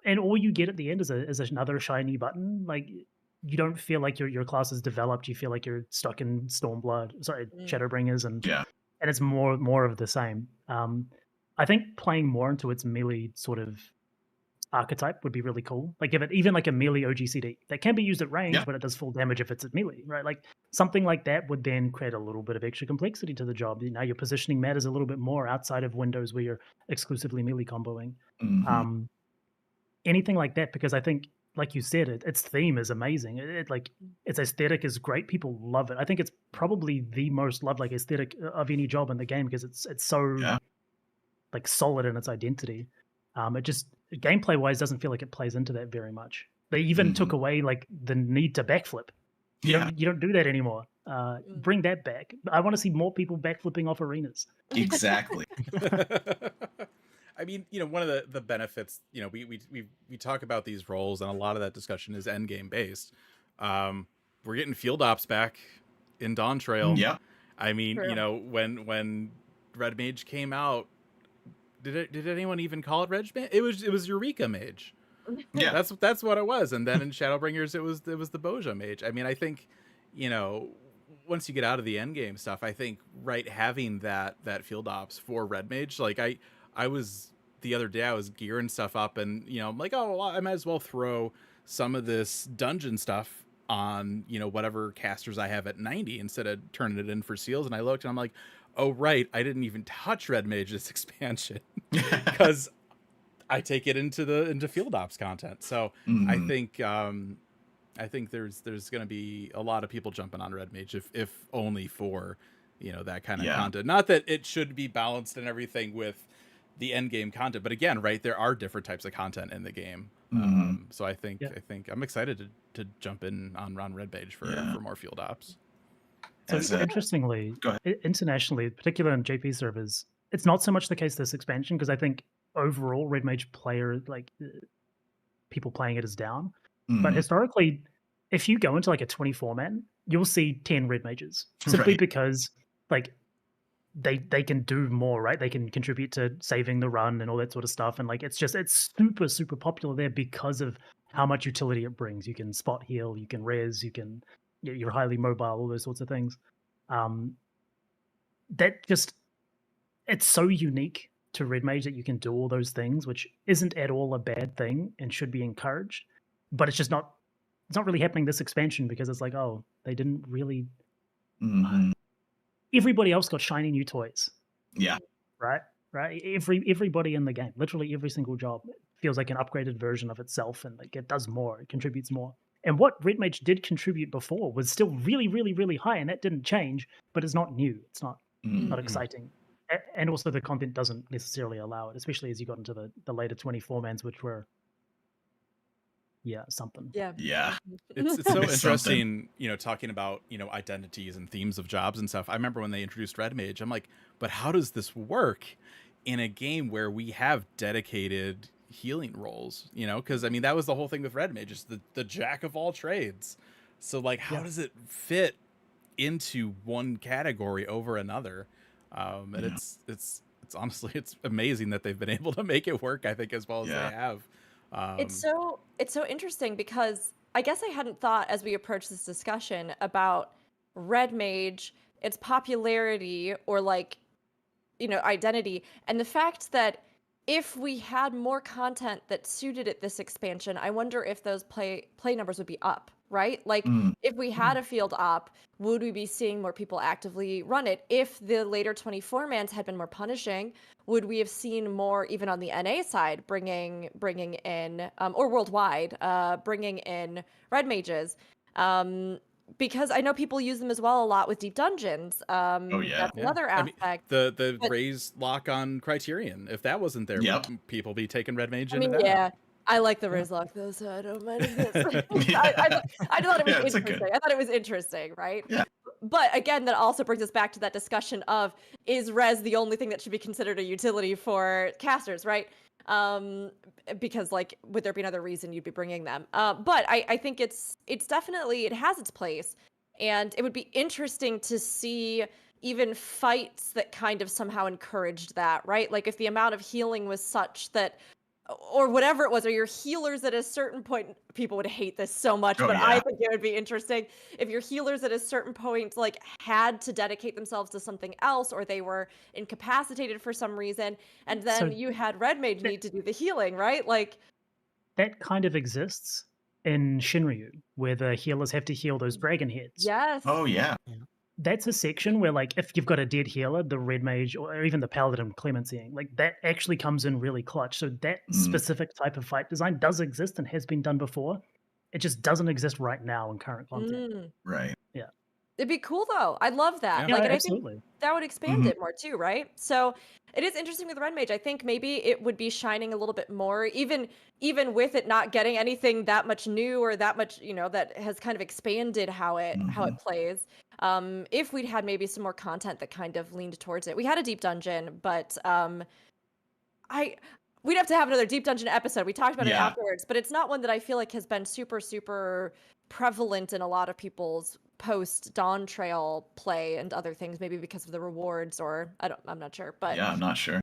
And all you get at the end is another shiny button. Like you don't feel like your class is developed. You feel like you're stuck in Shadowbringers, and it's more of the same. I think playing more into its melee sort of archetype would be really cool. Like give it even like a melee OGCD that can be used at range, but it does full damage if it's at melee, right? Like something like that would then create a little bit of extra complexity to the job. Now your positioning matters a little bit more outside of windows where you're exclusively melee comboing. Anything like that, because I think, like you said, its theme is amazing. Its aesthetic is great. People love it. I think it's probably the most loved like aesthetic of any job in the game, because it's so like solid in its identity. It just gameplay wise doesn't feel like it plays into that very much. They even took away like the need to backflip. You don't do that anymore. Bring that back. I want to see more people backflipping off arenas. Exactly. I mean, one of the benefits, we talk about these roles, and a lot of that discussion is end game based. We're getting field ops back in Dawntrail. Yeah. I mean, when Red Mage came out, did anyone even call it Red Mage? It was Eureka Mage. Yeah. That's what it was. And then in Shadowbringers it was the Boja Mage. I mean, I think, once you get out of the end game stuff, I think having that field ops for Red Mage, like I was the other day, I was gearing stuff up, and I'm like, oh, well, I might as well throw some of this dungeon stuff on whatever casters I have at 90 instead of turning it in for seals. And I looked and I'm like, oh right, I didn't even touch Red Mage this expansion because I take it into field ops content. So I think there's going to be a lot of people jumping on Red Mage if only for that kind of content. Not that it should be balanced and everything with the end game content, but again, there are different types of content in the game. So I think I'm excited to jump in on Red Mage for more field ops. So interestingly, internationally, particularly on JP servers, it's not so much the case this expansion, because I think overall Red Mage people playing it is down. But historically, if you go into like a 24-man, you'll see 10 red mages simply because like they can do more, right? They can contribute to saving the run and all that sort of stuff. And like it's super, super popular there because of how much utility it brings. You can spot heal, you can res, you're highly mobile, all those sorts of things. It's so unique to red mage that you can do all those things, which isn't at all a bad thing and should be encouraged. But it's not really happening this expansion because it's like, oh, they didn't really. Everybody else got shiny new toys. Yeah. Right. Everybody in the game, literally every single job, feels like an upgraded version of itself, and like it does more, it contributes more. And what red mage did contribute before was still really, really, really high, and that didn't change. But it's not new. It's not exciting. And also the content doesn't necessarily allow it, especially as you got into the later 24-mans, which were something. Yeah. It's so interesting, talking about, identities and themes of jobs and stuff. I remember when they introduced Red Mage, I'm like, but how does this work in a game where we have dedicated healing roles, because I mean, that was the whole thing with Red Mage, is the jack of all trades. So like, how does it fit into one category over another? And it's honestly, it's amazing that they've been able to make it work, I think, as well as they have. It's so interesting because I guess I hadn't thought as we approach this discussion about Red Mage, its popularity or like, identity, and the fact that if we had more content that suited it this expansion, I wonder if those play numbers would be up, right? Like if we had a field op, would we be seeing more people actively run it? If the later 24-mans had been more punishing, would we have seen more, even on the NA side, bringing in, or worldwide, bringing in red mages? Because I know people use them as well a lot with deep dungeons. That's another aspect. I mean, the raise lock on Criterion, if that wasn't there, would people be taking red mage into that? Yeah. I like the raise lock though, so I don't mind if it's I thought it was interesting. I thought it was interesting, right? Yeah. But again, that also brings us back to that discussion of, is res the only thing that should be considered a utility for casters, right? Because like, would there be another reason you'd be bringing them? But I think it's definitely, it has its place, and it would be interesting to see even fights that kind of somehow encouraged that, right? Like if the amount of healing was such that, or whatever it was, or your healers at a certain point, people would hate this so much, but I think it would be interesting if your healers at a certain point like had to dedicate themselves to something else, or they were incapacitated for some reason, and then you had red mage need to do the healing, right? Like that kind of exists in Shinryu, where the healers have to heal those dragon heads. Yes. Oh yeah. That's a section where, like, if you've got a dead healer, the red mage or even the paladin clemencying, like that actually comes in really clutch. So that specific type of fight design does exist and has been done before. It just doesn't exist right now in current content. Right. Yeah. It'd be cool though. I love that. Yeah, like, and absolutely. I think that would expand it more too, right? So it is interesting with the red mage. I think maybe it would be shining a little bit more, even with it not getting anything that much new or that much, that has kind of expanded how it plays. If we'd had maybe some more content that kind of leaned towards it. We had a deep dungeon, but we'd have to have another deep dungeon episode. We talked about it afterwards, but it's not one that I feel like has been super, super prevalent in a lot of people's post-Dawntrail play and other things, maybe because of the rewards, or I'm not sure. But I'm not sure.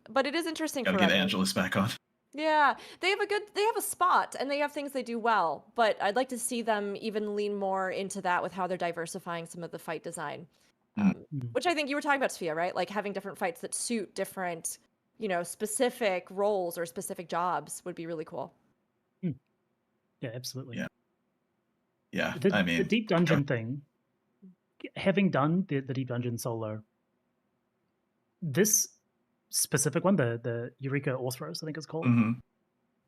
But it is interesting. Gotta get Angelus back on. Yeah, they have a spot and they have things they do well, but I'd like to see them even lean more into that with how they're diversifying some of the fight design, which I think you were talking about, Sfia, right? Like having different fights that suit different, specific roles or specific jobs would be really cool. Yeah, absolutely. Yeah. The deep dungeon thing, having done the deep dungeon solo, this specific one, the Eureka Orthros, I think it's called,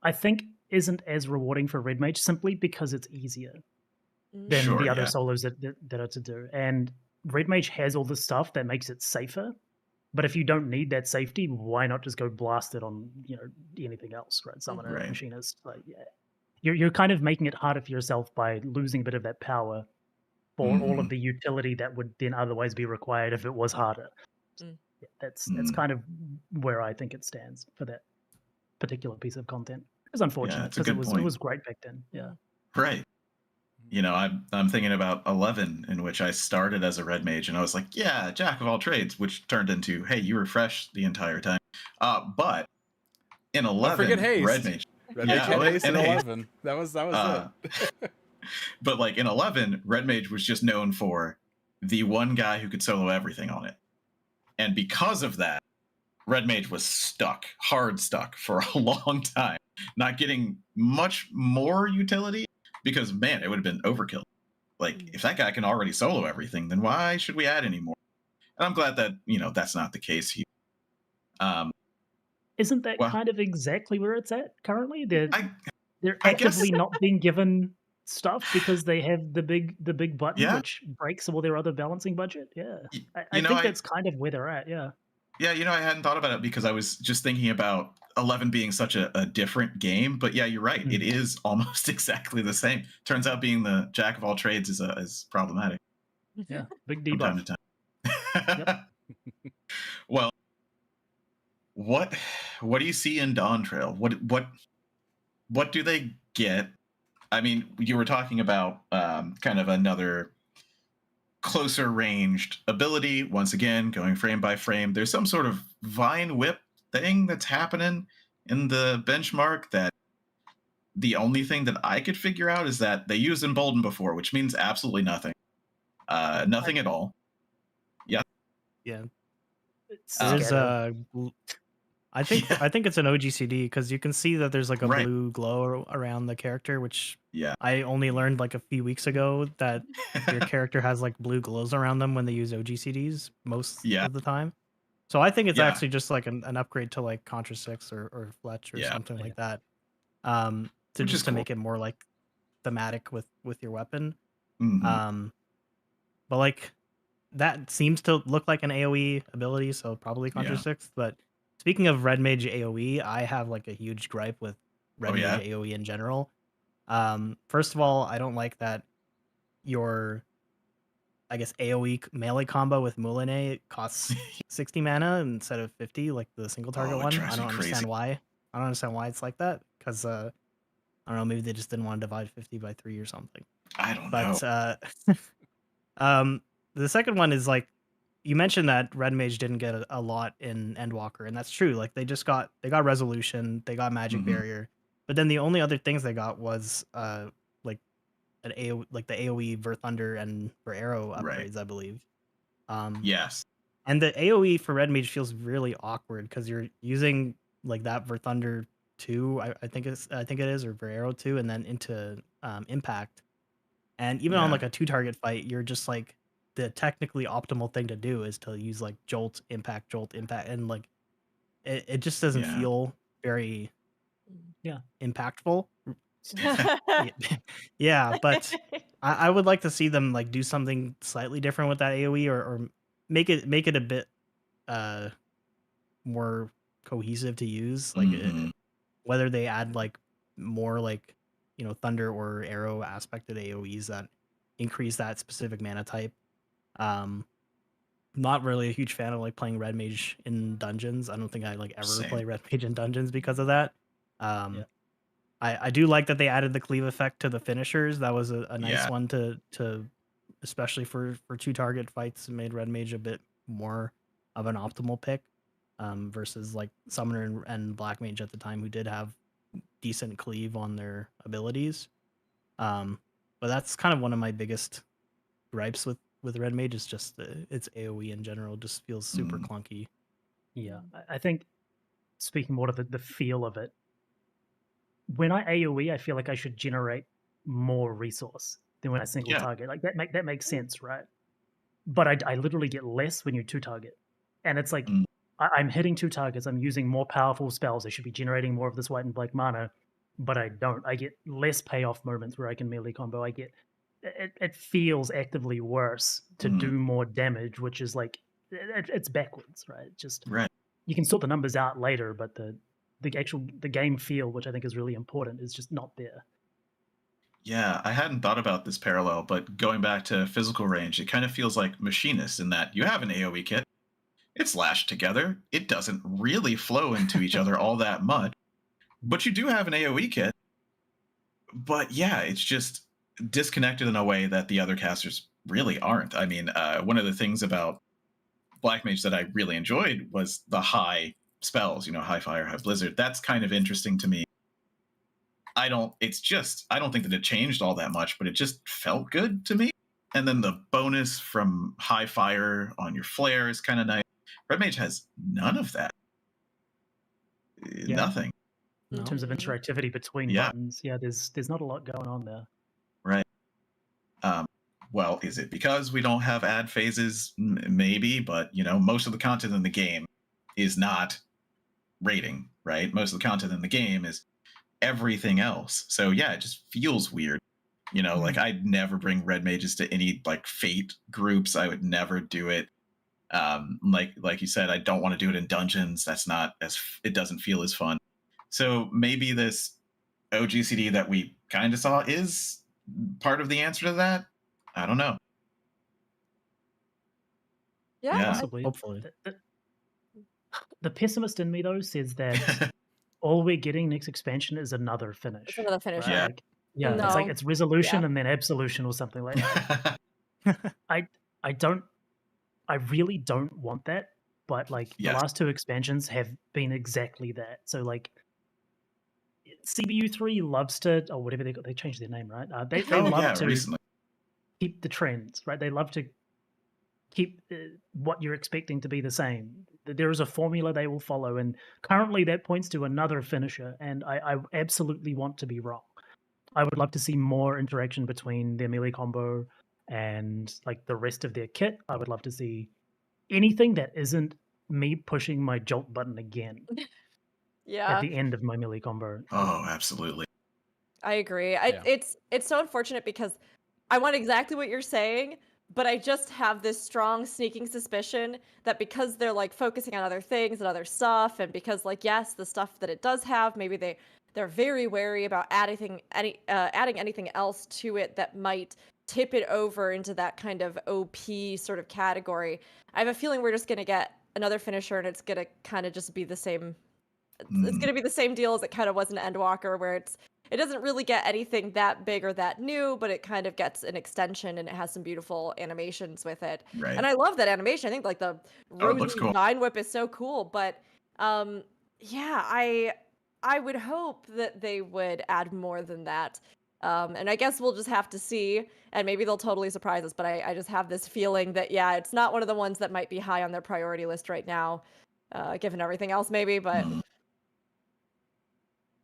I think isn't as rewarding for red mage simply because it's easier than the other solos that are to do. And red mage has all the stuff that makes it safer. But if you don't need that safety, why not just go blast it on anything else, right? Summoner, machinist, like you're kind of making it harder for yourself by losing a bit of that power for all of the utility that would then otherwise be required if it was harder. That's kind of where I think it stands for that particular piece of content. It was unfortunate because it was great back then. Yeah. Right. You know, I'm thinking about 11, in which I started as a red mage, and I was like, yeah, jack of all trades, which turned into, hey, you refresh the entire time. But in 11, don't forget haste. red mage. Red mage had haste in 11. That was it. But like in 11, red mage was just known for the one guy who could solo everything on it. And because of that, red mage was stuck, hard stuck for a long time, not getting much more utility. Because, man, it would have been overkill. Like, if that guy can already solo everything, then why should we add any more? And I'm glad that, you know, that's not the case here. Isn't that kind of exactly where it's at currently? They're actively not being given stuff because they have the big button, which breaks all their other balancing budget. Yeah. I think that's kind of where they're at, yeah. Yeah, you know, I hadn't thought about it because I was just thinking about 11 being such a different game. But yeah, you're right. It is almost exactly the same. Turns out being the jack of all trades is problematic. Yeah, big debuff. From time to time. Yep. Well, what do you see in Dawntrail? What do they get? I mean, you were talking about kind of another closer ranged ability. Once again, going frame by frame. There's some sort of vine whip thing that's happening in the benchmark that the only thing that I could figure out is that they used Embolden before, which means absolutely nothing. Nothing at all. Yeah. Yeah. There's I think it's an OGCD because you can see that there's like a blue glow around the character, which I only learned like a few weeks ago that your character has like blue glows around them when they use OGCDs most of the time. So I think it's actually just like an upgrade to like Contra 6 or Fletch or something like that. To make it more like thematic with your weapon. But like that seems to look like an AoE ability, so probably Contra 6. But speaking of red mage AoE, I have like a huge gripe with red mage AoE in general. First of all, I don't like that your AoE melee combo with Moulinet costs 60 mana instead of 50, like the single target one. I don't understand why. I don't understand why it's like that, because I don't know, maybe they just didn't want to divide 50 by 3 or something. I don't know. But the second one is like, you mentioned that red mage didn't get a lot in Endwalker, and that's true. Like they got resolution, they got magic barrier, but then the only other things they got was like the AoE Ver Thunder and Ver Arrow upgrades, I believe. Yes. And the AoE for red mage feels really awkward because you're using like that Ver Thunder 2, I think it is, or Ver Arrow 2, and then into impact. And even on like a 2-target fight, you're just like, the technically optimal thing to do is to use like jolt, impact, and like it just doesn't feel very impactful. But I would like to see them like do something slightly different with that AoE, or make it a bit more cohesive to use, like whether they add like more like, you know, thunder or arrow aspected AoEs that increase that specific mana type. Not really a huge fan of like playing red mage in dungeons. I don't think I like ever play red mage in dungeons because of that. I do like that they added the cleave effect to the finishers. That was a nice one to especially for 2-target fights, and made red mage a bit more of an optimal pick versus like summoner and black mage at the time, who did have decent cleave on their abilities. But that's kind of one of my biggest gripes with red mage, is just its AoE in general just feels super clunky. Yeah, I think speaking more to the feel of it, when I AoE, I feel like I should generate more resource than when I single target. Like that makes sense, right? But I literally get less when you 2-target, and it's like I'm hitting 2 targets. I'm using more powerful spells. I should be generating more of this white and black mana, but I don't. I get less payoff moments where I can melee combo. It feels actively worse to do more damage, which is like it's backwards, right? Just you can sort the numbers out later, but the game feel, which I think is really important, is just not there. Yeah, I hadn't thought about this parallel, but going back to physical range, it kind of feels like Machinist in that you have an AoE kit, it's lashed together, it doesn't really flow into each other all that much, but you do have an AoE kit. But yeah, it's just disconnected in a way that the other casters really aren't. I mean, one of the things about Black Mage that I really enjoyed was the high spells, high fire, high blizzard. That's kind of interesting to me. I don't think that it changed all that much, but it just felt good to me. And then the bonus from high fire on your flare is kind of nice. Red Mage has none of that. Nothing. In terms of interactivity between buttons, there's not a lot going on there. Right. Well, is it because we don't have ad phases? Maybe, but most of the content in the game is not raiding, right? Most of the content in the game is everything else. So yeah, it just feels weird. Like I'd never bring red mages to any like fate groups. I would never do it. Like you said, I don't want to do it in dungeons. It doesn't feel as fun. So maybe this OGCD that we kind of saw is part of the answer to that. I don't know. Yeah. Possibly. Hopefully. The pessimist in me though says that all we're getting next expansion is another finish. It's another finish. Right? Yeah. It's like it's resolution and then absolution or something like that. I really don't want that, but like the last two expansions have been exactly that. So like CBU3 loves to, or whatever they changed their name, right? They love to recently keep the trends, right? They love to keep what you're expecting to be the same. There is a formula they will follow, and currently that points to another finisher, and I absolutely want to be wrong. I would love to see more interaction between their melee combo and like the rest of their kit. I would love to see anything that isn't me pushing my jolt button again. At the end of my melee combo. Oh, absolutely. I agree. It's so unfortunate because I want exactly what you're saying, but I just have this strong sneaking suspicion that because they're like focusing on other things and other stuff, and because like yes, the stuff that it does have, maybe they're very wary about adding anything else to it that might tip it over into that kind of OP sort of category. I have a feeling we're just gonna get another finisher, and it's gonna kind of just be the same. It's gonna be the same deal as it kind of was in Endwalker, where it doesn't really get anything that big or that new, but it kind of gets an extension and it has some beautiful animations with it. Right. And I love that animation. I think like the rosy vine whip is so cool. But yeah, I would hope that they would add more than that. And I guess we'll just have to see, and maybe they'll totally surprise us. But I just have this feeling that it's not one of the ones that might be high on their priority list right now, given everything else maybe. But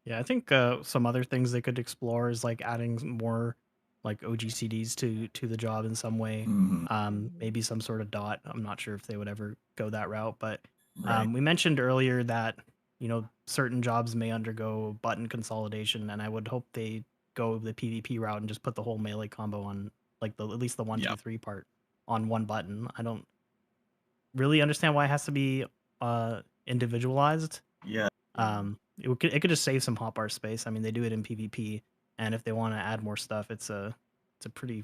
yeah, I think some other things they could explore is like adding more like OGCDs to the job in some way. Maybe some sort of dot. I'm not sure if they would ever go that route, but we mentioned earlier that certain jobs may undergo button consolidation, and I would hope they go the PvP route and just put the whole melee combo on like at least the 1, 2, 3 part on one button. I don't really understand why it has to be individualized. It could just save some hotbar space. I mean, they do it in PvP, and if they want to add more stuff, it's a freebie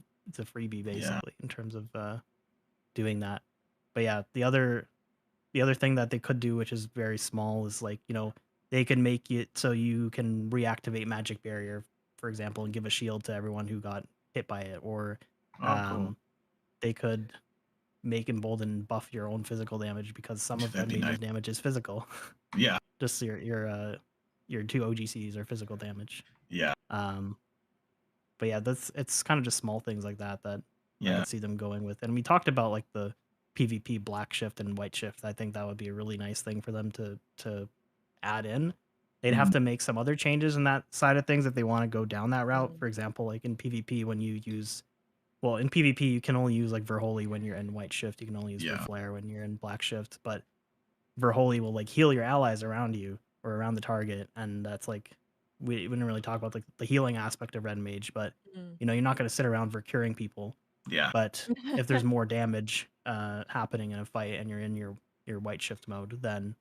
basically in terms of doing that. But yeah, the other thing that they could do, which is very small, is like they can make it so you can reactivate magic barrier, for example, and give a shield to everyone who got hit by it, or cool. They could make embolden buff your own physical damage, because some of that mage's damage is physical. Yeah. Just your 2 OGCs are physical damage. Yeah. But yeah, it's kind of just small things like that I could see them going with. And we talked about like the PvP black shift and white shift. I think that would be a really nice thing for them to add in. They'd have to make some other changes in that side of things if they want to go down that route. For example, like in PvP, when you use in PvP you can only use like Verholy when you're in white shift. You can only use Flare when you're in black shift, but Verholy will like heal your allies around you or around the target, and that's like we didn't really talk about like the healing aspect of Red Mage, but you're not going to sit around for curing people. Yeah. But if there's more damage happening in a fight and you're in your white shift mode, then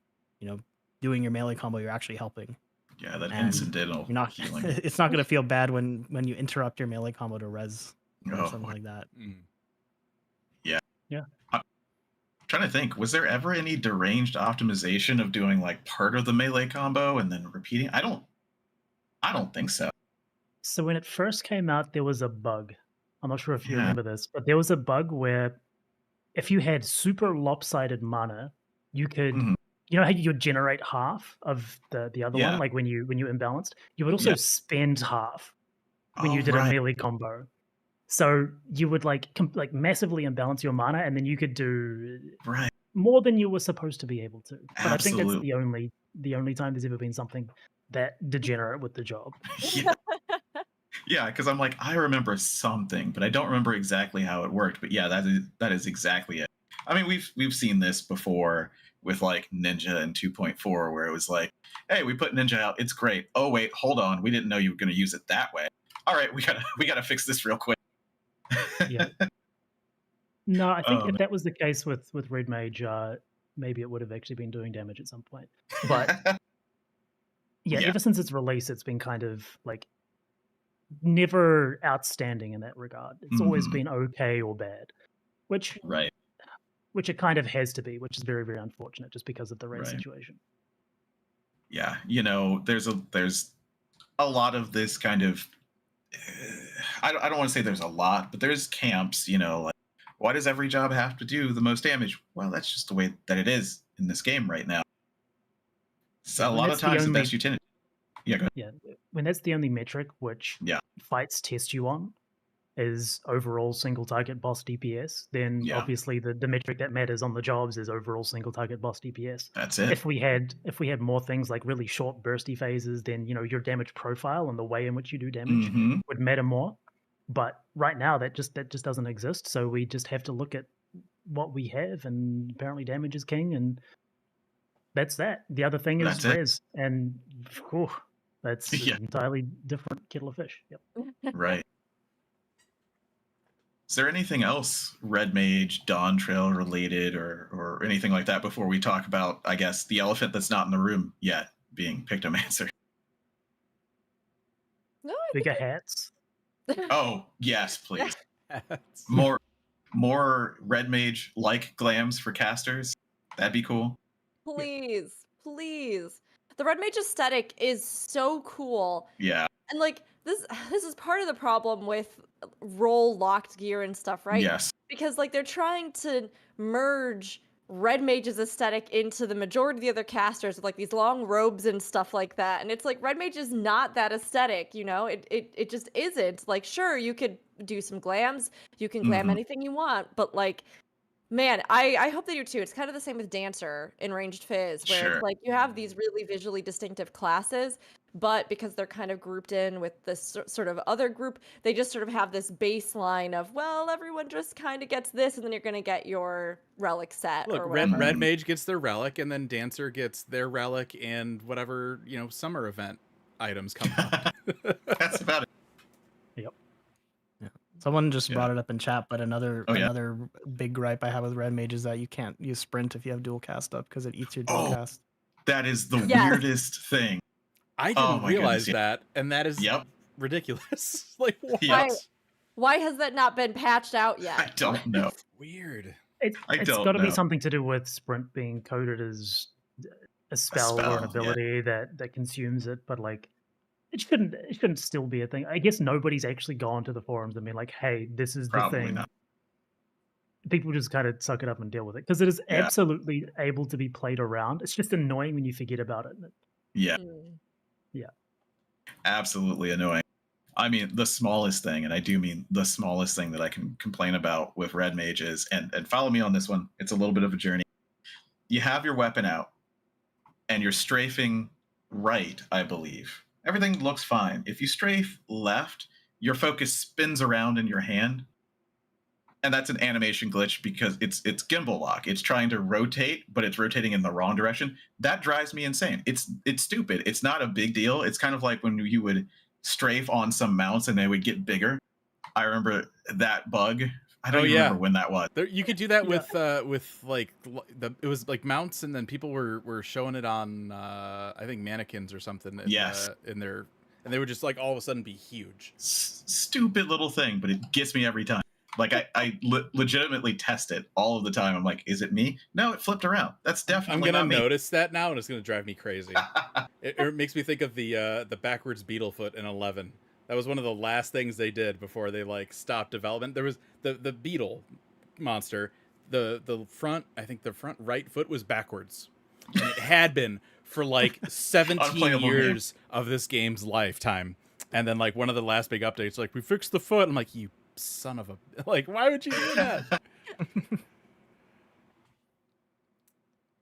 doing your melee combo, you're actually helping. Yeah, that incidental healing. It's not going to feel bad when you interrupt your melee combo to res or something like that. Yeah. Yeah. Trying to think, was there ever any deranged optimization of doing like part of the melee combo and then repeating? I don't think so. So when it first came out, there was a bug. I'm not sure if you remember this, but there was a bug where if you had super lopsided mana, you could, you know how you would generate half of the other one, like when you imbalanced, you would also spend half when you did a melee combo. So you would like massively imbalance your mana, and then you could do more than you were supposed to be able to. But I think that's the only time there's ever been something that degenerate with the job. Yeah, because I'm like, I remember something, but I don't remember exactly how it worked. But yeah, that is exactly it. I mean, we've seen this before with like Ninja and 2.4, where it was like, hey, we put Ninja out, it's great. Oh wait, hold on, we didn't know you were going to use it that way. All right, we gotta fix this real quick. Yeah. No, I think if that was the case with Red Mage, maybe it would have actually been doing damage at some point. But yeah, ever since its release, it's been kind of like never outstanding in that regard. It's always been okay or bad, which it kind of has to be, which is very, very unfortunate just because of the race situation. Yeah, you know, there's a lot of this kind of I don't want to say there's a lot, but there's camps, you know, like, why does every job have to do the most damage? Well, that's just the way that it is in this game right now. So a lot of times the best utility. Yeah, go ahead. Yeah, when that's the only metric which fights test you on is overall single target boss DPS, then obviously the metric that matters on the jobs is overall single target boss DPS. That's it. If we had more things like really short bursty phases, then you know your damage profile and the way in which you do damage would matter more. But right now that just doesn't exist, so we just have to look at what we have, and apparently damage is king, and that's that. The other thing is res, and that's an entirely different kettle of fish. Yep. Right. Is there anything else Red Mage, Dawntrail related or anything like that before we talk about, I guess, the elephant that's not in the room yet, being Pictomancer? No, we got hats. Oh, yes, please. More Red Mage like glams for casters. That'd be cool. Please, please. The Red Mage aesthetic is so cool. Yeah. And like this is part of the problem with role locked gear and stuff, right? Yes. Because like they're trying to merge Red Mage's aesthetic into the majority of the other casters with like these long robes and stuff like that. And it's like Red Mage is not that aesthetic, you know? It just isn't. Like, sure, you could do some glams, you can glam anything you want, but like, man, I hope they do too. It's kind of the same with Dancer in Ranged Fizz, where it's like you have these really visually distinctive classes, but because they're kind of grouped in with this sort of other group, they just sort of have this baseline of, well, everyone just kind of gets this, and then you're going to get your relic set. Look, or Red Mage gets their relic, and then Dancer gets their relic and whatever, you know, summer event items come out. That's about it. Yep. Yeah. Someone just brought it up in chat, but another big gripe I have with Red Mage is that you can't use sprint if you have dual cast up because it eats your dual cast. That is the weirdest thing. I didn't realize that, and that is ridiculous. Like, what? Why has that not been patched out yet? I don't know. Weird. It's got to be something to do with sprint being coded as a spell or an ability that consumes it, but like it shouldn't still be a thing. I guess nobody's actually gone to the forums and been like, hey, this is the thing. Not. People just kind of suck it up and deal with it because it is absolutely able to be played around. It's just annoying when you forget about it. Yeah. Yeah. Absolutely annoying. I mean, the smallest thing, and I do mean the smallest thing that I can complain about with Red Mage is, and follow me on this one, it's a little bit of a journey. You have your weapon out, and you're strafing right, I believe. Everything looks fine. If you strafe left, your focus spins around in your hand, and that's an animation glitch because it's gimbal lock. It's trying to rotate, but it's rotating in the wrong direction. That drives me insane. It's stupid. It's not a big deal. It's kind of like when you would strafe on some mounts and they would get bigger. I remember that bug. I don't even remember when that was. You could do that with like it was like mounts, and then people were showing it on I think mannequins or something. In their, and they would just like all of a sudden be huge. Stupid little thing, but it gets me every time. Like I legitimately test it all of the time. I'm like, is it me? No, it flipped around. That's definitely I'm not me. notice that now, and it's gonna drive me crazy. it makes me think of the backwards Beetlefoot in 11, That was one of the last things they did before they like stopped development. There was the beetle monster. The front, I think the front right foot was backwards. And it had been for like 17 years of this game's lifetime. And then like one of the last big updates, like we fixed the foot. I'm like, you son of a, like, why would you do that?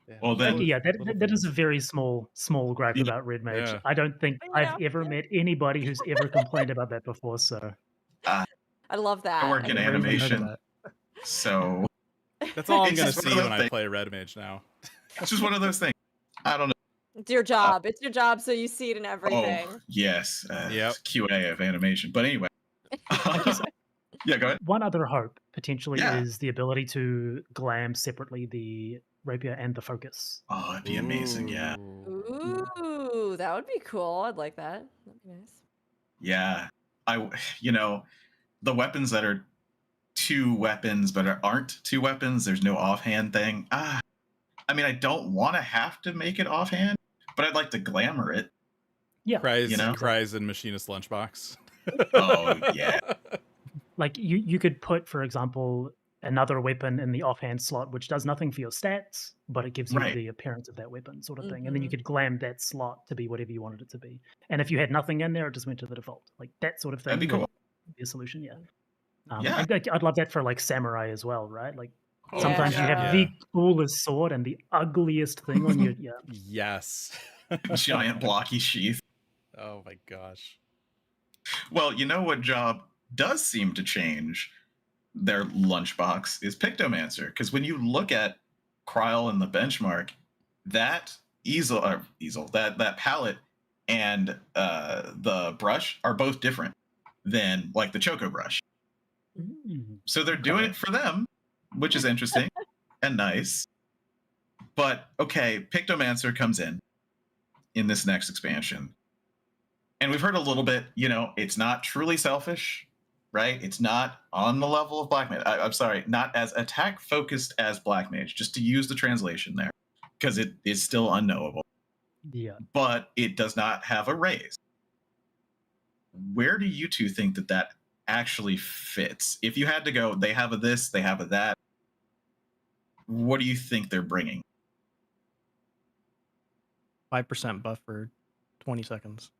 Yeah. Well, then, yeah, that is a very small gripe about Red Mage. Yeah. I don't think I've ever met anybody who's ever complained about that before. So I love that. I work in animation, so that's all I'm gonna see when I play Red Mage now. It's just one of those things. I don't know. It's your job. It's your job, so you see it in everything. Oh, yes. Yep. QA of animation. But anyway. Yeah, go ahead. One other hope potentially is the ability to glam separately the rapier and the focus. Oh, that'd be amazing, yeah. Ooh, that would be cool. I'd like that. That'd be nice. Yeah. The weapons that are 2 weapons but aren't 2 weapons, there's no offhand thing. I mean, I don't want to have to make it offhand, but I'd like to glamour it. Yeah. Cries in Machinist Lunchbox. Oh, yeah. Like you could put, for example, another weapon in the offhand slot, which does nothing for your stats, but it gives you the appearance of that weapon, sort of thing. And then you could glam that slot to be whatever you wanted it to be. And if you had nothing in there, it just went to the default. Like that sort of thing. That'd be cool. Be a solution, yeah. Yeah. I'd love that for like samurai as well, right? Like sometimes you have the coolest sword and the ugliest thing on your Yes. Giant blocky sheath. Oh my gosh. Well, you know what job does seem to change their lunchbox is Pictomancer, because when you look at Kryl and the benchmark, that that palette and the brush are both different than like the Choco brush. So they're doing it for them, which is interesting and nice. But okay, Pictomancer comes in this next expansion. And we've heard a little bit, it's not truly selfish, right? It's not on the level of Black Mage. I'm sorry, not as attack focused as Black Mage, just to use the translation there, because it is still unknowable. Yeah. But it does not have a raise. Where do you two think that actually fits? If you had to go, they have a this, they have a that. What do you think they're bringing? 5% buff for 20 seconds.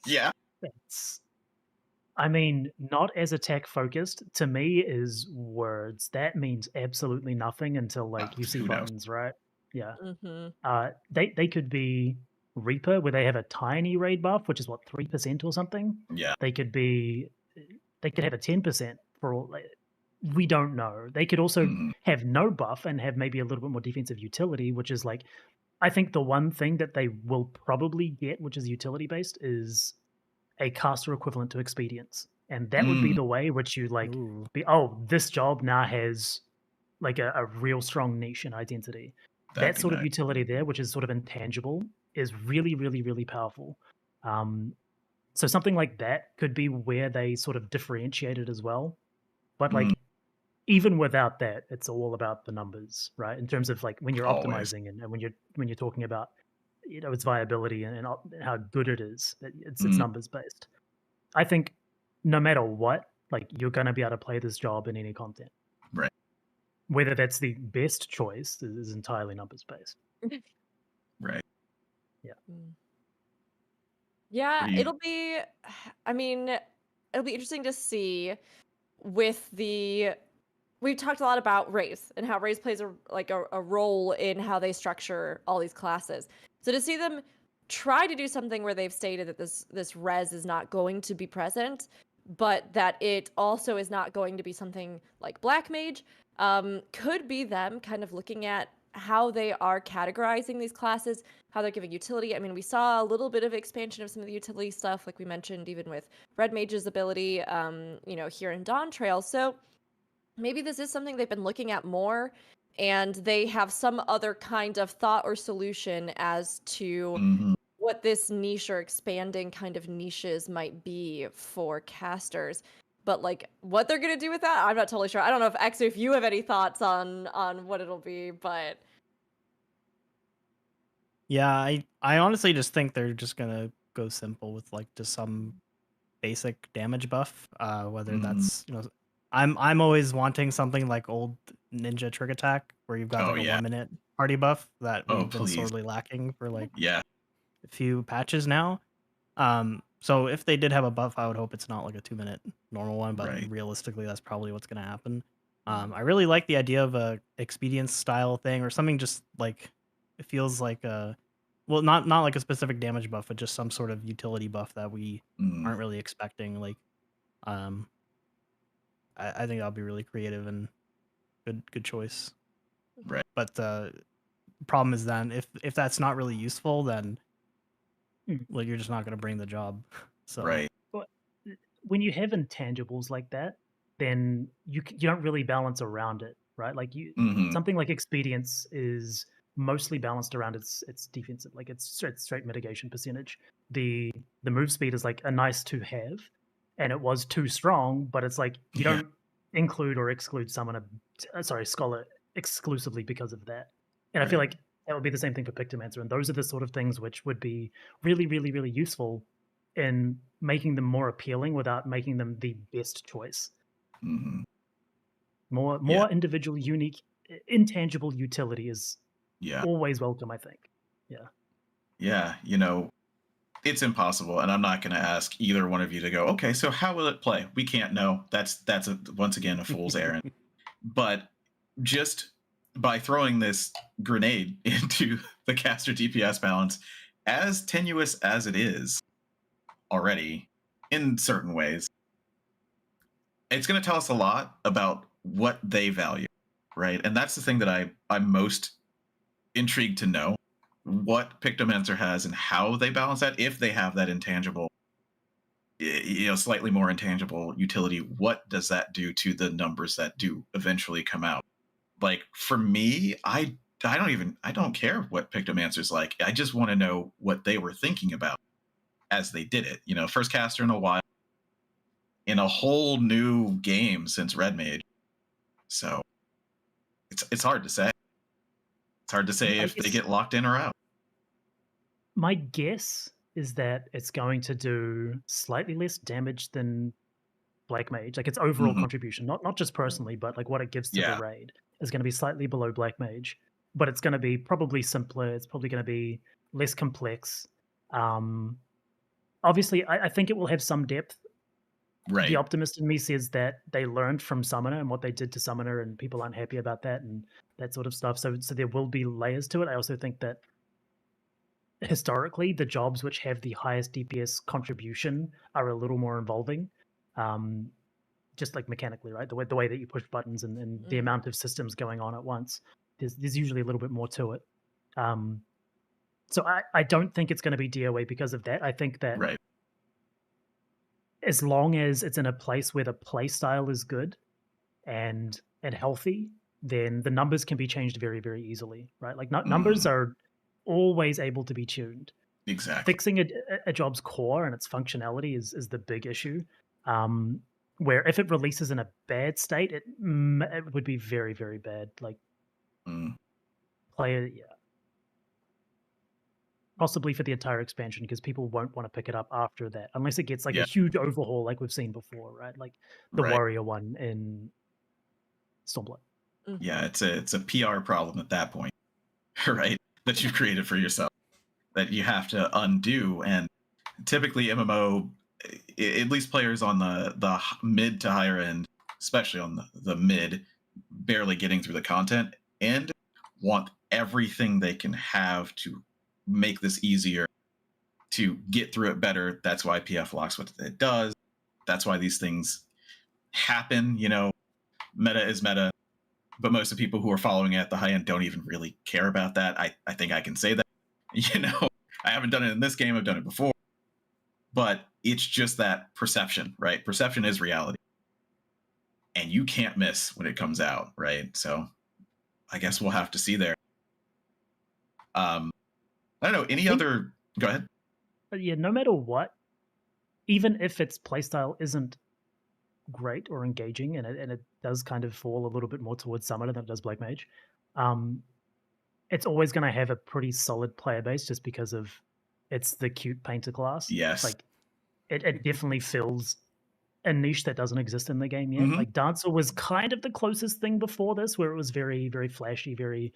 Yeah. I mean, not as attack focused to me is words. That means absolutely nothing until like you see buttons, right? Yeah. They could be Reaper, where they have a tiny raid buff, which is what, 3% or something. Yeah. They could have a 10% for all. We don't know. They could also have no buff and have maybe a little bit more defensive utility, which is like, I think the one thing that they will probably get, which is utility based, is a caster equivalent to expedience, and that would be the way which you like this job now has like a real strong niche and identity. That sort of utility there, which is sort of intangible, is really, really, really powerful. So something like that could be where they sort of differentiate it as well. But like even without that, it's all about the numbers, right? In terms of like when you're optimizing and when you're talking about its viability and how good it is, it's numbers based. I think no matter what, like you're going to be able to play this job in any content. Right. Whether that's the best choice is entirely numbers based. Right. Yeah. Yeah, it'll be interesting to see with we've talked a lot about race and how race plays a role in how they structure all these classes. So to see them try to do something where they've stated that this res is not going to be present, but that it also is not going to be something like Black Mage, could be them kind of looking at how they are categorizing these classes, how they're giving utility. I mean, we saw a little bit of expansion of some of the utility stuff, like we mentioned, even with Red Mage's ability, here in Dawntrail. So maybe this is something they've been looking at more, and they have some other kind of thought or solution as to what this niche or expanding kind of niches might be for casters. But like what they're gonna do with that, I'm not totally sure. I don't know if you have any thoughts on what it'll be, but yeah, I honestly just think they're just gonna go simple with like just some basic damage buff. Whether that's I'm always wanting something like old Ninja Trick Attack, where you've got like a 1 minute party buff that we've been sorely lacking for like a few patches now. So if they did have a buff, I would hope it's not like a 2 minute normal one, but realistically, that's probably what's going to happen. I really like the idea of a expedience style thing or something, just like it feels like not like a specific damage buff, but just some sort of utility buff that we aren't really expecting. Like, I think that'll be really creative and good choice. Right. But the problem is then if that's not really useful, then well, you're just not going to bring the job. So But when you have intangibles like that, then you don't really balance around it, right? Like something like expedience is mostly balanced around its defensive, like its straight mitigation percentage. The move speed is like a nice to have, and it was too strong, but it's like you don't include or exclude Scholar exclusively because of that. And I feel like that would be the same thing for Pictomancer, and those are the sort of things which would be really, really, really useful in making them more appealing without making them the best choice. More individual, unique, intangible utility is always welcome, I think. Yeah, you know, it's impossible, and I'm not going to ask either one of you to go, okay, so how will it play? We can't know. That's once again a fool's errand. But just by throwing this grenade into the caster DPS balance, as tenuous as it is already in certain ways, it's going to tell us a lot about what they value, right? And that's the thing that I'm most intrigued to know, what Pictomancer has and how they balance that. If they have that intangible, slightly more intangible utility, what does that do to the numbers that do eventually come out? Like for me, I don't care what Pictomancer's like. I just want to know what they were thinking about as they did it. First caster in a while, in a whole new game since Red Mage. So it's hard to say. It's hard to say if they get locked in or out. My guess is that it's going to do slightly less damage than Black Mage. Like its overall contribution, not just personally, but like what it gives to the raid is going to be slightly below Black Mage. But it's going to be probably simpler. It's probably going to be less complex. Obviously, I think it will have some depth. Right. The optimist in me says that they learned from Summoner and what they did to Summoner, and people aren't happy about that and that sort of stuff. So there will be layers to it. I also think that historically, the jobs which have the highest DPS contribution are a little more involving, just like mechanically, right? The way that you push buttons and the amount of systems going on at once. There's usually a little bit more to it. So I don't think it's going to be DOA because of that. I think that as long as it's in a place where the play style is good and healthy, then the numbers can be changed very, very easily, right? Like numbers are always able to be tuned. Exactly. Fixing a job's core and its functionality is the big issue. Where if it releases in a bad state, it would be very, very bad. Like player, possibly for the entire expansion, because people won't want to pick it up after that unless it gets like a huge overhaul, like we've seen before, right? Like the Warrior one in Stormblood. Yeah, it's a PR problem at that point, right? That you've created for yourself that you have to undo. And typically MMO, at least players on the mid to higher end, especially on the mid, barely getting through the content, and want everything they can have to make this easier, to get through it better. That's why PF locks what it does. That's why these things happen. Meta is meta, but most of the people who are following it at the high end don't even really care about that. I think I can say that. I haven't done it in this game. I've done it before. But it's just that perception, right? Perception is reality. And you can't miss when it comes out, right? So I guess we'll have to see there. I don't know. Any other... Go ahead. Yeah, no matter what, even if its playstyle isn't great or engaging, and it does kind of fall a little bit more towards Summoner than it does Black Mage, it's always going to have a pretty solid player base just because of it's the cute painter class. Yes. Like it definitely fills a niche that doesn't exist in the game yet. Like Dancer was kind of the closest thing before this, where it was very, very flashy, very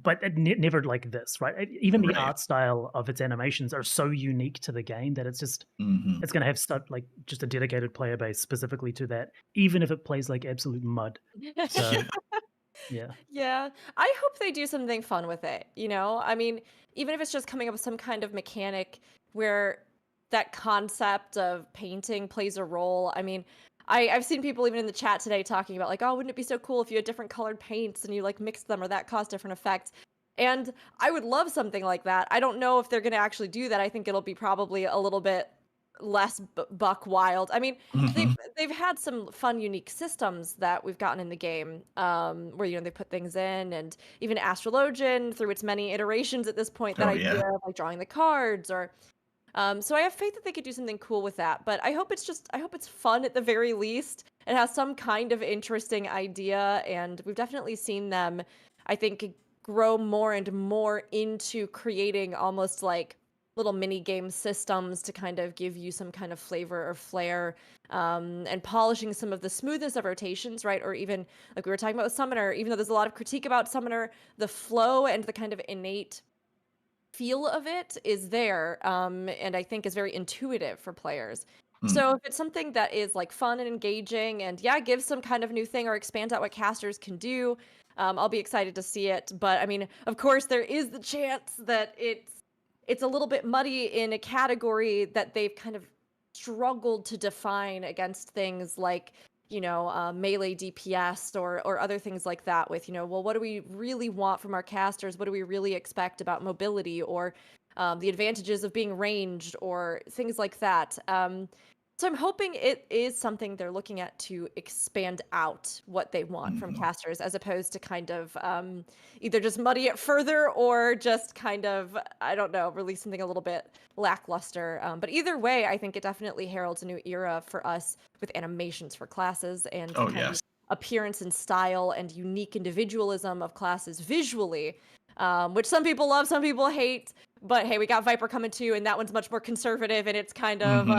but never like this, right? Even the art style of its animations are so unique to the game that it's just it's going to have like just a dedicated player base specifically to that, even if it plays like absolute mud. So, yeah. Yeah. I hope they do something fun with it, you know? I mean, even if it's just coming up with some kind of mechanic where that concept of painting plays a role. I mean, I've seen people even in the chat today talking about like, oh, wouldn't it be so cool if you had different colored paints and you like mixed them or that caused different effects. And I would love something like that. I don't know if they're going to actually do that. I think it'll be probably a little bit less buck wild. I mean, they've had some fun, unique systems that we've gotten in the game, where they put things in, and even Astrologian through its many iterations at this point. That idea of like drawing the cards, or so I have faith that they could do something cool with that. But I hope it's fun at the very least. It has some kind of interesting idea, and we've definitely seen them, I think, grow more and more into creating almost like little mini game systems to kind of give you some kind of flavor or flair, and polishing some of the smoothness of rotations, right? Or even like we were talking about with Summoner, even though there's a lot of critique about Summoner, the flow and the kind of innate feel of it is there, and I think is very intuitive for players. So if it's something that is like fun and engaging and gives some kind of new thing or expands out what casters can do, I'll be excited to see it. But I mean, of course, there is the chance that it's a little bit muddy in a category that they've kind of struggled to define against things like, melee DPS or other things like that with, well, what do we really want from our casters? What do we really expect about mobility or the advantages of being ranged or things like that? So I'm hoping it is something they're looking at to expand out what they want from casters, as opposed to kind of either just muddy it further or just kind of, I don't know, release something a little bit lackluster. But either way, I think it definitely heralds a new era for us with animations for classes and appearance and style and unique individualism of classes visually, which some people love, some people hate. But hey, we got Viper coming too, and that one's much more conservative, and it's kind of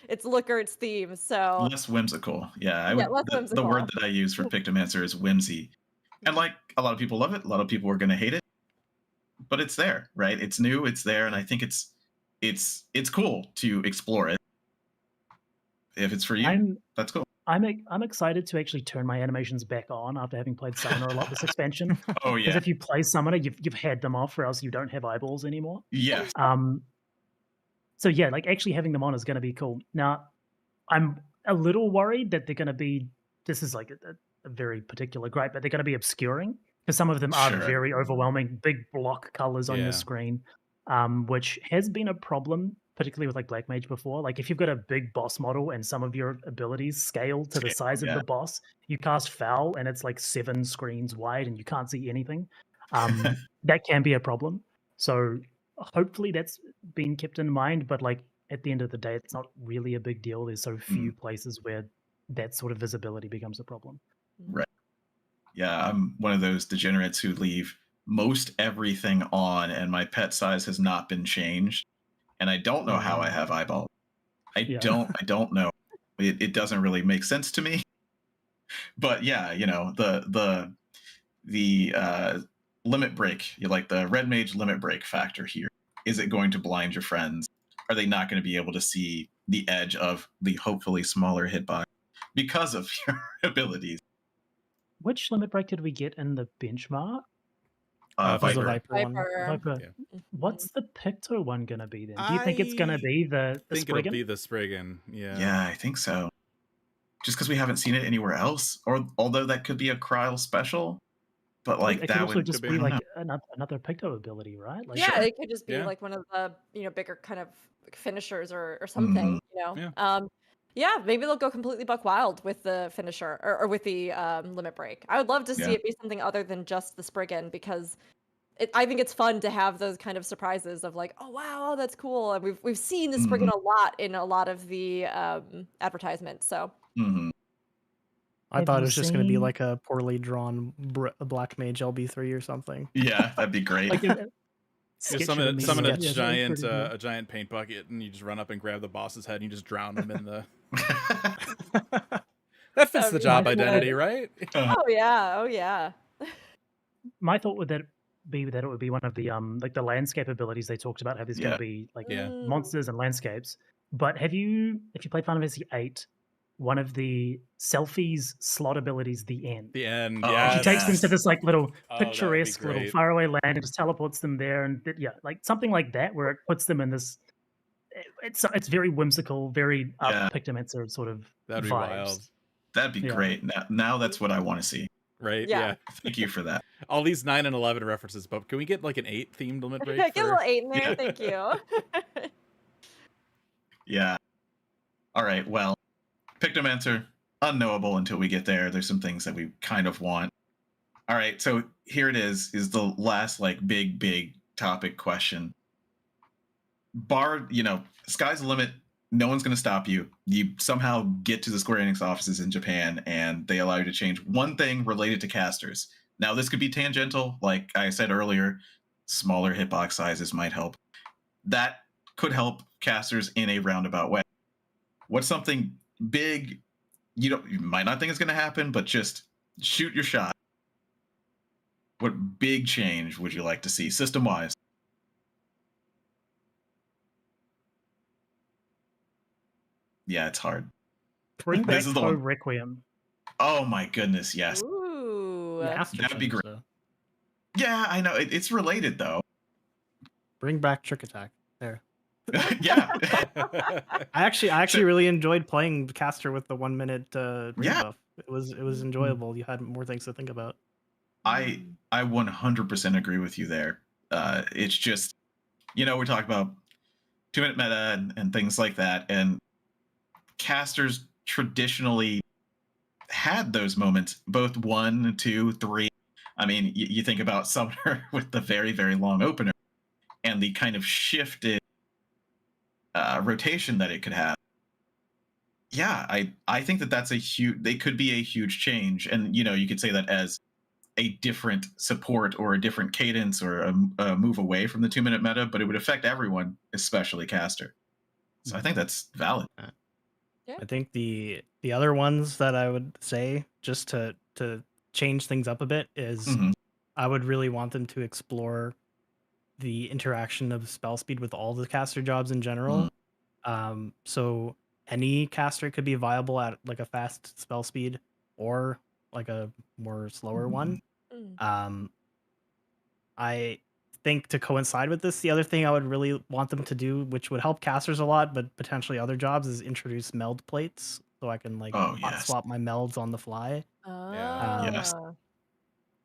its look or its theme. So less whimsical. Yeah, less whimsical. The word that I use for Pictomancer is whimsy, and like a lot of people love it, a lot of people are going to hate it, but it's there, right? It's new, it's there, and I think it's cool to explore it. If it's for you, that's cool. I'm excited to actually turn my animations back on after having played Summoner a lot this expansion. Oh yeah. Because if you play Summoner, you've had them off, or else you don't have eyeballs anymore. Yeah. So yeah, like actually having them on is going to be cool. Now, I'm a little worried that they're going to be. This is like a very particular gripe, but they're going to be obscuring because some of them are very overwhelming, big block colors on your screen, which has been a problem, particularly with like Black Mage before. Like if you've got a big boss model and some of your abilities scale to the size of the boss, you cast Foul and it's like 7 screens wide and you can't see anything. That can be a problem. So hopefully that's been kept in mind, but like at the end of the day, it's not really a big deal. There's so few places where that sort of visibility becomes a problem. Right. Yeah, I'm one of those degenerates who leave most everything on and my pet size has not been changed. And I don't know how I have eyeballs. I don't know. It doesn't really make sense to me. But yeah, the limit break, like the red mage limit break factor here. Is it going to blind your friends? Are they not going to be able to see the edge of the hopefully smaller hitbox because of your abilities? Which limit break did we get in the benchmark? Viper. Viper. Yeah. What's the Picto one gonna be then? Do you think it's gonna be the I think Spriggan? It'll be the Spriggan. Yeah, I think so. Just because we haven't seen it anywhere else, or although that could be a Kryl special, but like it that could also would just be like another Picto ability, right? Like, it could just be like one of the bigger kind of finishers or something. Maybe they'll go completely buck wild with the finisher or with the limit break. I would love to see it be something other than just the Spriggan, because I think it's fun to have those kind of surprises of like, oh wow, that's cool. And we've seen the Spriggan a lot in a lot of the advertisements. So I thought it was just going to be like a poorly drawn Black Mage LB3 or something. Yeah, that'd be great. You Sketch of a summon meteor. a Yeah, giant pretty good. a giant paint bucket, and you just run up and grab the boss's head, and you just drown them in the. That fits the job identity, right? Oh yeah, oh yeah. My thought would that be that it would be one of the like the landscape abilities they talked about how there's going Yeah. to be like Yeah. monsters and landscapes. But if you played Final Fantasy VIII, one of the selfies slot abilities, the end. The end. Oh, Yeah. She takes them to this like little Oh, that would be picturesque little great. faraway land and just teleports them there, and yeah, like something like that where it puts them in this. It's very whimsical, very Yeah. Pictomancer sort of That'd be vibes. wild. That'd be Yeah. great. Now that's what I want to see. Right? Yeah. Yeah. Thank you for that. All these 9 and 11 references, but can we get like an 8 themed limit break? Get a little for... 8 in there, Yeah. thank you. Yeah. All right. Well, Pictomancer, unknowable until we get there. There's some things that we kind of want. All right. So here it is the last like big topic question. Sky's the limit. No one's going to stop you. You somehow get to the Square Enix offices in Japan, and they allow you to change one thing related to casters. Now, this could be tangential. Like I said earlier, smaller hitbox sizes might help. That could help casters in a roundabout way. What's something big you might not think is going to happen, but just shoot your shot? What big change would you like to see system-wise? Yeah, it's hard. Bring back This is the Poe one. Requiem. Oh my goodness, yes. Ooh. That'd be great. So Yeah, I know. It's related though. bring back Trick Attack. There. Yeah. I actually really enjoyed playing caster with the 1 minute Yeah. buff. It was enjoyable. You had more things to think about. I 100% agree with you there. It's just, we're talking about 2-minute meta and things like that, and casters traditionally had those moments, both 1, 2, 3. I mean, you think about Summoner with the very, very long opener and the kind of shifted rotation that it could have. Yeah, I think that's they could be a huge change. And, you could say that as a different support or a different cadence or a move away from the 2-minute meta, but it would affect everyone, especially caster. So I think that's valid. Yeah. I think the other ones that I would say, just to change things up a bit, is Mhm. I would really want them to explore the interaction of spell speed with all the caster jobs in general. So any caster could be viable at like a fast spell speed or like a more slower one. I think to coincide with this, the other thing I would really want them to do, which would help casters a lot, but potentially other jobs, is introduce meld plates so I can like hot swap my melds on the fly. Yes.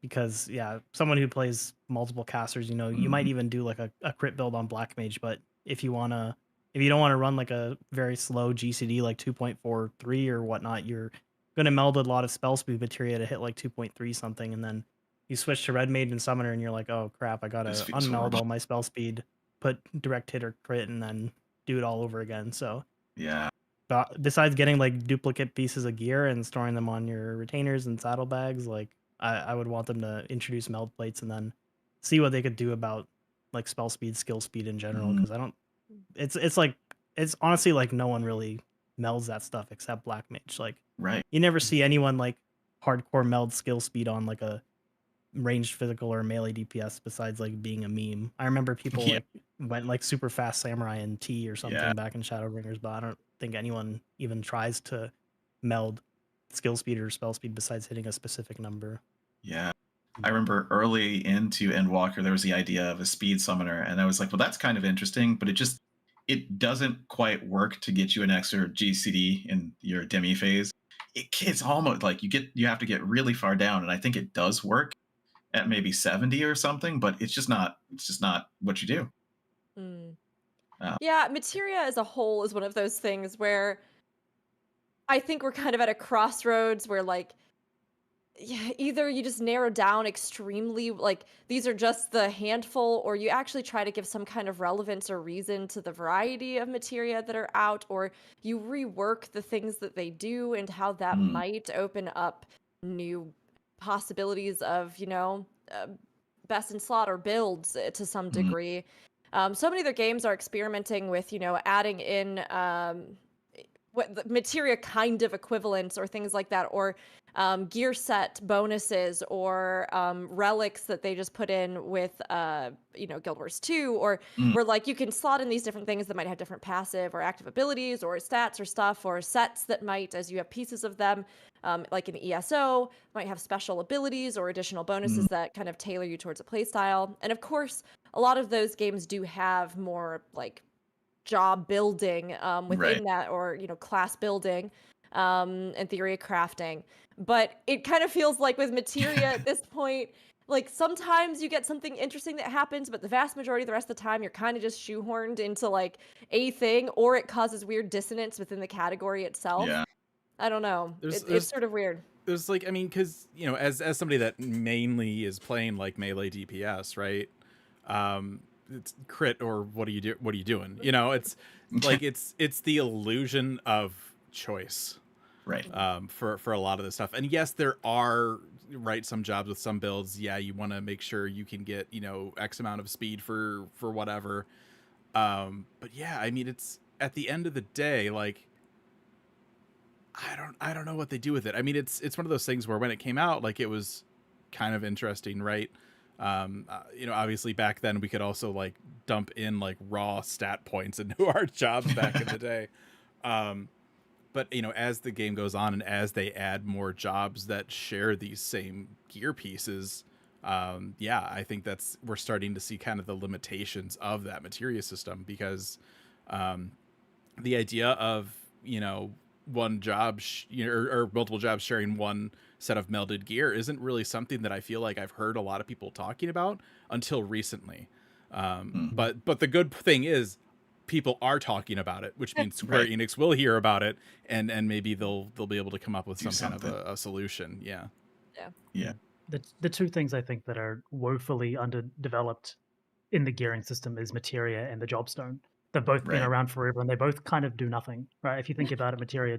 Because someone who plays multiple casters, you might even do like a crit build on Black Mage, but if you don't want to run like a very slow GCD like 2.43 or whatnot, you're gonna meld a lot of spell speed materia to hit like 2.3 something, and then you switch to Red Mage and Summoner, and you're like, oh crap, I gotta unmeld all my spell speed, put direct hit or crit, and then do it all over again. So yeah. But besides getting like duplicate pieces of gear and storing them on your retainers and saddlebags, like I would want them to introduce meld plates and then see what they could do about like spell speed, skill speed in general. Because it's honestly like no one really melds that stuff except Black Mage. Like you never see anyone like hardcore meld skill speed on like a ranged physical or melee DPS besides like being a meme. I remember people like went like super fast samurai and T or something back in Shadowbringers, but I don't think anyone even tries to meld skill speed or spell speed besides hitting a specific number. Yeah. I remember early into Endwalker, there was the idea of a speed summoner, and I was like, well, that's kind of interesting, but it doesn't quite work to get you an extra GCD in your demi phase. It's almost like you have to get really far down, and I think it does work at maybe 70 or something, but it's just not what you do. Yeah, Materia as a whole is one of those things where I think we're kind of at a crossroads where like either you just narrow down extremely, like these are just the handful, or you actually try to give some kind of relevance or reason to the variety of materia that are out, or you rework the things that they do and how that might open up new possibilities of, best in slot or builds to some degree. So many other games are experimenting with, adding in what the materia kind of equivalents or things like that, or gear set bonuses or relics that they just put in with Guild Wars 2, or where like you can slot in these different things that might have different passive or active abilities or stats or stuff, or sets that might, as you have pieces of them, like an ESO, might have special abilities or additional bonuses that kind of tailor you towards a playstyle. And of course, a lot of those games do have more like job building within that, or class building and theory of crafting. But it kind of feels like with materia at this point, like sometimes you get something interesting that happens, but the vast majority of the rest of the time you're kind of just shoehorned into like a thing, or it causes weird dissonance within the category itself. I don't know. It's sort of weird. There's like, I mean, because as somebody that mainly is playing like melee DPS, right? It's crit, or what are you doing? It's like it's the illusion of choice, right? For a lot of this stuff. And yes, there are some jobs with some builds. Yeah, you want to make sure you can get X amount of speed for whatever. But yeah, I mean, it's at the end of the day, like I don't know what they do with it. I mean, it's one of those things where when it came out, like it was kind of interesting, right? Obviously back then we could also like dump in like raw stat points into our jobs back in the day. But as the game goes on and as they add more jobs that share these same gear pieces, I think we're starting to see kind of the limitations of that materia system, because the idea of one job or multiple jobs sharing one set of melded gear isn't really something that I feel like I've heard a lot of people talking about until recently. But the good thing is people are talking about it, which means Square Enix will hear about it, and maybe they'll be able to come up with some kind of a solution. Yeah. The two things I think that are woefully underdeveloped in the gearing system is materia and the jobstone. They've both been around forever, and they both kind of do nothing, right? If you think about it, materia,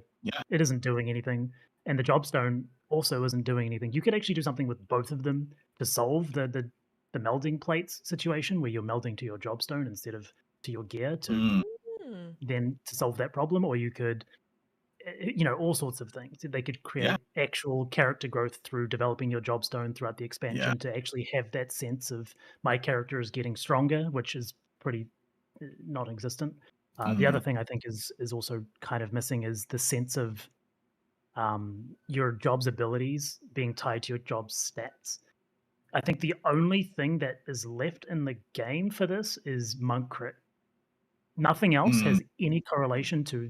it isn't doing anything, and the jobstone also isn't doing anything. You could actually do something with both of them to solve the melding plates situation, where you're melding to your jobstone instead of to your gear to solve that problem. Or you could, all sorts of things. They could create actual character growth through developing your jobstone throughout the expansion to actually have that sense of my character is getting stronger, which is pretty non-existent. The other thing I think is also kind of missing is the sense of your job's abilities being tied to your job's stats. I think the only thing that is left in the game for this is monk crit. Nothing else has any correlation to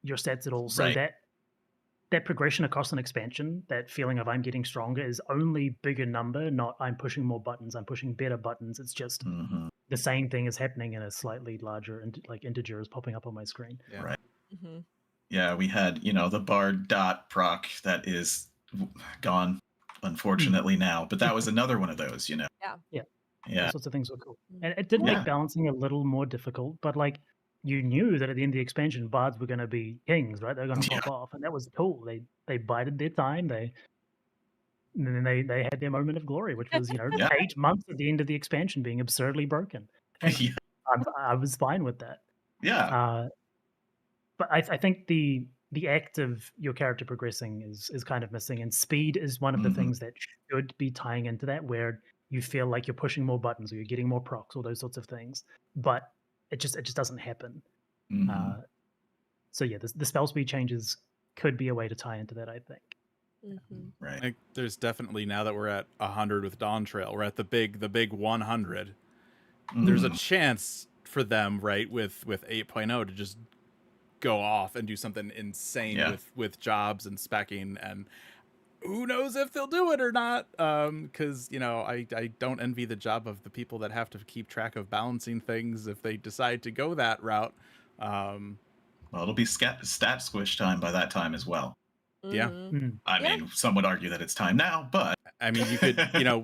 your stats at all. So that progression across an expansion, that feeling of I'm getting stronger, is only bigger number, not I'm pushing more buttons, I'm pushing better buttons. It's just the same thing is happening in a slightly larger integer is popping up on my screen. Yeah, we had the bard dot proc that is gone, unfortunately, now, but that was another one of those. All sorts of things were cool, and it did make balancing a little more difficult, but like you knew that at the end of the expansion, bards were going to be kings, right? They're going to pop off, and that was cool. They bided their time. And then they had their moment of glory, which was 8 months at the end of the expansion being absurdly broken. I was fine with that. But I think the act of your character progressing is kind of missing, and speed is one of the things that should be tying into that, where you feel like you're pushing more buttons or you're getting more procs or those sorts of things, but it just doesn't happen. So the spell speed changes could be a way to tie into that, I think. Like, there's definitely, now that we're at 100 with Dawntrail, we're at the big 100. There's a chance for them, right, with 8.0 to just go off and do something insane with jobs and speccing, and who knows if they'll do it or not, because I don't envy the job of the people that have to keep track of balancing things if they decide to go that route. Well, it'll be stat squish time by that time as well. I mean, some would argue that it's time now, but I mean, you could,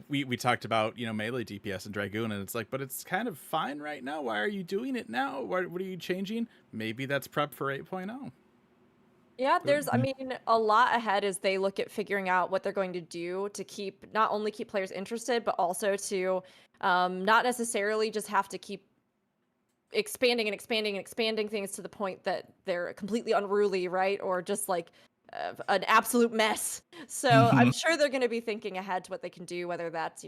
we talked about, melee DPS and Dragoon, and it's like, but it's kind of fine right now. Why are you doing it now? What are you changing? Maybe that's prep for 8.0. Yeah, there's, I mean, a lot ahead as they look at figuring out what they're going to do to keep, not only keep players interested, but also to not necessarily just have to keep expanding and expanding and expanding things to the point that they're completely unruly, right? Or just like an absolute mess. So I'm sure they're going to be thinking ahead to what they can do, whether that's,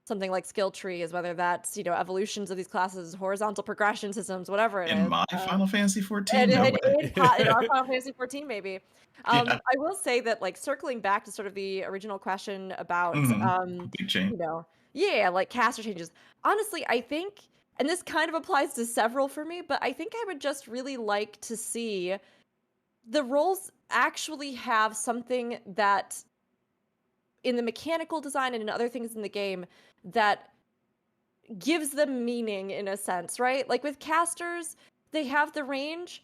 something like skill trees, whether that's, evolutions of these classes, horizontal progression systems, whatever it is. In my Final Fantasy 14? And, No and way. in our Final Fantasy 14, maybe. Yeah. I will say that, like, circling back to sort of the original question about, Big change. yeah, like caster changes. Honestly, I think, and this kind of applies to several for me, but I think I would just really like to see the roles actually have something that, in the mechanical design and in other things in the game, that gives them meaning in a sense, right? Like with casters, they have the range.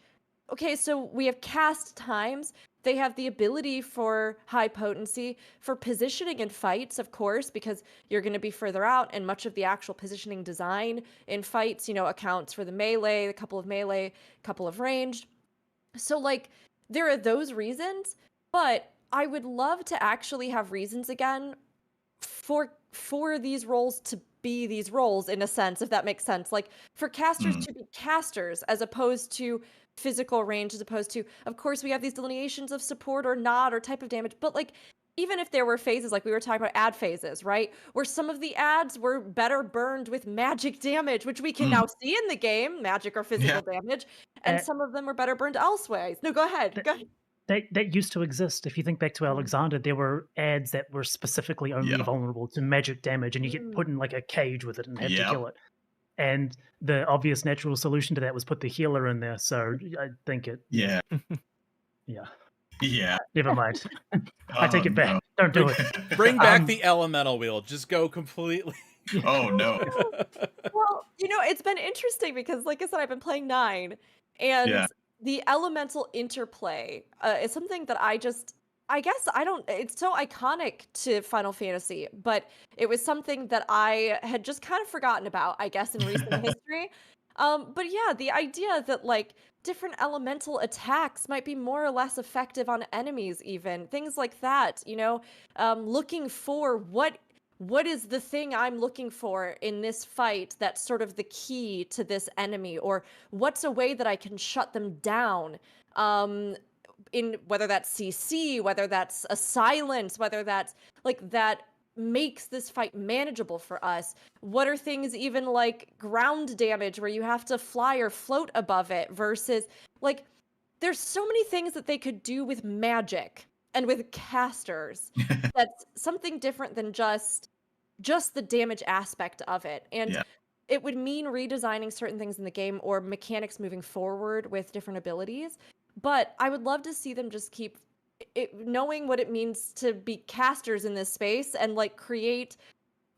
Okay, so we have cast times. They have the ability for high potency, for positioning in fights, of course, because you're going to be further out, and much of the actual positioning design in fights, accounts for the melee, a couple of ranged. So, like, there are those reasons, but I would love to actually have reasons again for these roles to be these roles, in a sense, if that makes sense. Like, for casters to be casters as opposed to physical range, as opposed to, of course, we have these delineations of support or not or type of damage, but like, even if there were phases, like we were talking about ad phases, right, where some of the ads were better burned with magic damage, which we can now see in the game, magic or physical damage, and some of them were better burned elsewhere. No, go ahead. That used to exist. If you think back to Alexander, there were ads that were specifically only vulnerable to magic damage, and you get put in like a cage with it and have to kill it. And the obvious natural solution to that was put the healer in there. So I think it. Yeah. Never mind. I take it back. No. Don't do it. Bring back the elemental wheel. Just go completely. Oh no. Well, it's been interesting because, like I said, I've been playing 9, and the elemental interplay is something that it's so iconic to Final Fantasy, but it was something that I had just kind of forgotten about, I guess, in recent history. But yeah, the idea that, like, different elemental attacks might be more or less effective on enemies, even things like that, looking for what is the thing I'm looking for in this fight that's sort of the key to this enemy, or what's a way that I can shut them down, in whether that's CC, whether that's a silence, whether that's like that makes this fight manageable for us. What are things even like ground damage where you have to fly or float above it versus, like, there's so many things that they could do with magic and with casters that's something different than just the damage aspect of it. And it would mean redesigning certain things in the game or mechanics moving forward with different abilities. But I would love to see them just keep knowing what it means to be casters in this space and, like, create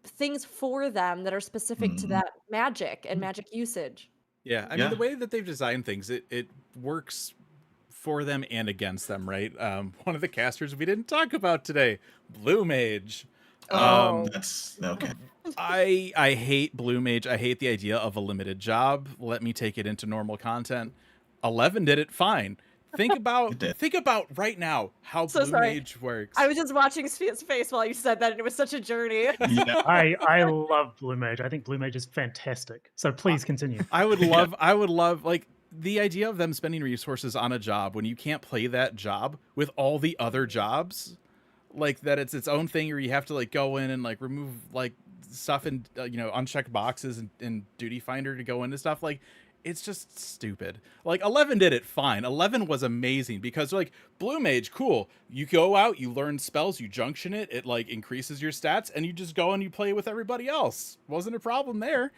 things for them that are specific to that magic and magic usage. Yeah, I mean, the way that they've designed things, it works for them and against them, right? One of the casters we didn't talk about today, Blue Mage. That's okay. I hate Blue Mage. I hate the idea of a limited job. Let me take it into normal content. 11 did it fine. Think about right now how Blue Mage works. I was just watching Sfia's face while you said that, and it was such a journey. I love Blue Mage. I think Blue Mage is fantastic. So please continue. I would love like the idea of them spending resources on a job when you can't play that job with all the other jobs, like that it's its own thing, or you have to like go in and like remove like stuff and uncheck boxes and duty finder to go into stuff. Like, it's just stupid. Like, 11 did it fine. 11 was amazing because, like, Blue Mage, cool. You go out, you learn spells, you junction it, like increases your stats, and you just go and you play with everybody else. Wasn't a problem there.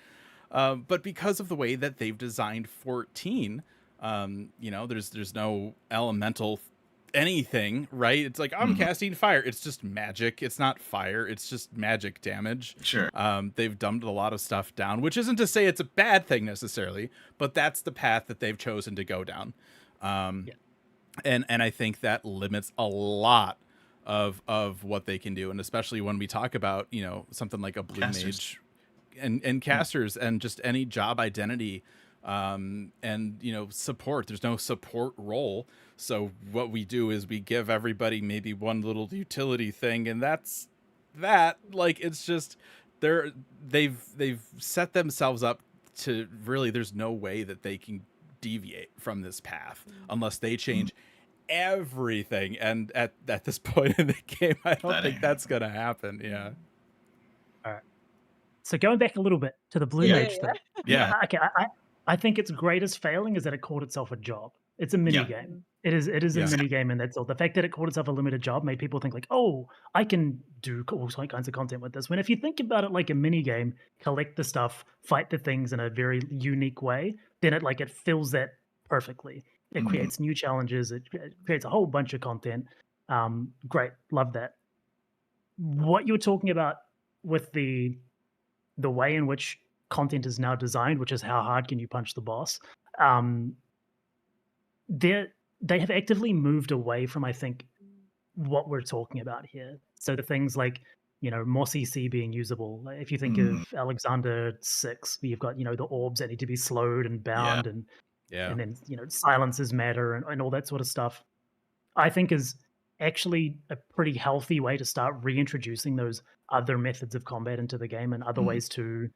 But because of the way that they've designed 14, there's no elemental anything, right? It's like, I'm casting fire. It's just magic. It's not fire. It's just magic damage. Sure. They've dumbed a lot of stuff down, which isn't to say it's a bad thing necessarily, but that's the path that they've chosen to go down. And I think that limits a lot of what they can do. And especially when we talk about, something like a Blue Mage and casters and just any job identity and support. There's no support role, so what we do is we give everybody maybe one little utility thing, and that's that. Like, it's just they've set themselves up to really, there's no way that they can deviate from this path unless they change everything, and at this point in the game, I don't think that's gonna happen. All right, so going back a little bit to the blue mage thing. Okay, I think its greatest failing is that it called itself a job. It's a mini game. It is a mini game, and that's all. The fact that it called itself a limited job made people think like, oh, I can do all kinds of content with this. When if you think about it like a mini game, collect the stuff, fight the things in a very unique way, then it fills that perfectly. It creates new challenges. It creates a whole bunch of content. Great, love that. What you were talking about with the way in which content is now designed, which is how hard can you punch the boss, they have actively moved away from, I think, what we're talking about here. So the things like, more CC being usable. If you think of Alexander 6, you've got, the orbs that need to be slowed and bound, and then, silences matter and all that sort of stuff. I think is actually a pretty healthy way to start reintroducing those other methods of combat into the game, and other ways to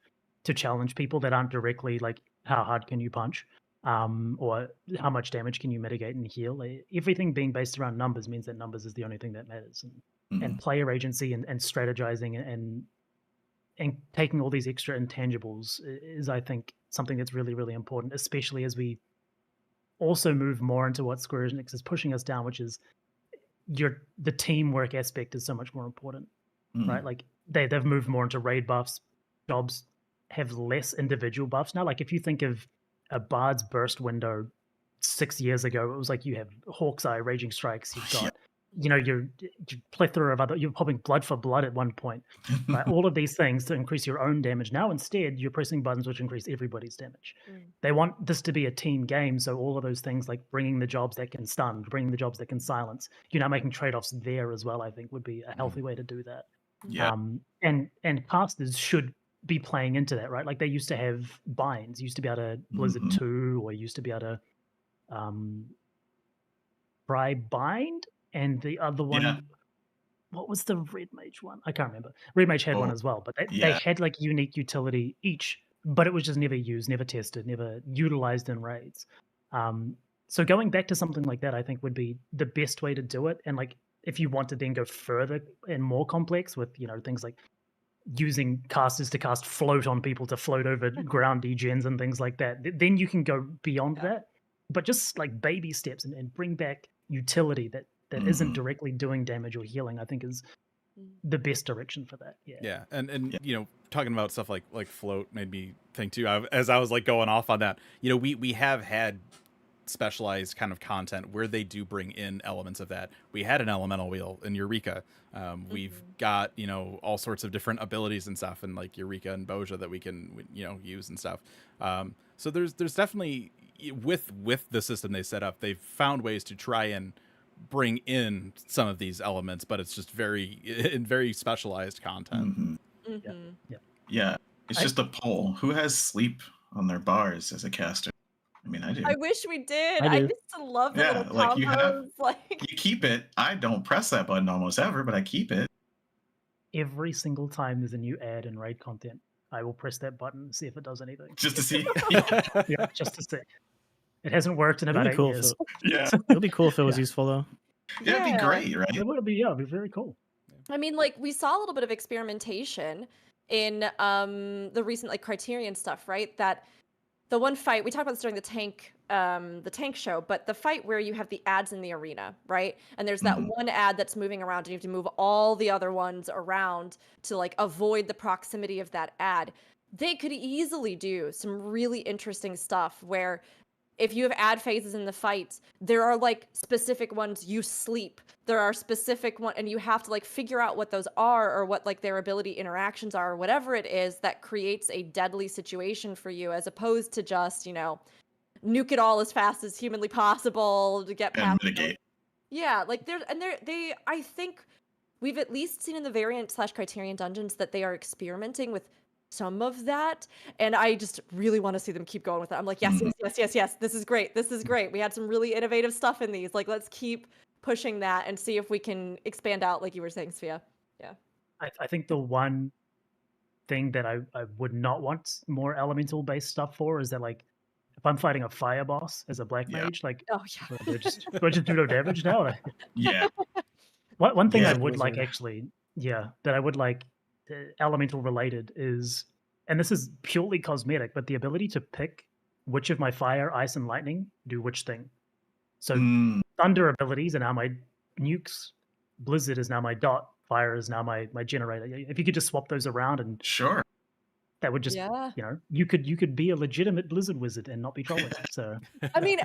challenge people that aren't directly like, how hard can you punch? Or how much damage can you mitigate and heal? Everything being based around numbers means that numbers is the only thing that matters. And player agency and strategizing and taking all these extra intangibles is, I think, something that's really, really important, especially as we also move more into what Square Enix is pushing us down, which is the teamwork aspect is so much more important, right? Like they've moved more into raid buffs. Jobs have less individual buffs now. Like if you think of a Bard's Burst window 6 years ago, it was like you have Hawk's Eye, Raging Strikes, you've got your plethora of other, you're popping blood for blood at one point, right? All of these things to increase your own damage. Now instead you're pressing buttons which increase everybody's damage. They want this to be a team game, so all of those things like bringing the jobs that can stun, bringing the jobs that can silence, making trade-offs there as well, I think would be a healthy way to do that. And casters should be playing into that, right? Like they used to have binds, used to be able to Blizzard 2, or used to be able to try bind, and the other one, what was the Red Mage one? I can't remember. Red Mage had one as well, but they had like unique utility each, but it was just never used, never tested, never utilized in raids. So going back to something like that, I think would be the best way to do it. And like if you want to then go further and more complex with things like using casters to cast float on people to float over ground degens and things like that, then you can go beyond that. But just like baby steps and bring back utility that isn't directly doing damage or healing, I think is the best direction for that. And talking about stuff like float made me think too, as I was like going off on that, we have had specialized kind of content where they do bring in elements of that. We had an elemental wheel in Eureka. We've got all sorts of different abilities and stuff, and like Eureka and Boja that we can use and stuff. So there's definitely, with the system they set up, they've found ways to try and bring in some of these elements, but it's just very specialized content. It's just a poll. Who has sleep on their bars as a caster? I mean, I do. I wish we did. I used to love the little combos. You keep it. I don't press that button almost ever, but I keep it. Every single time there's a new ad in raid content, I will press that button and see if it does anything. Just to see. Just to see. It hasn't worked in about 8 years. It'll be cool if it was useful though. Yeah, it'd be great, right? It would be. It'd be very cool. I mean, like we saw a little bit of experimentation in the recent like Criterion stuff, right? That the one fight we talked about this during the tank show, but the fight where you have the ads in the arena, right? And there's that one ad that's moving around, and you have to move all the other ones around to like avoid the proximity of that ad. They could easily do some really interesting stuff where if you have ad phases in the fight, there are like specific ones you sleep. There are specific one, and you have to like figure out what those are or what like their ability interactions are or whatever it is that creates a deadly situation for you, as opposed to just, nuke it all as fast as humanly possible to get past. Yeah, like I think we've at least seen in the variant / Criterion dungeons that they are experimenting with some of that, and I just really want to see them keep going with it. I'm like, yes, yes, yes, yes, yes. This is great. This is great. We had some really innovative stuff in these. Like, let's keep pushing that and see if we can expand out, like you were saying, Sfia. Yeah. I think the one thing that I would not want more elemental based stuff for is that, like, if I'm fighting a fire boss as a black mage, like, Oh yeah. do I just do no damage now? Yeah. One thing Yeah, I would like wizard. actually, that I would like elemental related is, and this is purely cosmetic, but the ability to pick which of my fire, ice, and lightning do which thing. So thunder abilities are now my nukes, blizzard is now my dot, fire is now my generator. If you could just swap those around, and Sure. that would just, Yeah. you could be a legitimate blizzard wizard and not be trolling. So I mean,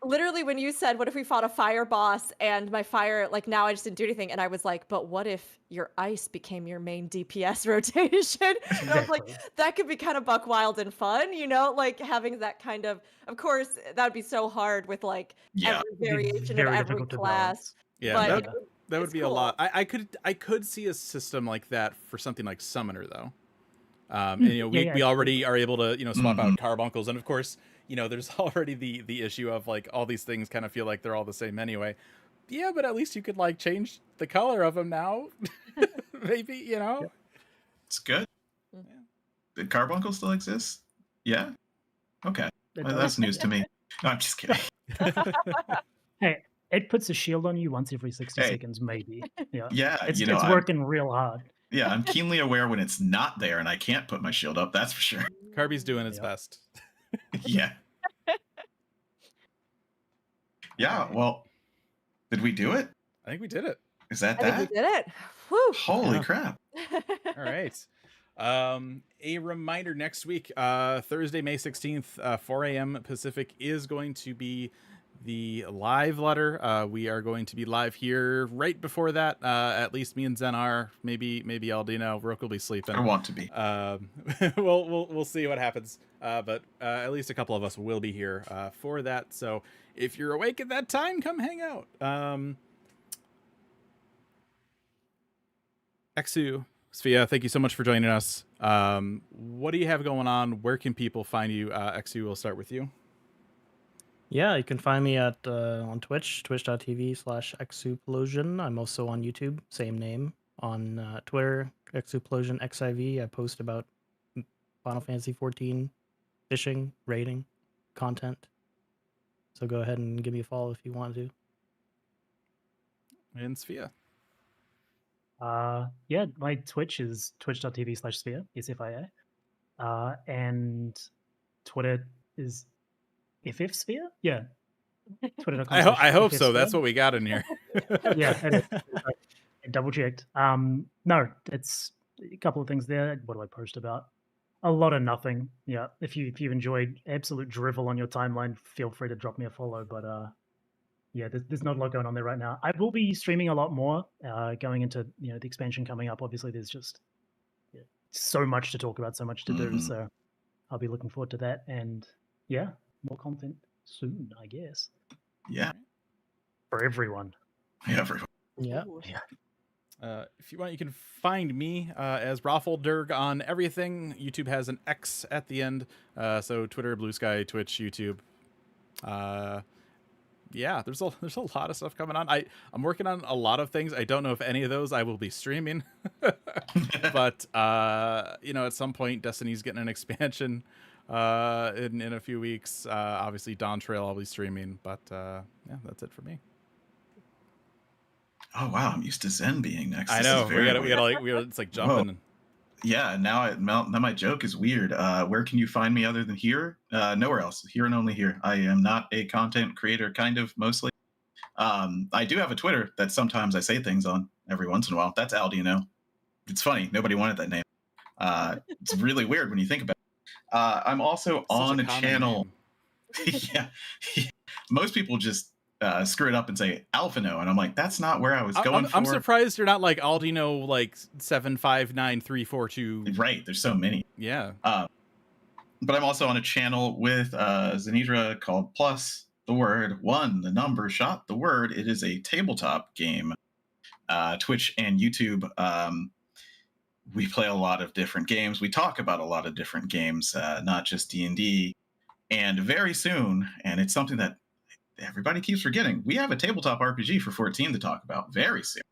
literally when you said, what if we fought a fire boss and my fire, like, now I just didn't do anything, and I was like, but what if your ice became your main DPS rotation? And I was like, that could be kind of buck wild and fun, like having that kind of course that would be so hard with like Yeah. every variation of very every difficult to class. balance. Yeah, But that would it's be cool. a lot. I could see a system like that for something like Summoner though. And we already are able to swap out carbuncles, and of course there's already the issue of like all these things kind of feel like they're all the same anyway. Yeah, but at least you could like change the color of them now. Maybe It's good. Yeah. Did carbuncle still exist? Yeah. Okay. Well, that's news to me. No, I'm just kidding. Hey, it puts a shield on you once every 60 seconds, maybe. Yeah. Yeah, It's working real hard. Yeah, I'm keenly aware when it's not there and I can't put my shield up, that's for sure. Kirby's doing its best. Yeah. Yeah, well, did we do it? I think we did it. Is that I think we did it. Whew. Holy crap. All right. A reminder, next week, Thursday, May 16th, 4 a.m. Pacific is going to be the live letter. We are going to be live here right before that. At least me and Zen are. Maybe Aldino. Rook will be sleeping. I want to be. We'll see what happens. But at least a couple of us will be here for that. So if you're awake at that time, come hang out. EksuSplosion, thank you so much for joining us. What do you have going on? Where can people find you? Eksu, we'll start with you. Yeah, you can find me at on Twitch, twitch.tv/Eksu Plosion. I'm also on YouTube, same name. On Twitter, EksuSplosion XIV. I post about Final Fantasy XIV fishing, raiding, content. So go ahead and give me a follow if you want to. And Sfia. Yeah, my Twitch is twitch.tv/Sfia, SFIA. And Twitter is FFXIV? Yeah. Twitter.com. I hope so. That's what we got in here. Yeah, it is. I double checked. No, it's a couple of things there. What do I post about? A lot of nothing. Yeah. If you enjoyed absolute drivel on your timeline, feel free to drop me a follow. But yeah, there's not a lot going on there right now. I will be streaming a lot more going into the expansion coming up. Obviously, there's just so much to talk about, so much to do. So I'll be looking forward to that. And yeah, more content soon, I guess. Yeah. For everyone. Yeah, everyone. Yeah. If you want, you can find me as Raffledurg on everything. YouTube has an X at the end. So Twitter, Blue Sky, Twitch, YouTube. Yeah, there's a lot of stuff coming on. I'm working on a lot of things. I don't know if any of those I will be streaming. But at some point Destiny's getting an expansion in a few weeks. Obviously Dawntrail I'll be streaming, but yeah, that's it for me. Oh wow, I'm used to Zen being next. I know. We gotta it's like jumping. Whoa. Yeah, now my joke is weird. Where can you find me other than here? Nowhere else. Here and only here. I am not a content creator, kind of, mostly. I do have a Twitter that sometimes I say things on every once in a while. That's Aldino. It's funny. Nobody wanted that name. It's really weird when you think about it. I'm also on a channel. Yeah. Most people just screw it up and say Alphino, and I'm like, that's not where I was going for. I'm surprised you're not like Aldino, like 759342. Right, there's so many. Yeah. But I'm also on a channel with Zenidra called Plus the Word 1, the number shot the word. It is a tabletop game. Twitch and YouTube. we play a lot of different games. We talk about a lot of different games, not just D&D. And very soon, and it's something that everybody keeps forgetting, we have a tabletop RPG for 14 to talk about very soon.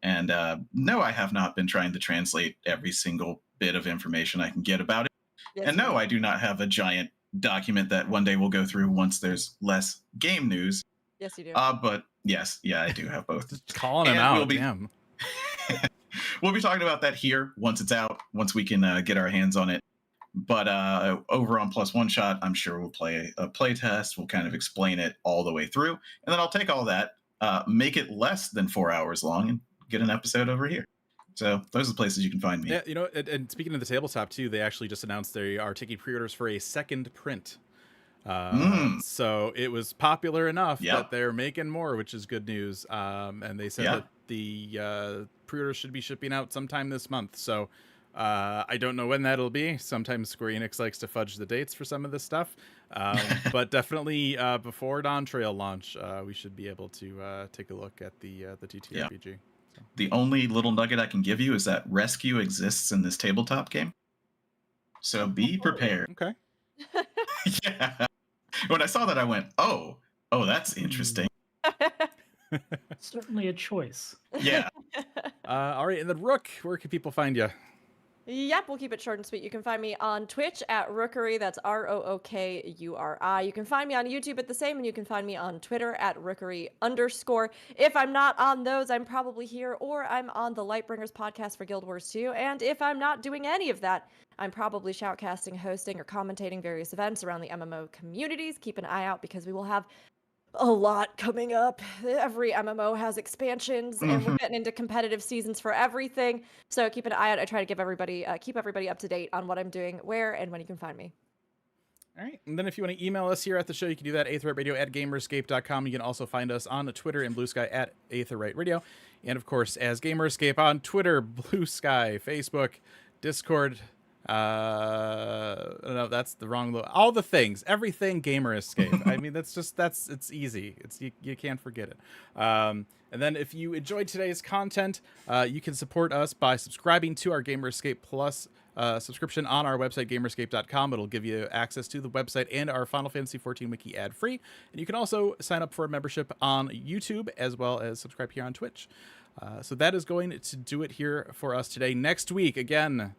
And no, I have not been trying to translate every single bit of information I can get about it. Yes, and no, I do not have a giant document that one day we'll go through once there's less game news. Yes, you do. But yes, yeah, I do have both. Just calling him out, damn. We'll be talking about that here once it's out, once we can get our hands on it. But over on Plus One Shot, I'm sure we'll play a play test. We'll kind of explain it all the way through. And then I'll take all that, make it less than 4 hours long, and get an episode over here. So those are the places you can find me. Yeah, you know, and speaking of the tabletop too, they actually just announced they are taking pre-orders for a second print. So it was popular enough that they're making more, which is good news. And they said that the pre-orders should be shipping out sometime this month. So I don't know when that'll be. Sometimes Square Enix likes to fudge the dates for some of this stuff. But definitely before Dawntrail launch, we should be able to take a look at the TTRPG. So. The only little nugget I can give you is that rescue exists in this tabletop game. So be prepared. Okay. Yeah. When I saw that, I went, oh, that's interesting. Certainly a choice. Yeah. All right. And then Rook, where can people find you? Yep, we'll keep it short and sweet. You can find me on Twitch at Rookery. That's ROOKURI. You can find me on YouTube at the same, and you can find me on Twitter at Rookery_. If I'm not on those, I'm probably here, or I'm on the Lightbringers podcast for Guild Wars 2. And if I'm not doing any of that, I'm probably shoutcasting, hosting, or commentating various events around the MMO communities. Keep an eye out because we will have a lot coming up. Every MMO has expansions, and we're getting into competitive seasons for everything. So keep an eye out. I try to give everybody, keep everybody up to date on what I'm doing, where, and when you can find me. All right. And then if you want to email us here at the show, you can do that at aetheryteradio@gamerscape.com. You can also find us on Twitter and Blue Sky at Aetheryte Radio. And of course, as Gamerscape on Twitter, Blue Sky, Facebook, Discord. No, that's the wrong. All the things, everything Gamer Escape. I mean, it's easy. You can't forget it. And then if you enjoyed today's content, you can support us by subscribing to our Gamer Escape Plus subscription on our website, gamerscape.com. It'll give you access to the website and our Final Fantasy XIV wiki ad-free. And you can also sign up for a membership on YouTube as well as subscribe here on Twitch. So that is going to do it here for us today. Next week, again,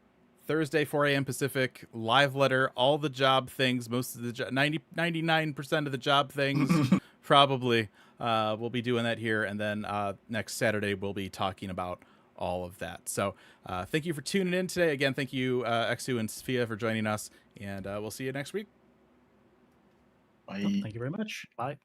Thursday, 4 a.m. Pacific, live letter, all the job things, most of the 99% of the job things, probably. We'll be doing that here. And then next Saturday, we'll be talking about all of that. So thank you for tuning in today. Again, thank you, Eksu and Sfia, for joining us. And we'll see you next week. Bye. Thank you very much. Bye.